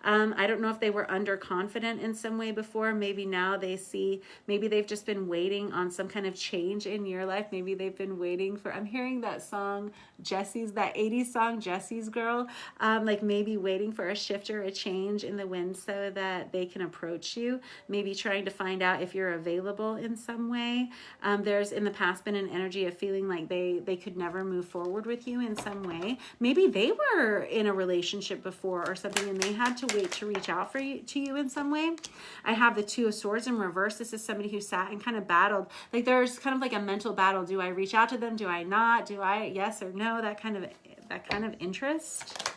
I don't know if they were underconfident in some way before. Maybe now they see, maybe they've just been waiting on some kind of change in your life. Maybe they've been waiting for, I'm hearing that song, that 80s song, Jesse's Girl, like maybe waiting for a shift or a change in the wind so that they can approach you. Maybe trying to find out if you're available in some way. There's in the past been an energy of feeling like they could never move forward with you in some way. Maybe they were in a relationship before or something and they had to wait to reach out to you in some way. I have the Two of Swords in reverse. This is somebody who sat and kind of battled. Like there's kind of like a mental battle. Do I reach out to them? Do I not? Do I yes or no? That kind of interest.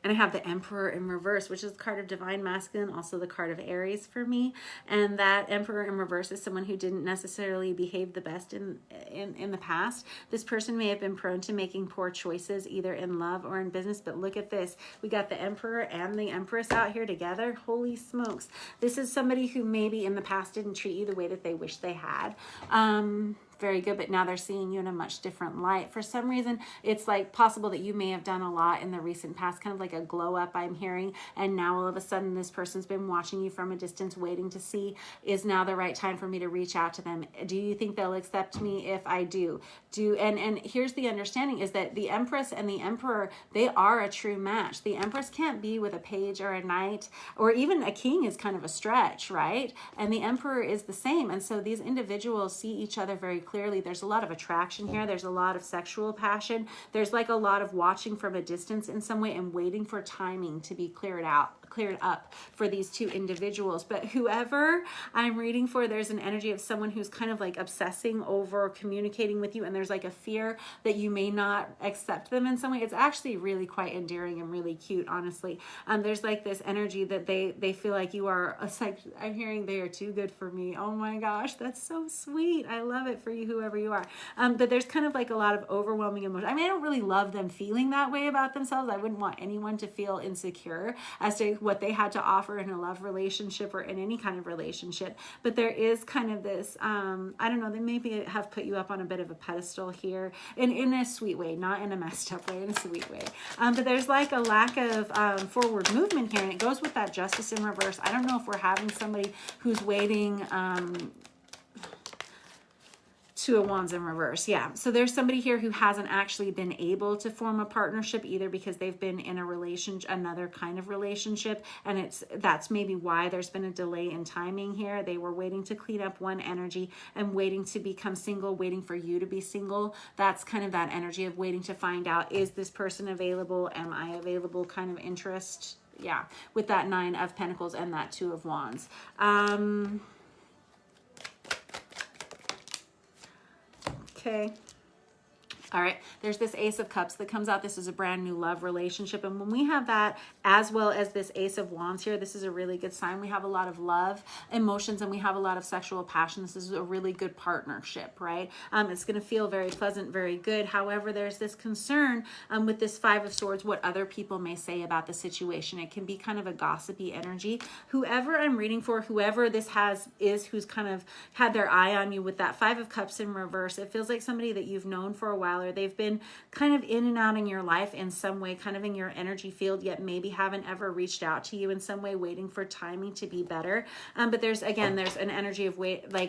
And I have the Emperor in reverse, which is the card of divine masculine, also the card of Aries for me. And that Emperor in reverse is someone who didn't necessarily behave the best in the past. This person may have been prone to making poor choices, either in love or in business. But look at this. We got the Emperor and the Empress out here together. Holy smokes. This is somebody who maybe in the past didn't treat you the way that they wish they had. Very good, but now they're seeing you in a much different light. For some reason, it's like possible that you may have done a lot in the recent past, kind of like a glow up I'm hearing, and now all of a sudden this person's been watching you from a distance, waiting to see, is now the right time for me to reach out to them? Do you think they'll accept me if I do? And here's the understanding is that the Empress and the Emperor, they are a true match. The Empress can't be with a page or a knight, or even a king is kind of a stretch, right? And the Emperor is the same. And so these individuals see each other very clearly. There's a lot of attraction here. There's a lot of sexual passion. There's like a lot of watching from a distance in some way and waiting for timing to be cleared out, cleared up for these two individuals. But whoever I'm reading for, there's an energy of someone who's kind of like obsessing over communicating with you, and there's like a fear that you may not accept them in some way. It's actually really quite endearing and really cute, honestly. There's like this energy that they feel like you are I'm hearing they are too good for me. Oh my gosh, that's so sweet. I love it for you, whoever you are. But there's kind of like a lot of overwhelming emotion. I mean, I don't really love them feeling that way about themselves. I wouldn't want anyone to feel insecure as to what they had to offer in a love relationship or in any kind of relationship. But there is kind of this, I don't know, they maybe have put you up on a bit of a pedestal here in a sweet way, not in a messed up way, in a sweet way. But there's like a lack of forward movement here, and it goes with that Justice in reverse. I don't know if we're having somebody who's waiting, Two of Wands in reverse. Yeah. So there's somebody here who hasn't actually been able to form a partnership either because they've been in a relationship, another kind of relationship. And that's maybe why there's been a delay in timing here. They were waiting to clean up one energy and waiting to become single, waiting for you to be single. That's kind of that energy of waiting to find out, is this person available? Am I available kind of interest? Yeah. With that Nine of Pentacles and that Two of Wands. Okay. All right, there's this Ace of Cups that comes out. This is a brand new love relationship. And when we have that, as well as this Ace of Wands here, this is a really good sign. We have a lot of love, emotions, and we have a lot of sexual passion. This is a really good partnership, right? It's going to feel very pleasant, very good. However, there's this concern with this Five of Swords, what other people may say about the situation. It can be kind of a gossipy energy. Whoever I'm reading for, whoever this who's kind of had their eye on you with that Five of Cups in reverse, it feels like somebody that you've known for a while, or they've been kind of in and out in your life in some way, kind of in your energy field, yet maybe haven't ever reached out to you in some way, waiting for timing to be better. But there's an energy of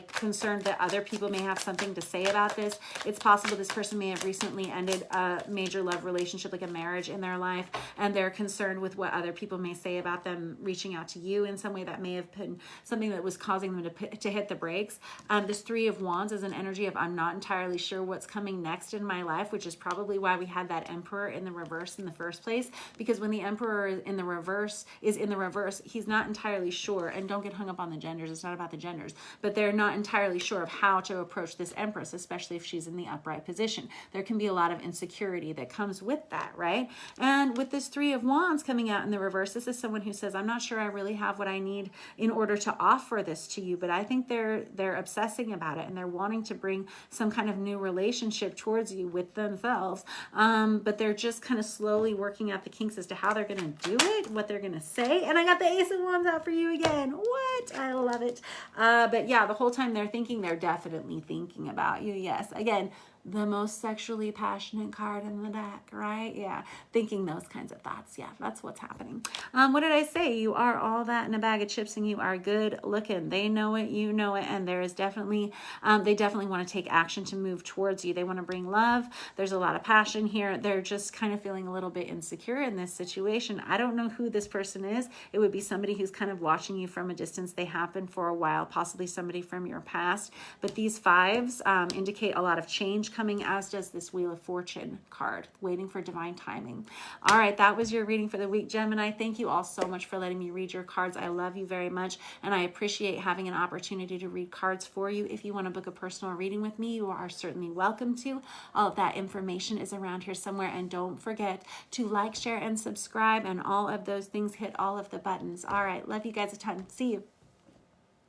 concerned that other people may have something to say about this. It's possible this person may have recently ended a major love relationship, like a marriage in their life, and they're concerned with what other people may say about them reaching out to you in some way. That may have been something that was causing them to hit the brakes. This Three of Wands is an energy of, I'm not entirely sure what's coming next in my life, which is probably why we had that Emperor in the reverse in the first place, because when the Emperor is in the reverse, he's not entirely sure. And don't get hung up on the genders, it's not about the genders, but they're not entirely sure of how to approach this Empress, especially if she's in the upright position. There can be a lot of insecurity that comes with that, right? And with this Three of Wands coming out in the reverse, this is someone who says, I'm not sure I really have what I need in order to offer this to you, but I think they're obsessing about it, and they're wanting to bring some kind of new relationship towards you with themselves, but they're just kind of slowly working out the kinks as to how they're going to do it, what they're going to say. And I got the Ace of Wands out for you again. What? I love it. But yeah, the whole time they're definitely thinking about you. Yes, again, the most sexually passionate card in the deck, right? Yeah, thinking those kinds of thoughts. Yeah, that's what's happening. What did I say? You are all that in a bag of chips, and you are good looking. They know it, you know it, and there is definitely, they definitely want to take action to move towards you. They want to bring love. There's a lot of passion here. They're just kind of feeling a little bit insecure in this situation. I don't know who this person is. It would be somebody who's kind of watching you from a distance. They have been for a while, possibly somebody from your past. But these fives indicate a lot of change coming, as does this Wheel of Fortune card, waiting for divine timing. All right, that was your reading for the week, Gemini. Thank you all so much for letting me read your cards. I love you very much, and I appreciate having an opportunity to read cards for you. If you want to book a personal reading with me, you are certainly welcome to. All of that information is around here somewhere, and don't forget to like, share, and subscribe, and all of those things. Hit all of the buttons. All right, love you guys a ton. See you.